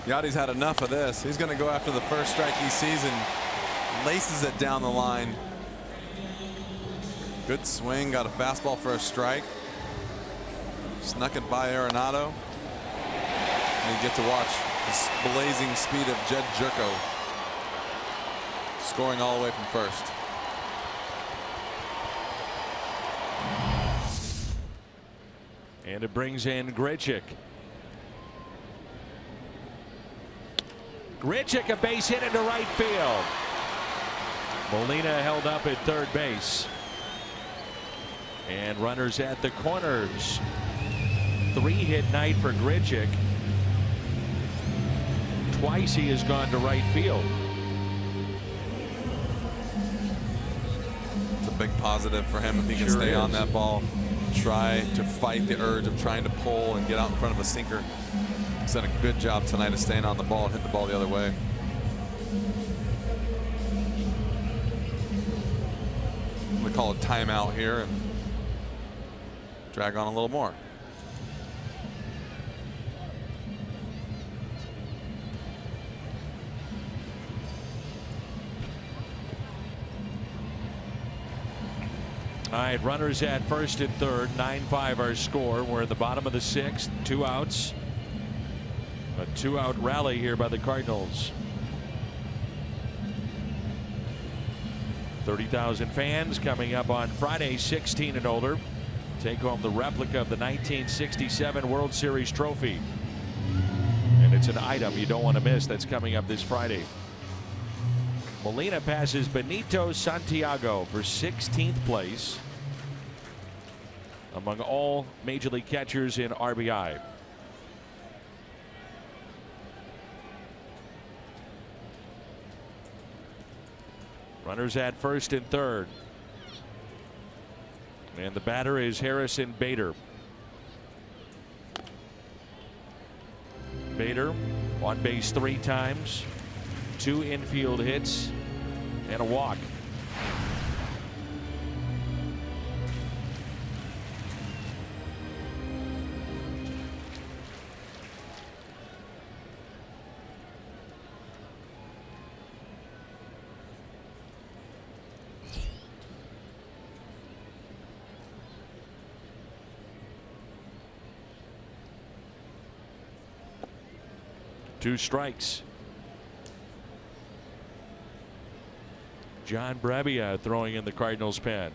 Yachty's had enough of this. He's going to go after the first strike he sees and laces it down the line. Good swing, got a fastball for a strike. Snuck it by Arenado. And you get to watch the blazing speed of Jed Jerko scoring all the way from first. And it brings in Grichuk. Grichuk, a base hit into right field. Molina held up at third base. And runners at the corners. 3-hit night for Grichuk. Twice he has gone to right field. It's a big positive for him if he can Sure stay is. on that ball. Try to fight the urge of trying to pull and get out in front of a sinker. He's done a good job tonight of staying on the ball and hitting the ball the other way. I'm going to call a timeout here and drag on a little more. All right, runners at first and third. 9-5 our score. We're in the bottom of the sixth. 2 outs. A 2-out rally here by the Cardinals. 30,000 fans coming up on Friday, 16 and older. Take home the replica of the 1967 World Series trophy. And it's an item you don't want to miss that's coming up this Friday. Molina passes Benito Santiago for 16th place among all major league catchers in RBI. Runners at first and third. And the batter is Harrison Bader. Bader on base 3 times, 2 infield hits, and a walk. Two strikes. John Brebbia throwing in the Cardinals pen.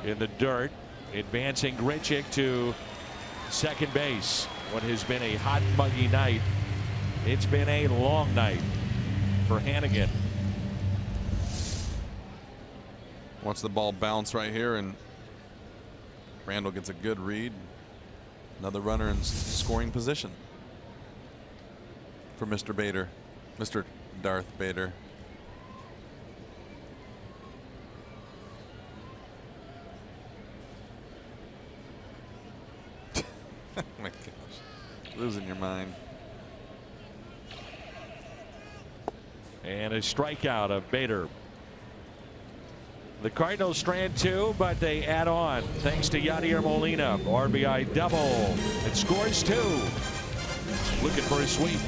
In the dirt, advancing Grichuk to second base. What has been a hot, muggy night. It's been a long night for Hannigan. Watch the ball bounce right here, and Randall gets a good read. Another runner in scoring position for Mr. Bader, Mr. Darth Bader. your mind. And a strikeout of Bader. The Cardinals strand 2, but they add on thanks to Yadier Molina. RBI double. It scores 2. Looking for a sweep.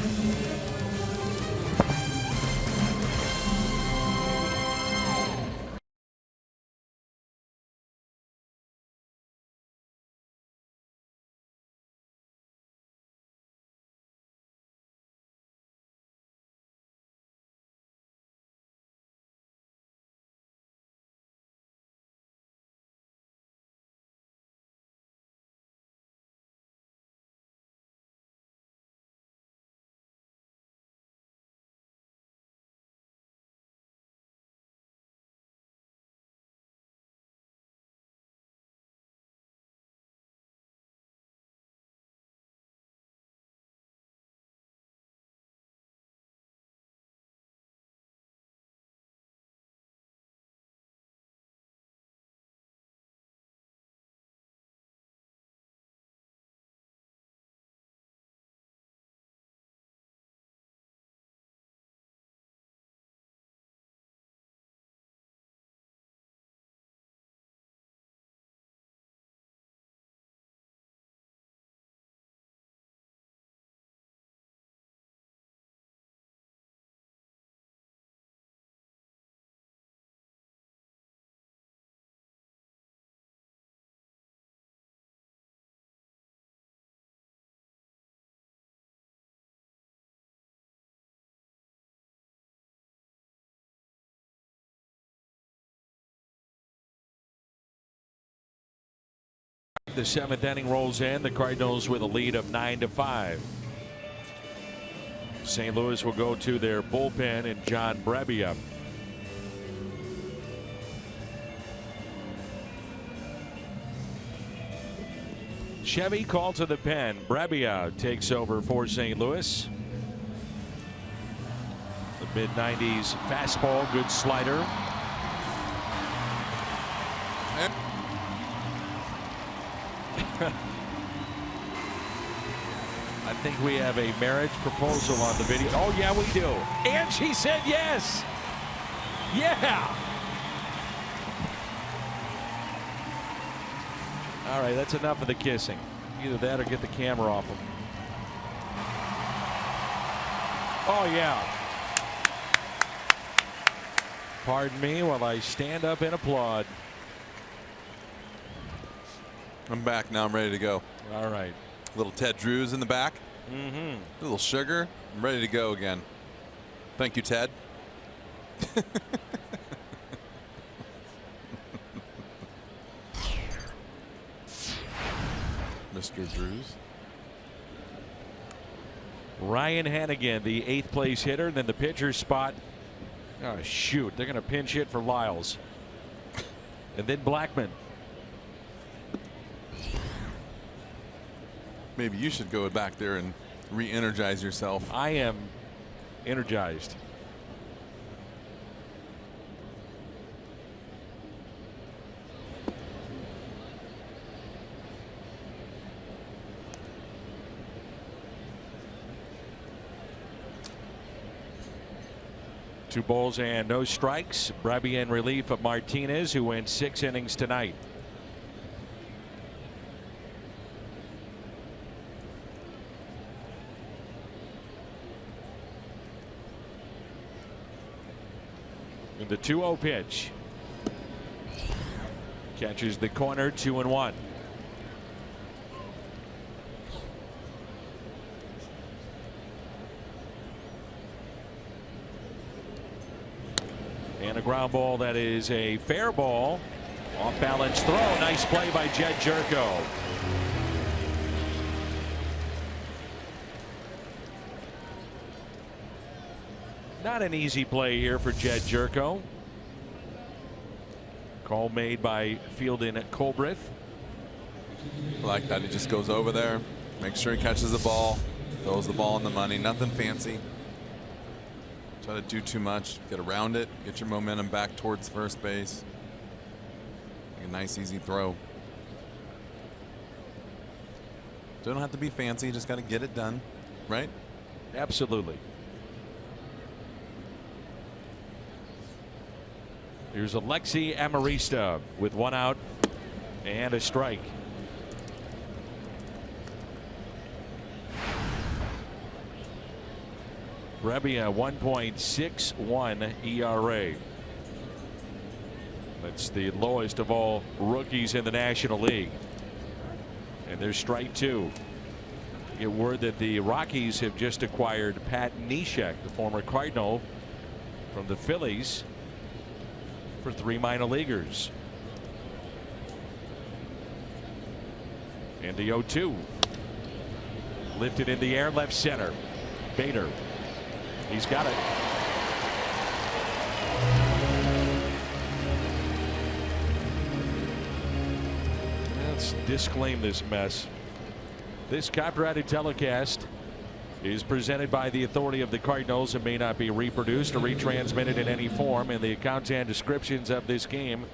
The 7th inning rolls in. The Cardinals with a lead of 9-5. St. Louis will go to their bullpen and John Brebbia. Chevy called to the pen. Brebbia takes over for St. Louis. The mid-90s fastball, good slider. I think we have a marriage proposal on the video. Oh, yeah, we do. And she said yes. Yeah. All right, that's enough of the kissing. Either that or get the camera off him. Oh, yeah. Pardon me while I stand up and applaud. I'm back now. I'm ready to go. All right. Little Ted Drews in the back. Mm-hmm. A little sugar. I'm ready to go again. Thank you, Ted. Mr. Drews. Ryan Hannigan, the 8th place hitter. Then the pitcher's spot. Oh, shoot. They're going to pinch hit for Lyles. And then Blackman. Maybe you should go back there and re-energize yourself. I am energized. Two balls and no strikes. Brebbia in relief of Martinez, who went 6 innings tonight. The 2-0 pitch. Catches the corner, 2-1. And a ground ball that is a fair ball. Off balance throw. Nice play by Jed Jerko. Not an easy play here for Jed Jerko. Call made by Fieldin at Colbrith. I like that. He just goes over there, makes sure he catches the ball, throws the ball in the money. Nothing fancy. Try to do too much. Get around it. Get your momentum back towards first base. Make a nice, easy throw. Don't have to be fancy. Just got to get it done. right? Absolutely. Here's Alexi Amarista with 1 out and a strike. Brebbia 1.61 ERA. That's the lowest of all rookies in the National League. And there's strike 2. Get word that the Rockies have just acquired Pat Neshek, the former Cardinal, from the Phillies for 3 minor leaguers. And the 0-2. Lifted in the air, left center. Bader. He's got it. Let's disclaim this mess. This copyrighted telecast is presented by the authority of the Cardinals and may not be reproduced or retransmitted in any form, and the accounts and descriptions of this game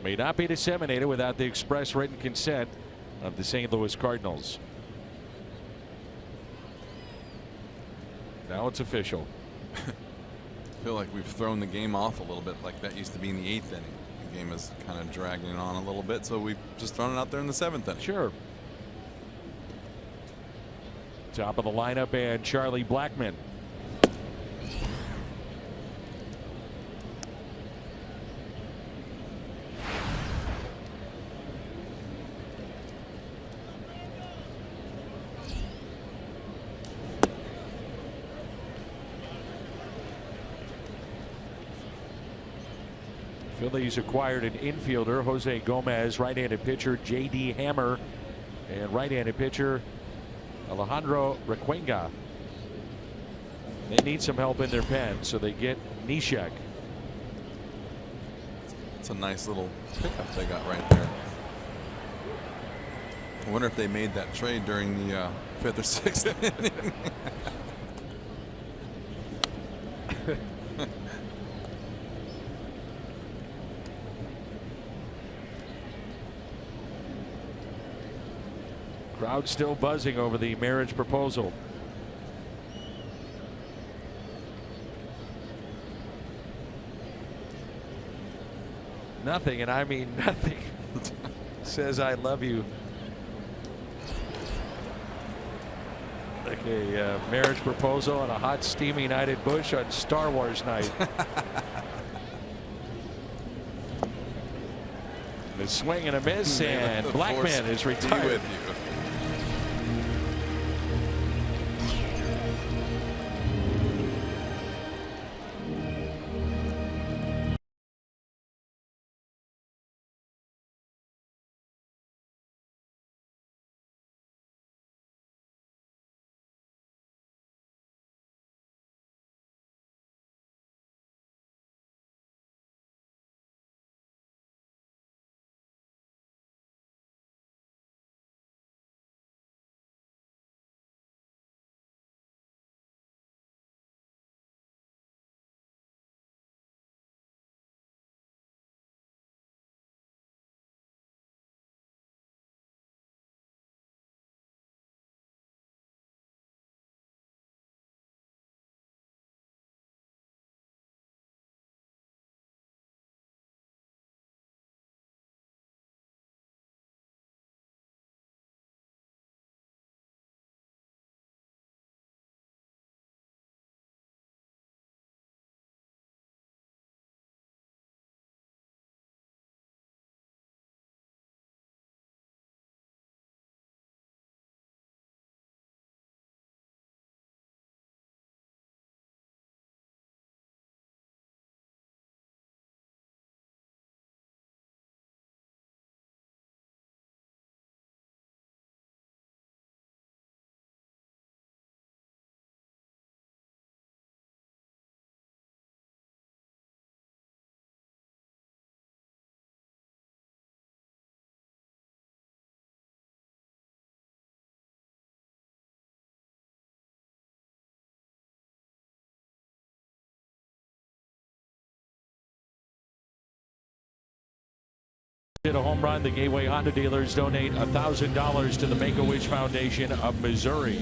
may not be disseminated without the express written consent of the St. Louis Cardinals. Now it's official. I feel like we've thrown the game off a little bit, like that used to be in the 8th inning. The game is kind of dragging on a little bit, so we've just thrown it out there in the 7th inning. Sure. Top of the lineup and Charlie Blackmon. Phillies acquired an infielder, Jose Gomez, right-handed pitcher J.D. Hammer, and right-handed pitcher Alejandro Requenga. They need some help in their pen, so they get Neshek. It's a nice little pickup they got right there. I wonder if they made that trade during the 5th or 6th inning. Crowd still buzzing over the marriage proposal. Nothing, and I mean nothing, says I love you. Like a marriage proposal on a hot, steamy night at Busch on Star Wars night. The swing and a miss, and Blackmon is retired. Hit a home run. The Gateway Honda dealers donate $1,000 to the Make-A-Wish Foundation of Missouri.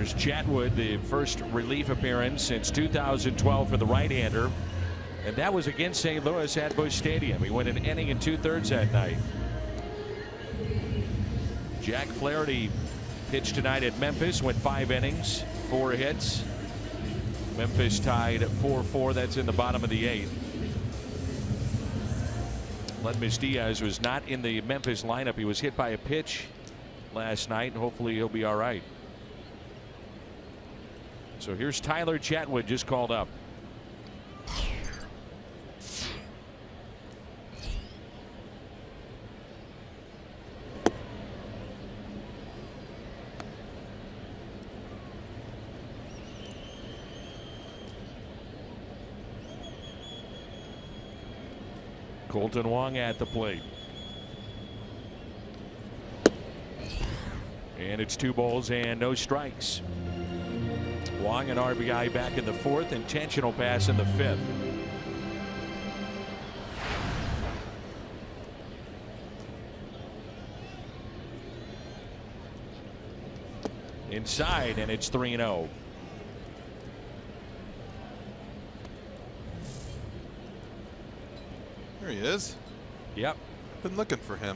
Here's Chatwood, the first relief appearance since 2012 for the right-hander. And that was against St. Louis at Busch Stadium. He went an inning and 2/3 that night. Jack Flaherty pitched tonight at Memphis, went 5 innings, 4 hits. Memphis tied at 4-4. That's in the bottom of the 8th. Ledmus Diaz was not in the Memphis lineup. He was hit by a pitch last night. Hopefully he'll be all right. So here's Tyler Chatwood, just called up. Colton Wong at the plate. And it's 2 balls and no strikes. Wong an RBI back in the 4th, intentional pass in the 5th. Inside, and it's 3-0. There he is. Yep. Been looking for him.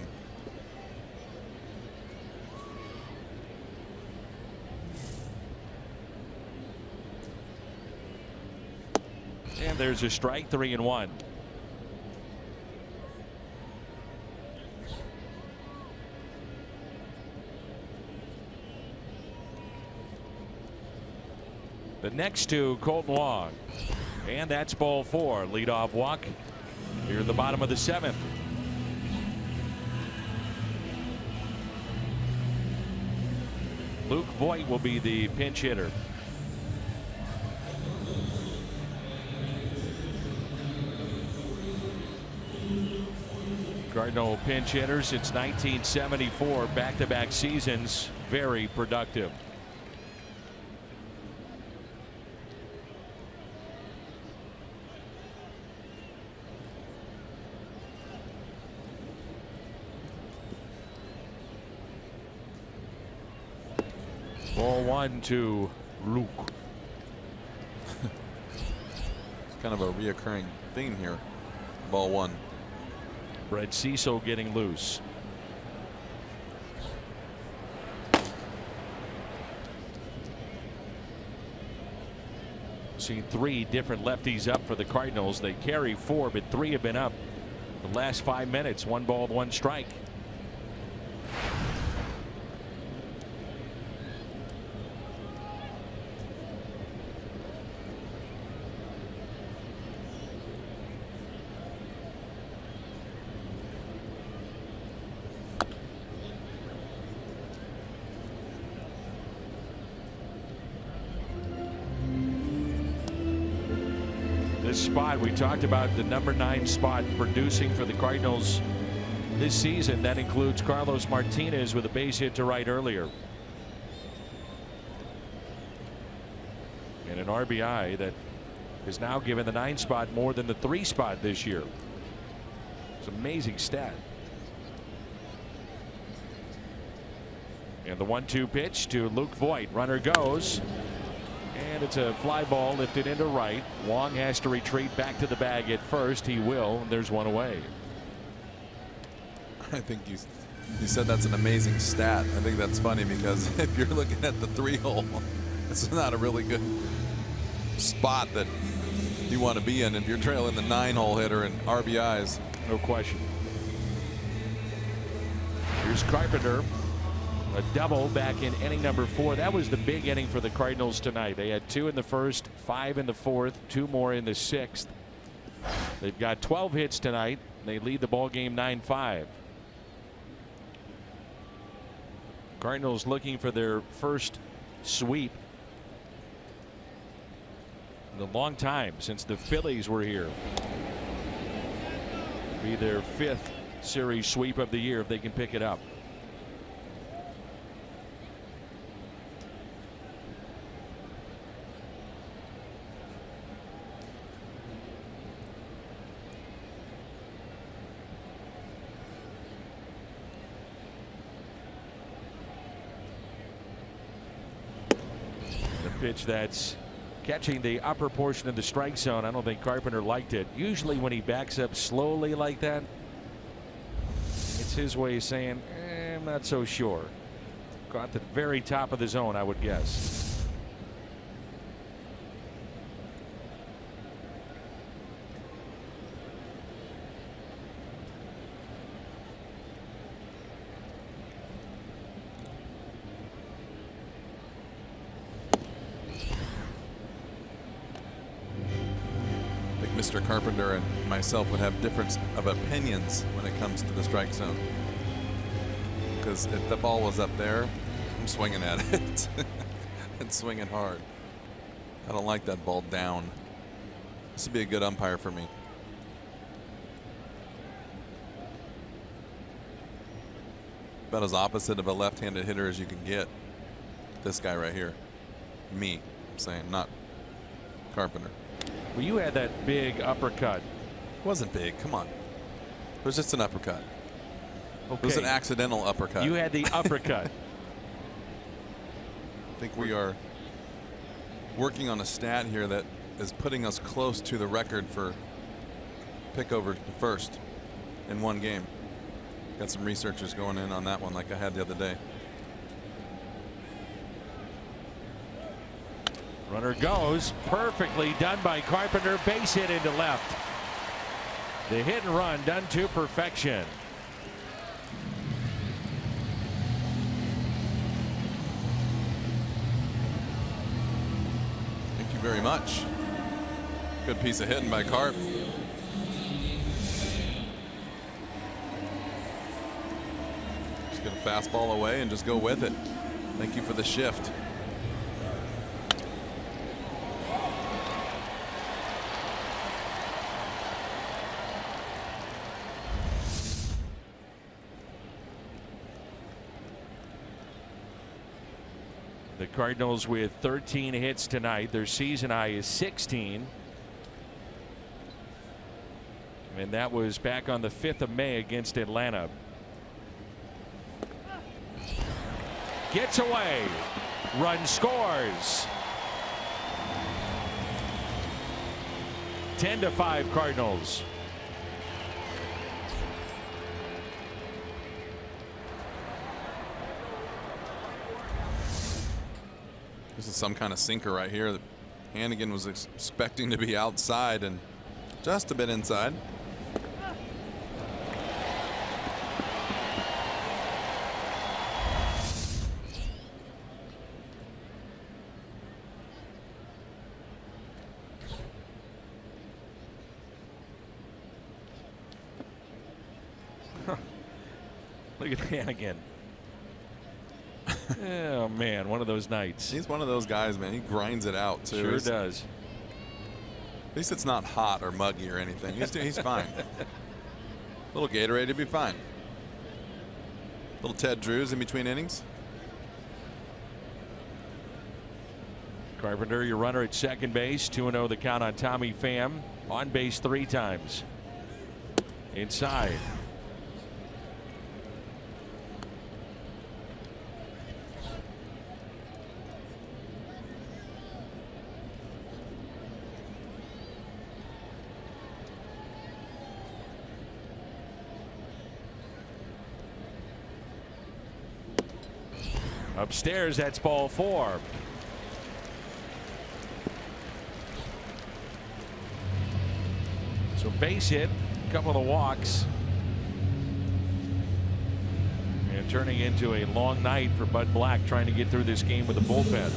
And there's a strike, 3-1. The next to Colton Wong. And that's ball 4. Leadoff walk here at the bottom of the 7th. Luke Voit will be the pinch hitter. Cardinal pinch hitter since 1974, back-to-back seasons, very productive. Ball 1 to Luke. It's kind of a reoccurring theme here. Ball 1. Brett Cecil getting loose. Seen 3 different lefties up for the Cardinals. They carry 4, but 3 have been up the last 5 minutes. 1 ball, 1 strike. Spot we talked about, the number 9 spot producing for the Cardinals this season. That includes Carlos Martinez with a base hit to right earlier, and an RBI that is now given the 9 spot more than the 3 spot this year. It's an amazing stat. And the 1-2 pitch to Luke Voit. Runner goes. And it's a fly ball lifted into right. Wong has to retreat back to the bag at first. He will. And there's 1 away. I think you said that's an amazing stat. I think that's funny because if you're looking at the 3-hole, it's not a really good spot that you want to be in if you're trailing the 9-hole hitter in RBIs. No question. Here's Carpenter. A double back in inning number 4. That was the big inning for the Cardinals tonight. They had 2 in the 1st, 5 in the 4th, 2 more in the 6th. They've got 12 hits tonight. They lead the ball game 9-5. Cardinals looking for their first sweep in a long time since the Phillies were here. Be their 5th series sweep of the year if they can pick it up. pitch that's catching the upper portion of the strike zone. I don't think Carpenter liked it. Usually when he backs up slowly like that, it's his way of saying, I'm not so sure. Caught the very top of the zone, I would guess. Mr. Carpenter and myself would have difference of opinions when it comes to the strike zone. Because if the ball was up there, I'm swinging at it and swinging hard. I don't like that ball down. This would be a good umpire for me. About as opposite of a left-handed hitter as you can get. This guy right here. Me, I'm saying, not Carpenter. Well, you had that big uppercut. It wasn't big. Come on. It was just an uppercut. Okay. It was an accidental uppercut. You had the uppercut. I think we are working on a stat here that is putting us close to the record for pick over to first in one game. Got some researchers going in on that one like I had the other day. Runner goes. Perfectly done by Carpenter. Base hit into left. The hit and run done to perfection. Thank you very much. Good piece of hitting by Carp. Just get a fastball away and just go with it. Thank you for the shift. The Cardinals with 13 hits tonight. Their season high is 16. And that was back on the 5th of May against Atlanta. Gets away. Run scores. 10-5 Cardinals. This is some kind of sinker right here that Hannigan was expecting to be outside and just a bit inside. Look at Hannigan. Oh man, one of those nights. He's one of those guys, man. He grinds it out too. Sure does. At least it's not hot or muggy or anything. He's fine. Little Gatorade, he'd be fine. Little Ted Drews in between innings. Carpenter, your runner at second base. 2-0 the count on Tommy Pham. On base 3 times. Inside. Upstairs, that's ball 4. So base hit, a couple of walks. And turning into a long night for Bud Black trying to get through this game with the bullpen.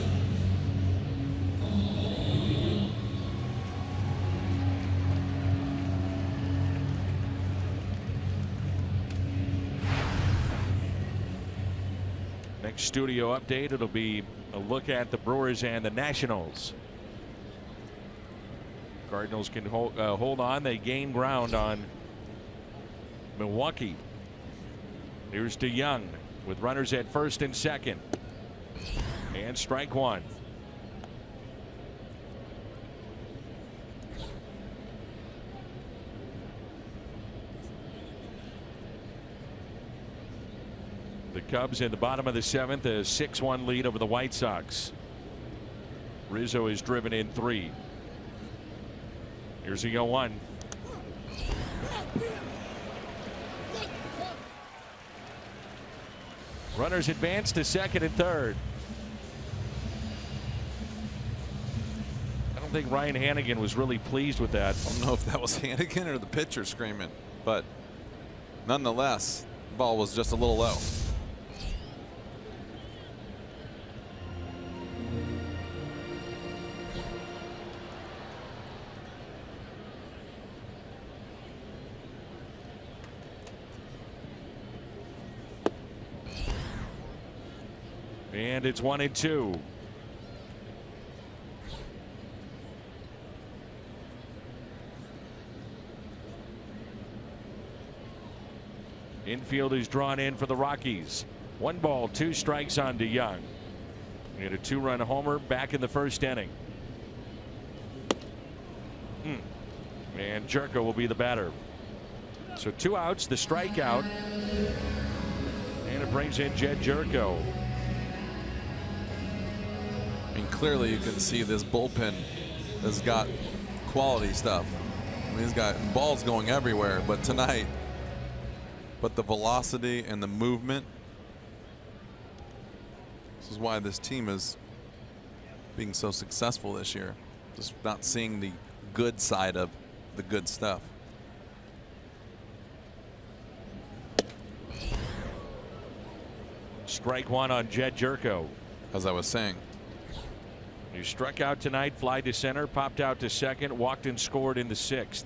Next studio update, it'll be a look at the Brewers and the Nationals. Cardinals can hold on. They gain ground on Milwaukee. Here's DeYoung with runners at first and second. And strike 1. The Cubs in the bottom of the 7th, a 6-1 lead over the White Sox. Rizzo is driven in 3. Here's the 0-1. Runners advance to second and third. I don't think Ryan Hannigan was really pleased with that. I don't know if that was Hannigan or the pitcher screaming, but nonetheless, the ball was just a little low. And it's 1-2. Infield is drawn in for the Rockies. 1 ball, 2 strikes on DeYoung. We had a 2-run homer back in the first inning. And Jerko will be the batter. So 2 outs, the strikeout. And it brings in Jed Jerko. And clearly you can see this bullpen has got quality stuff. I mean, he's got balls going everywhere, but tonight, the velocity and the movement, this is why this team is being so successful this year. Just not seeing the good side of the good stuff. Strike 1 on Jed Jerko. As I was saying, he struck out tonight, fly to center, popped out to second, walked and scored in the 6th.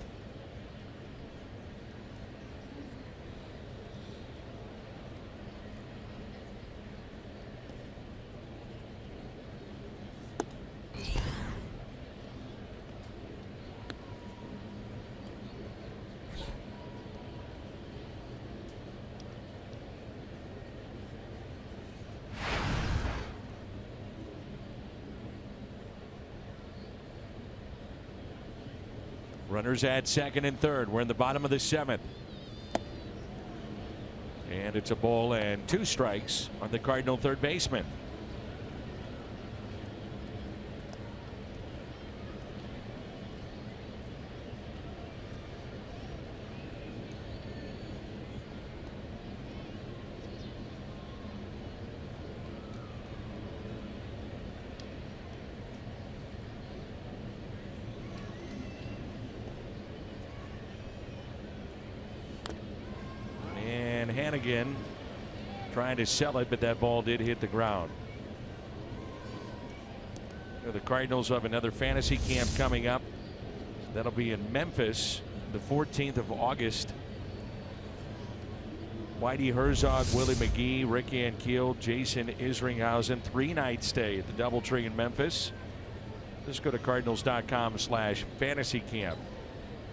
Runners at second and third. We're in the bottom of the 7th. And it's a ball and 2 strikes on the Cardinal third baseman. Hannigan trying to sell it, but that ball did hit the ground. The Cardinals have another fantasy camp coming up. That'll be in Memphis the 14th of August. Whitey Herzog, Willie McGee, Rick Ankiel, Jason Isringhausen. 3-night stay at the DoubleTree in Memphis. Just go to cardinals.com/fantasy camp.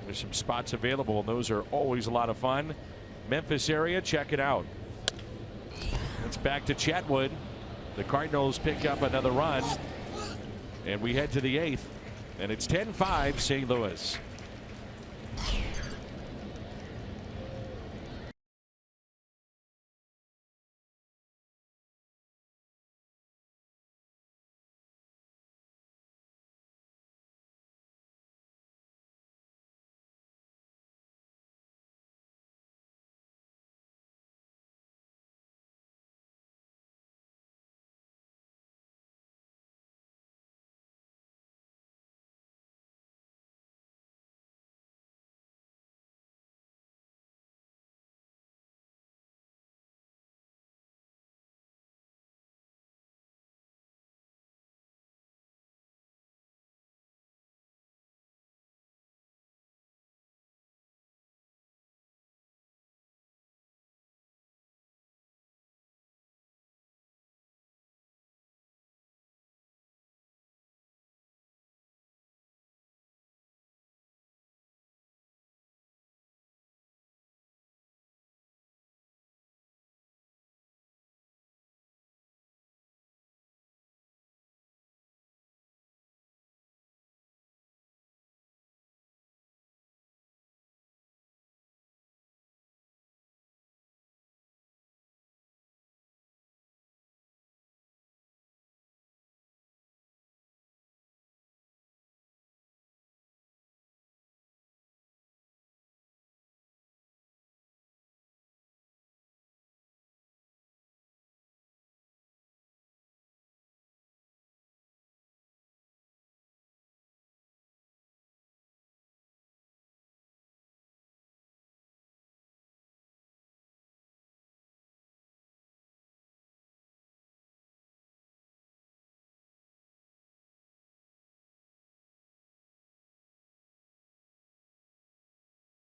There's some spots available, and those are always a lot of fun. Memphis area, check it out. It's back to Chatwood. The Cardinals pick up another run, and we head to the 8th, and it's 10-5 St. Louis.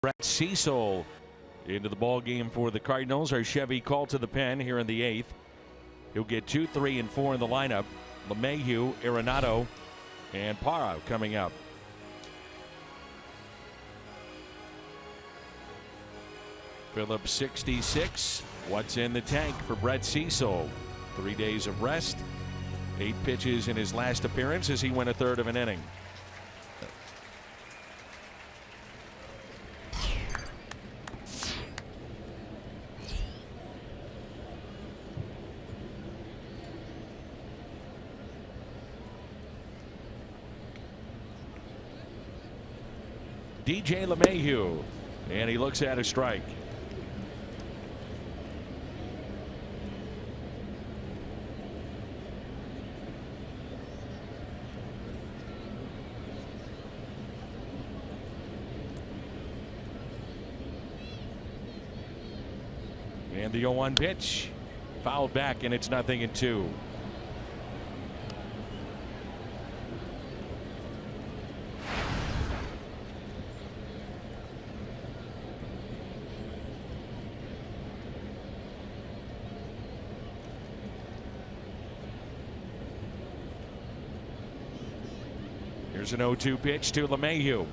Brett Cecil into the ball game for the Cardinals. Our Chevy call to the pen here in the 8th. He'll get 2, 3, and 4 in the lineup. LeMahieu, Arenado, and Parra coming up. Phillips 66. What's in the tank for Brett Cecil? 3 days of rest. 8 pitches in his last appearance as he went a third of an inning. DJ LeMahieu, and he looks at a strike. And the 0-1 pitch fouled back, and it's 0-2. Here's an 0-2 pitch to LeMahieu.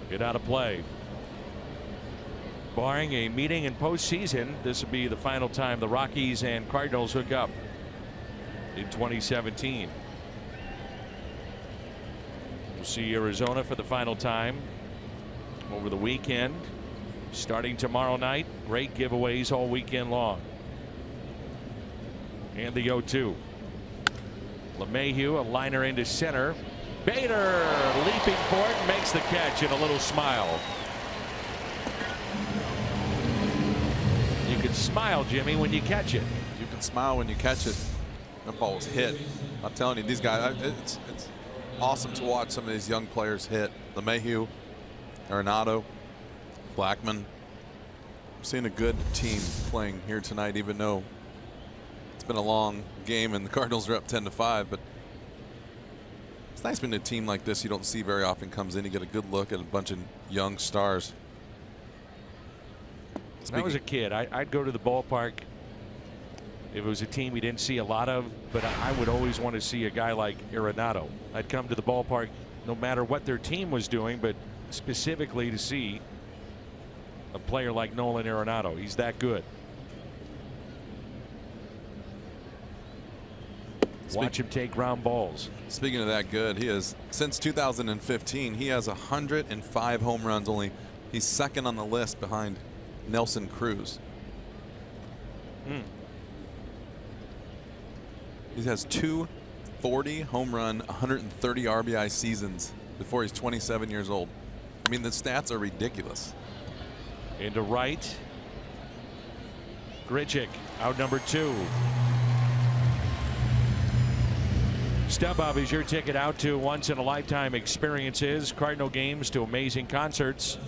Get out of play. Barring a meeting in postseason, this will be the final time the Rockies and Cardinals hook up in 2017. We'll see Arizona for the final time over the weekend. Starting tomorrow night, great giveaways all weekend long. And the 0-2. LeMahieu, a liner into center. Bader leaping for it, and makes the catch, and a little smile. You can smile, Jimmy, when you catch it. You can smile when you catch it. That ball was hit. I'm telling you, these guys, it's awesome to watch some of these young players hit. LeMahieu, Arenado, Blackman. I'm seeing a good team playing here tonight, even though it's been a long game and the Cardinals are up 10-5. But it's nice when a team like this you don't see very often comes in. You get a good look at a bunch of young stars. When I was a kid, I'd go to the ballpark if it was a team we didn't see a lot of, but I would always want to see a guy like Arenado. I'd come to the ballpark no matter what their team was doing, but specifically to see a player like Nolan Arenado. He's that good. Watch him take ground balls. Speaking of that good, he is, since 2015, he has 105 home runs. Only he's second on the list behind Nelson Cruz. He has 240 home run, 130 RBI seasons before he's 27 years old. I mean, the stats are ridiculous. Into right. Grichuk out number 2. StubHub is your ticket out to once-in-a-lifetime experiences, Cardinal games to amazing concerts,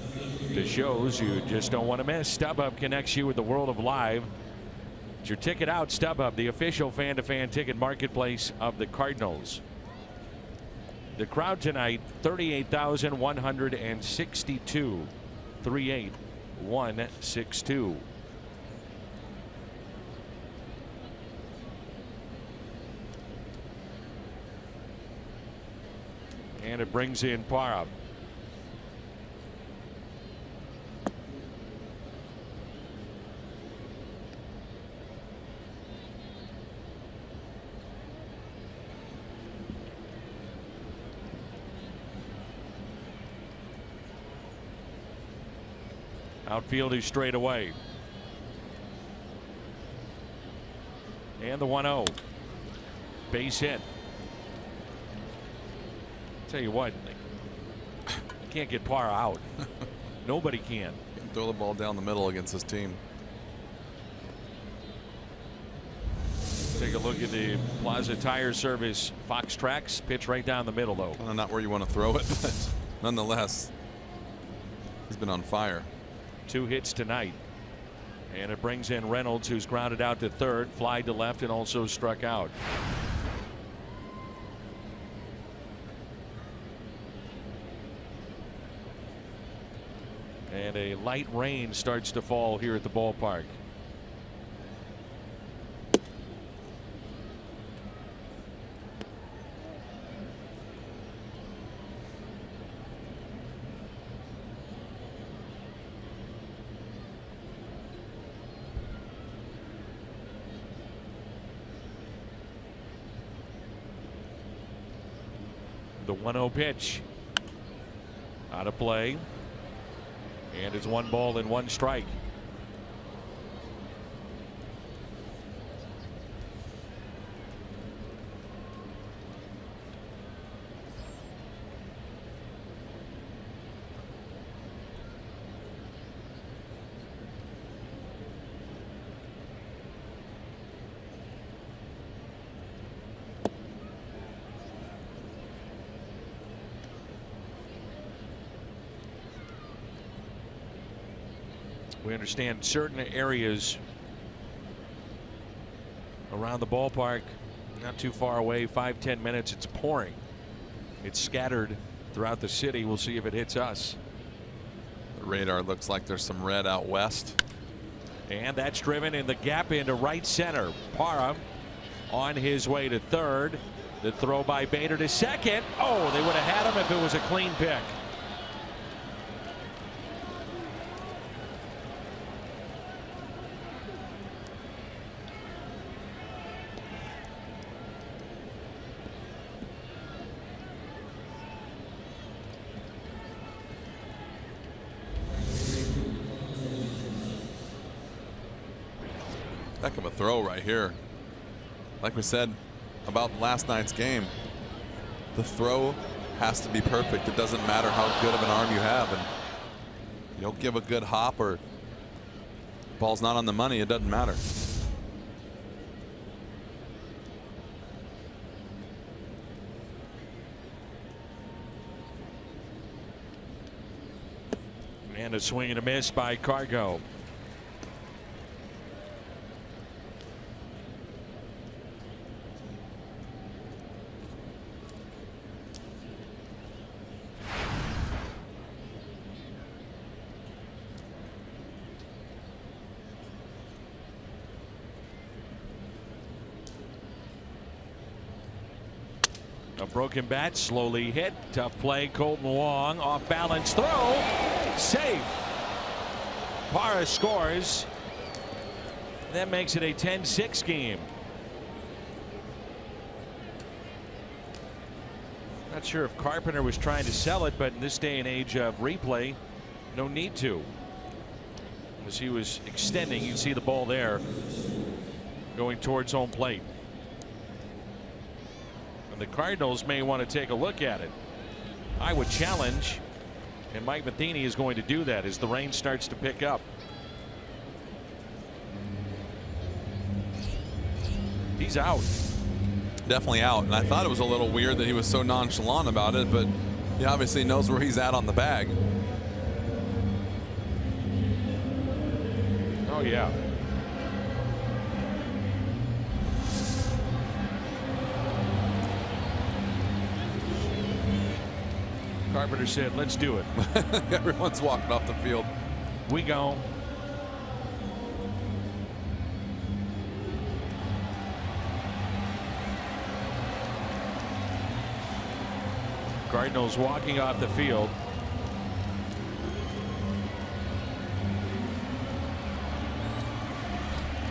to shows you just don't want to miss. StubHub connects you with the world of live. It's your ticket out. StubHub, the official fan-to-fan ticket marketplace of the Cardinals. The crowd tonight, 38,162. 38,162. And it brings in Parra. Outfield is straight away. And the 1-0. Base hit. Tell you what, you can't get Parra out. Nobody can. You can throw the ball down the middle against this team. Take a look at the Plaza Tire Service Fox Tracks. Pitch right down the middle, though. Kind of not where you want to throw it, but nonetheless, he's been on fire. 2 hits tonight. And it brings in Reynolds, who's grounded out to third, fly to left, and also struck out. And a light rain starts to fall here at the ballpark. The 1-0 pitch out of play, and it's 1 ball and 1 strike. We understand certain areas around the ballpark, not too far away, 5-10 minutes, it's pouring. It's scattered throughout the city. We'll see if it hits us. The radar looks like there's some red out west. And that's driven in the gap into right center. Parham on his way to third. The throw by Bader to second. Oh, they would have had him if it was a clean pick. Heck of a throw right here. Like we said about last night's game, the throw has to be perfect. It doesn't matter how good of an arm you have, and you don't give a good hop or ball's not on the money, it doesn't matter. And a swing and a miss by Cargo. A broken bat, slowly hit. Tough play. Colton Wong off balance throw. Safe. Parra scores. That makes it a 10-6 game. Not sure if Carpenter was trying to sell it, but in this day and age of replay, no need to. As he was extending, you see the ball there going towards home plate. The Cardinals may want to take a look at it. I would challenge, and Mike Matheny is going to do that as the rain starts to pick up. He's out. Definitely out, and I thought it was a little weird that he was so nonchalant about it, but he obviously knows where he's at on the bag. Oh yeah. Carpenter said, let's do it. Everyone's walking off the field. We go. Cardinals walking off the field.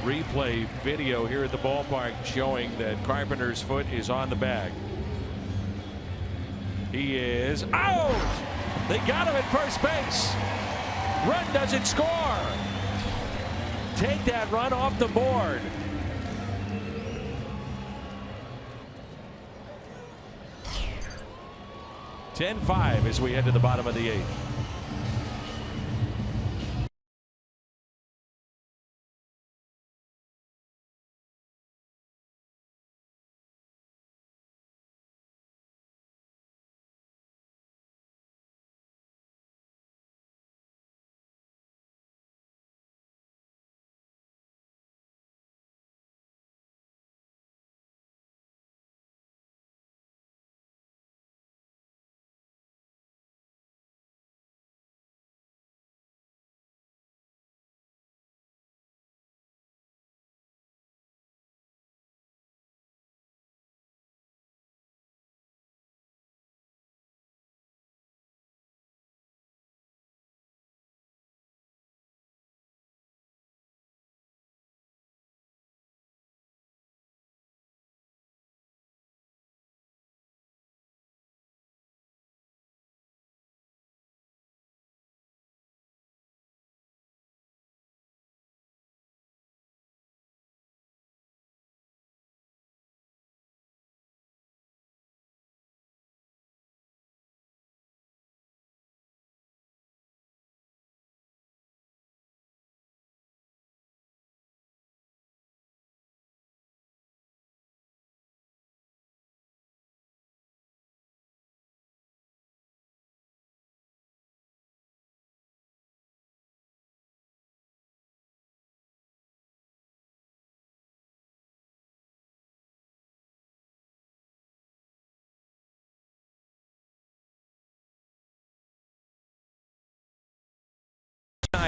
Replay video here at the ballpark showing that Carpenter's foot is on the bag. He is out. They got him at first base. Run doesn't score. Take that run off the board. (10-5) as we head to the bottom of the 8th.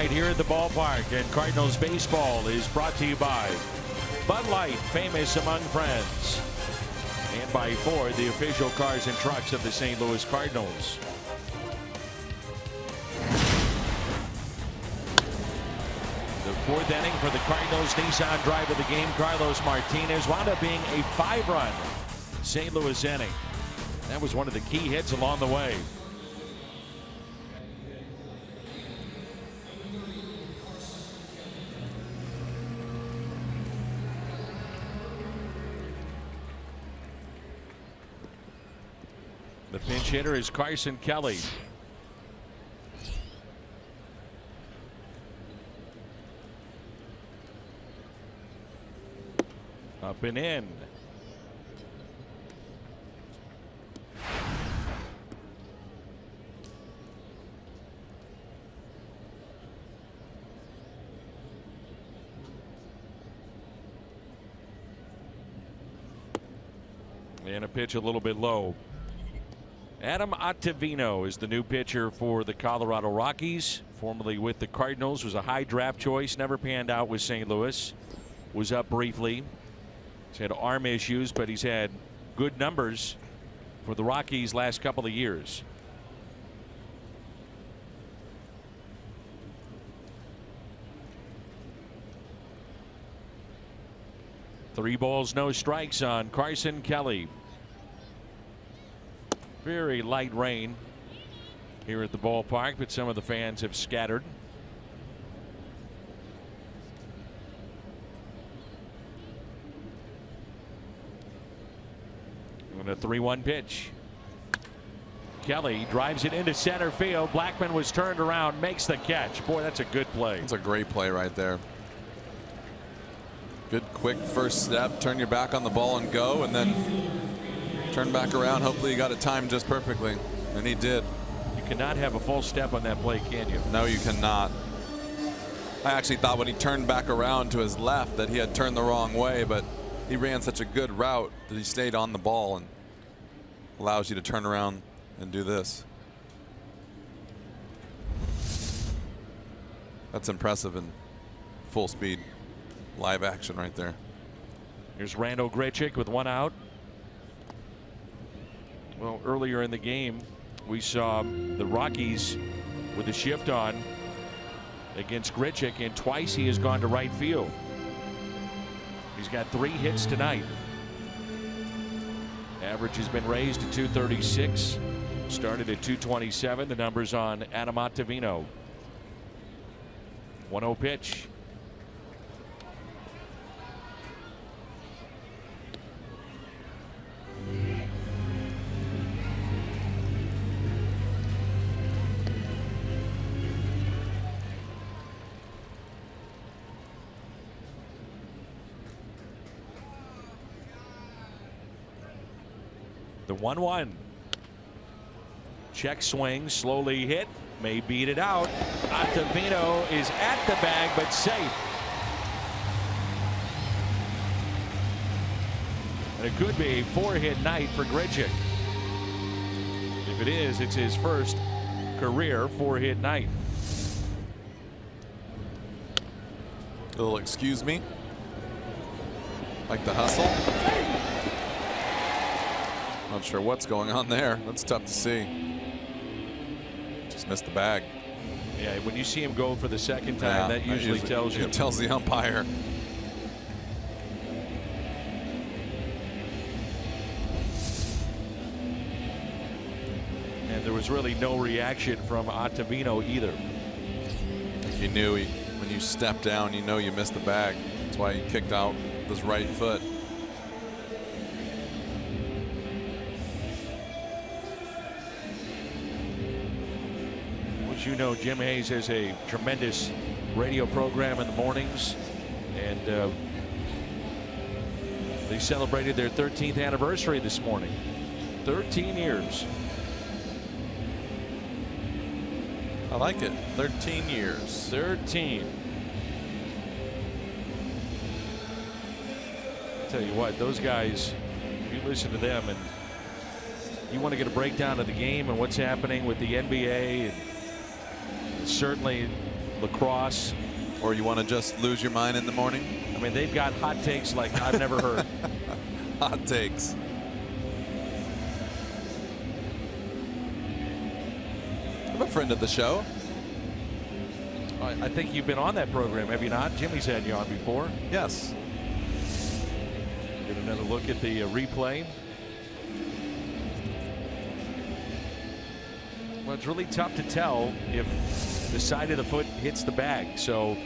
night here at the ballpark, and Cardinals baseball is brought to you by Bud Light, famous among friends, and by Ford, the official cars and trucks of the St. Louis Cardinals. The fourth inning for the Cardinals. Nissan drive of the game. Carlos Martinez wound up being a 5-run St. Louis inning. That was one of the key hits along the way. The pinch hitter is Carson Kelly. Up and in. And a pitch a little bit low. Adam Ottavino is the new pitcher for the Colorado Rockies, formerly with the Cardinals. Was a high draft choice, never panned out with St. Louis. Was up briefly. He's had arm issues, but he's had good numbers for the Rockies last couple of years. Three balls, no strikes on Carson Kelly. Very light rain here at the ballpark, but some of the fans have scattered. And a 3-1 pitch. Kelly drives it into center field. Blackman was turned around, makes the catch. Boy, that's a good play. It's a great play right there. Good quick first step, turn your back on the ball and go, and then turn back around. Hopefully you got it timed just perfectly, and he did. You cannot have a false step on that play, can you? No, you cannot. I actually thought when he turned back around to his left that he had turned the wrong way, but he ran such a good route that he stayed on the ball and allows you to turn around and do this. That's impressive in full speed. Live action right there. Here's Randal Grichuk with 1 out. Well, earlier in the game, we saw the Rockies with a shift on against Grichuk, and twice he has gone to right field. He's got 3 hits tonight. Average has been raised to 236. Started at 227. The numbers on Adam Ottavino. 1-0 pitch. The 1-1. Check swing, slowly hit, may beat it out. Ottavino is at the bag, but safe. And it could be a 4-hit night for Grichuk. If it is, it's his first career 4-hit night. A little excuse me. Like the hustle. Not sure what's going on there. That's tough to see. Just missed the bag. Yeah, when you see him go for the second time, that usually tells you. It tells the umpire. And there was really no reaction from Ottavino either. He knew when you step down, you know you missed the bag. That's why he kicked out with his right foot. You know, Jim Hayes has a tremendous radio program in the mornings, and they celebrated their 13th anniversary this morning. 13 years. I like it. 13 years. 13. I'll tell you what, those guys, you listen to them and you want to get a breakdown of the game and what's happening with the NBA, and certainly lacrosse. Or you want to just lose your mind in the morning? I mean, they've got hot takes like I've never heard. Hot takes. I'm a friend of the show. I think you've been on that program, have you not? Jimmy's had you on before. Yes. Get another look at the replay. Well, it's really tough to tell if the side of the foot hits the bag. So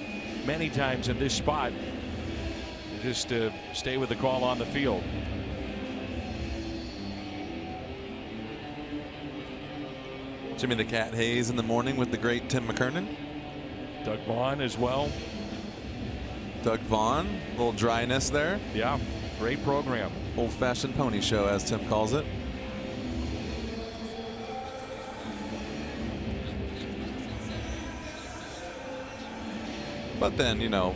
many times in this spot, you just stay with the call on the field. Jimmy the Cat Hayes in the morning with the great Tim McKernan. Doug Vaughn as well. Doug Vaughn, a little dryness there. Yeah, great program. Old-fashioned pony show, as Tim calls it. But then, you know,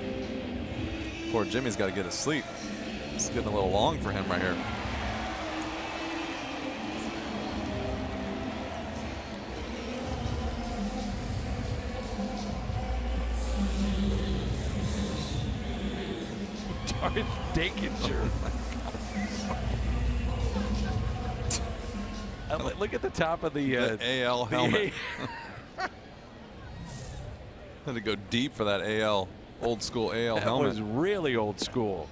poor Jimmy's got to get his sleep. It's getting a little long for him right here. Dakinger. Look at the top of the AL helmet. Had to go deep for that AL, old school AL helmet. That was really old school.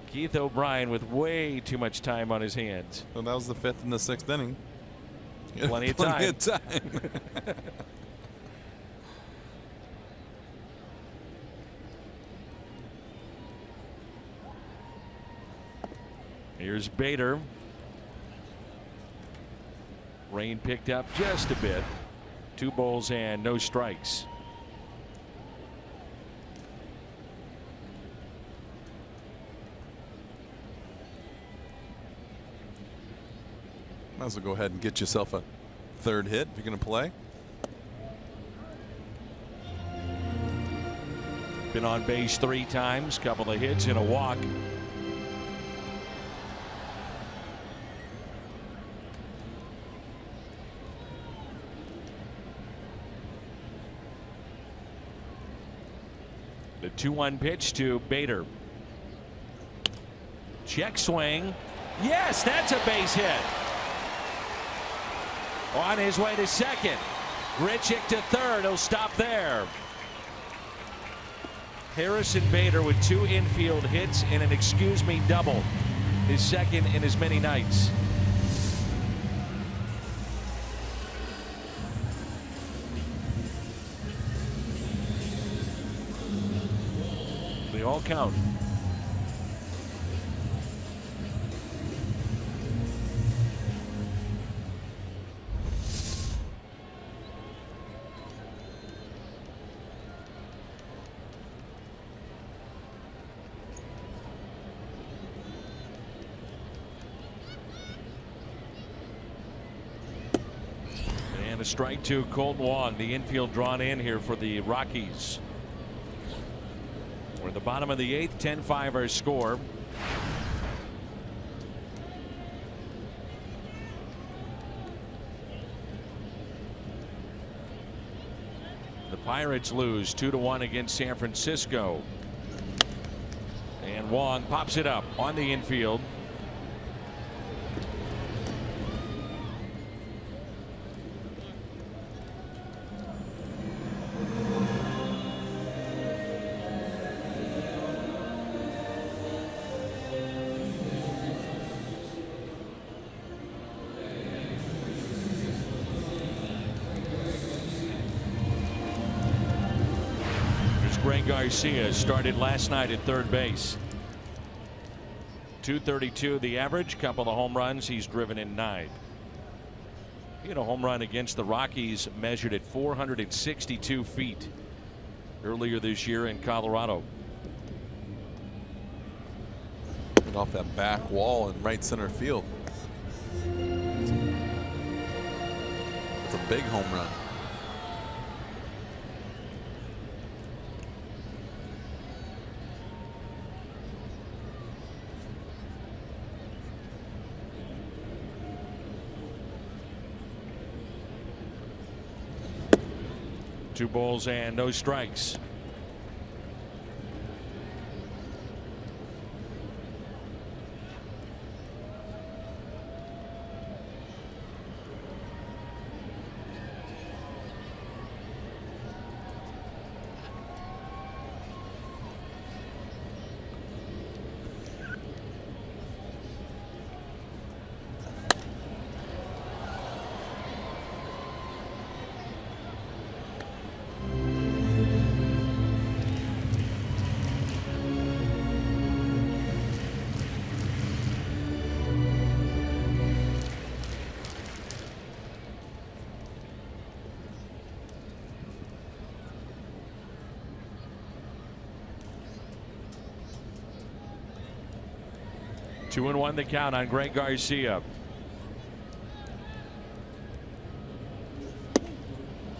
Keith O'Brien with way too much time on his hands. Well, that was the 5th and the 6th inning. Plenty of time. Plenty of time. Here's Bader. Rain picked up just a bit. 2 balls and no strikes. Might as well go ahead and get yourself a 3rd hit if you're going to play. Been on base 3 times, couple of hits and a walk. The 2-1 pitch to Bader. Check swing. Yes, that's a base hit. On his way to second. Grichuk to third. He'll stop there. Harrison Bader with 2 infield hits and an excuse me double. His second in as many nights. They all count. And a strike to Colton Wong. The infield drawn in here for the Rockies. We're at the bottom of the 8th, 10-5 our score. The Pirates lose 2-1 against San Francisco. And Wong pops it up on the infield. Greg Garcia started last night at third base. .232 the average, couple of home runs. He's driven in 9. He had a home run against the Rockies measured at 462 feet earlier this year in Colorado. Get off that back wall in right center field. It's a big home run. 2 balls and no strikes. Two and one the count on Greg Garcia.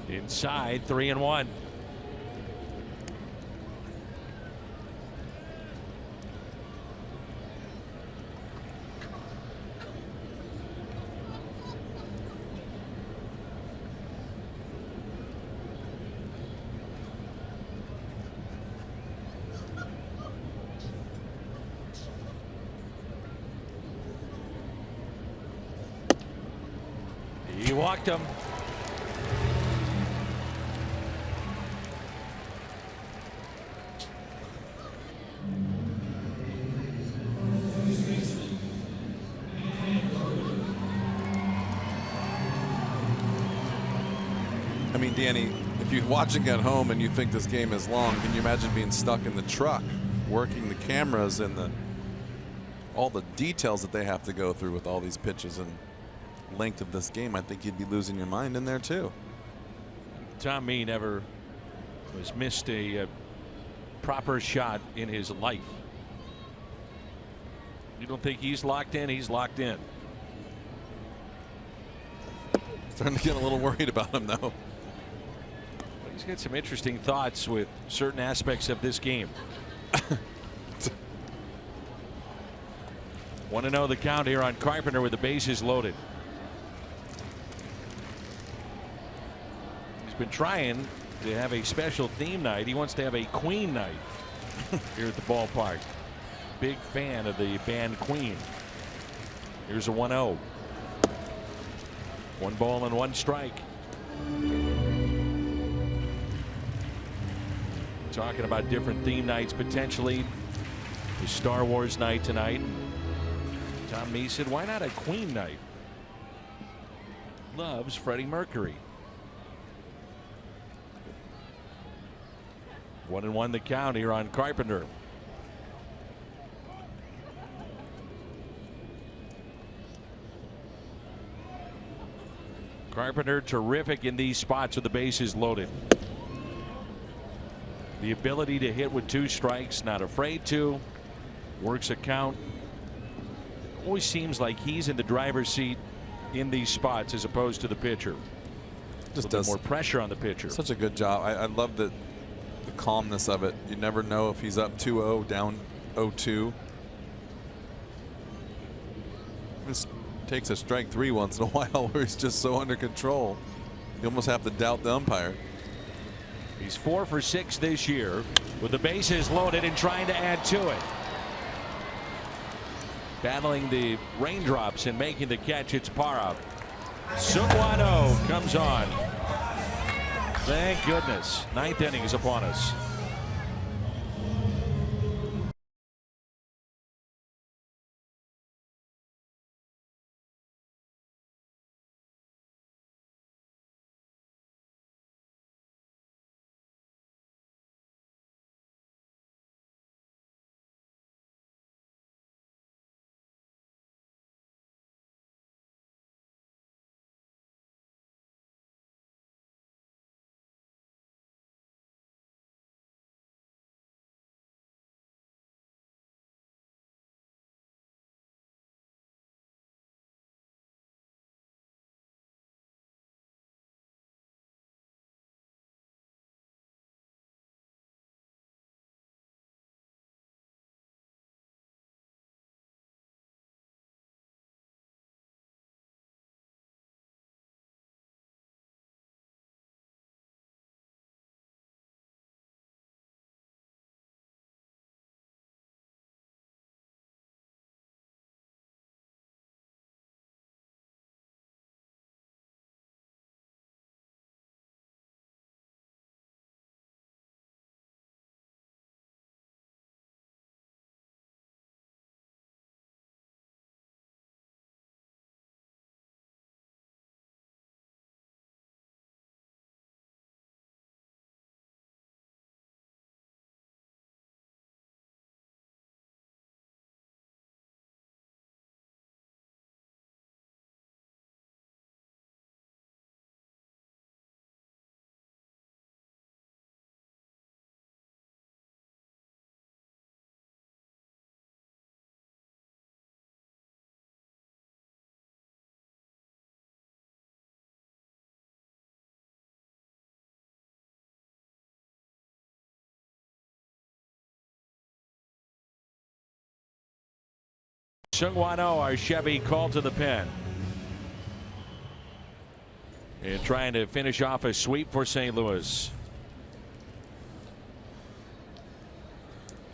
Inside, 3-1. He walked him. I mean, Danny, if you're watching at home and you think this game is long, can you imagine being stuck in the truck, working the cameras and all the details that they have to go through with all these pitches and length of this game? I think you'd be losing your mind in there too. Tom Mee never has missed a proper shot in his life. You don't think he's locked in? He's locked in. Starting to get a little worried about him though. He's got some interesting thoughts with certain aspects of this game. 1-0 the count here on Carpenter with the bases loaded. He's been trying to have a special theme night. He wants to have a Queen night here at the ballpark. Big fan of the band Queen. Here's a 1-0. 1 ball and 1 strike. Talking about different theme nights potentially. The Star Wars night tonight. Tom Mee said, why not a Queen night? Loves Freddie Mercury. 1-1 the count here on Carpenter. Carpenter terrific in these spots with the bases loaded. The ability to hit with 2 strikes, not afraid to. Works a count. Always seems like he's in the driver's seat in these spots as opposed to the pitcher. Just does more pressure on the pitcher. Such a good job. I love the calmness of it. You never know if he's up 2-0, down 0-2. Just takes a strike 3 once in a while where he's just so under control. You almost have to doubt the umpire. He's 4 for 6 this year with the bases loaded and trying to add to it. Battling the raindrops and making the catch. It's Parra. Suguano comes on. Thank goodness. 9th inning is upon us. Seung-Wan-Oh, our Chevy, called to the pen. And trying to finish off a sweep for St. Louis.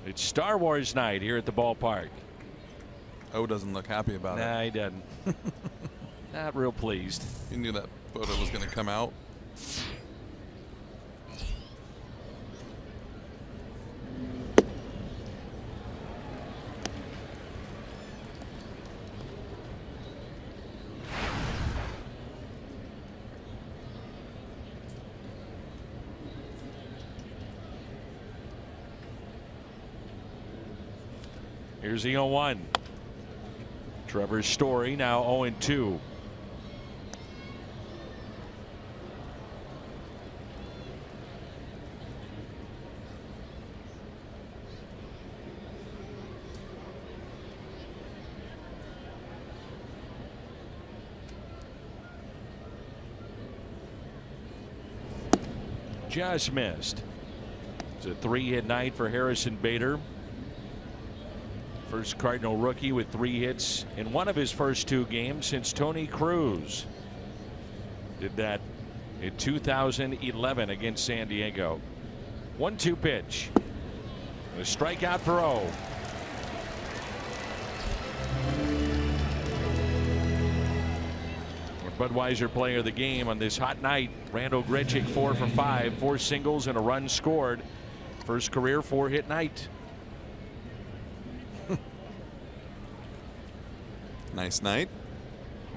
It's Star Wars night here at the ballpark. O doesn't look happy about it. Nah, he doesn't. Not real pleased. He knew that photo was going to come out. Here's the 0-1. Trevor Story now 0-2. Just missed. It's a 3-hit night for Harrison Bader. First Cardinal rookie with 3 hits in one of his first 2 games since Tony Cruz did that in 2011 against San Diego. 1-2 pitch. A strikeout for O. Budweiser player of the game on this hot night. Randall Grichuk 4 for 5, 4 singles and a run scored. First career 4-hit night. Nice night.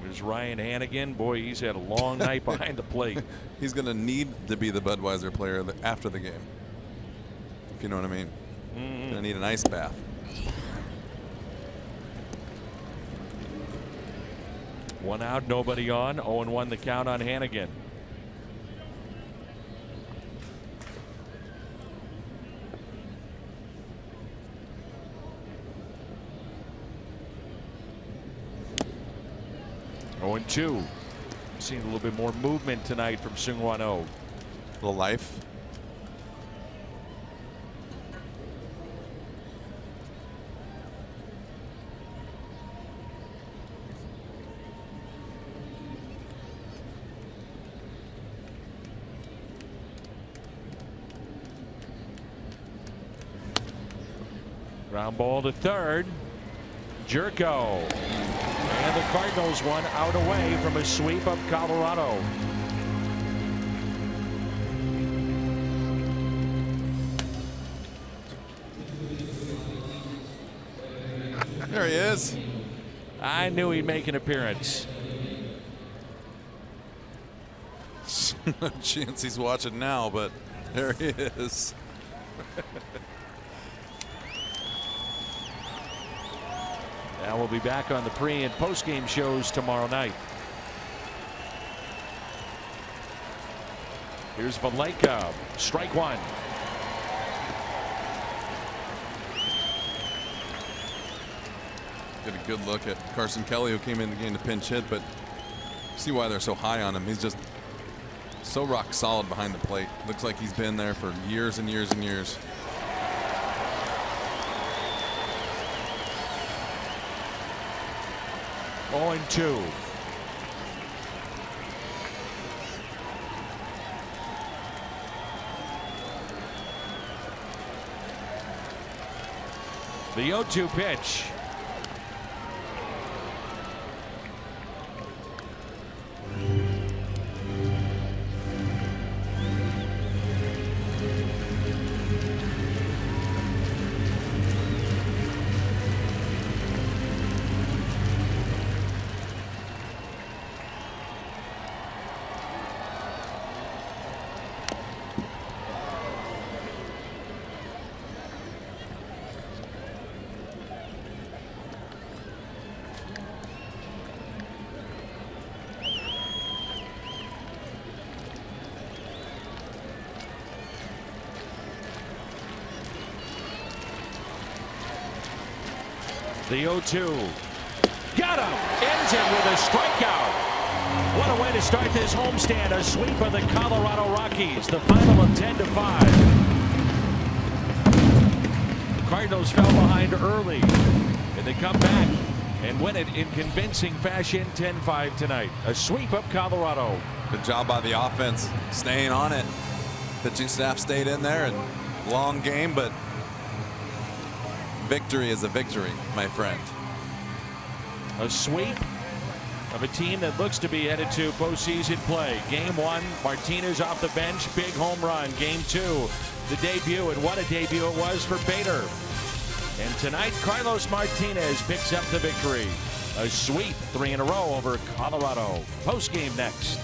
There's Ryan Hannigan. Boy, he's had a long night behind the plate. He's going to need to be the Budweiser player after the game. If you know what I mean. Going to need an ice bath. One out, nobody on. 0-1 the count on Hannigan. Going 2. Seeing a little bit more movement tonight from Seung-Wan-Oh. A little life. Ground ball to third. Jerko. And the Cardinals one out away from a sweep of Colorado. There he is. I knew he'd make an appearance. No chance he's watching now, but there he is. Now we'll be back on the pre- and post-game shows tomorrow night. Here's Valleca. Strike 1. Get a good look at Carson Kelly, who came in the game to pinch hit, but see why they're so high on him. He's just so rock solid behind the plate. Looks like he's been there for years and years and years. Oh, 2. The 0-2 pitch. The 0-2. Got him. Ends it with a strikeout. What a way to start this homestand. A sweep of the Colorado Rockies. The final of 10-5. The Cardinals fell behind early, and they come back and win it in convincing fashion 10-5 tonight. A sweep of Colorado. Good job by the offense staying on it. Pitching staff stayed in there, and long game, but victory is a victory, my friend. A sweep of a team that looks to be headed to postseason play. Game 1, Martinez off the bench, big home run. Game 2, the debut, and what a debut it was for Bader. And tonight, Carlos Martinez picks up the victory. A sweep, 3 in a row over Colorado. Post game next.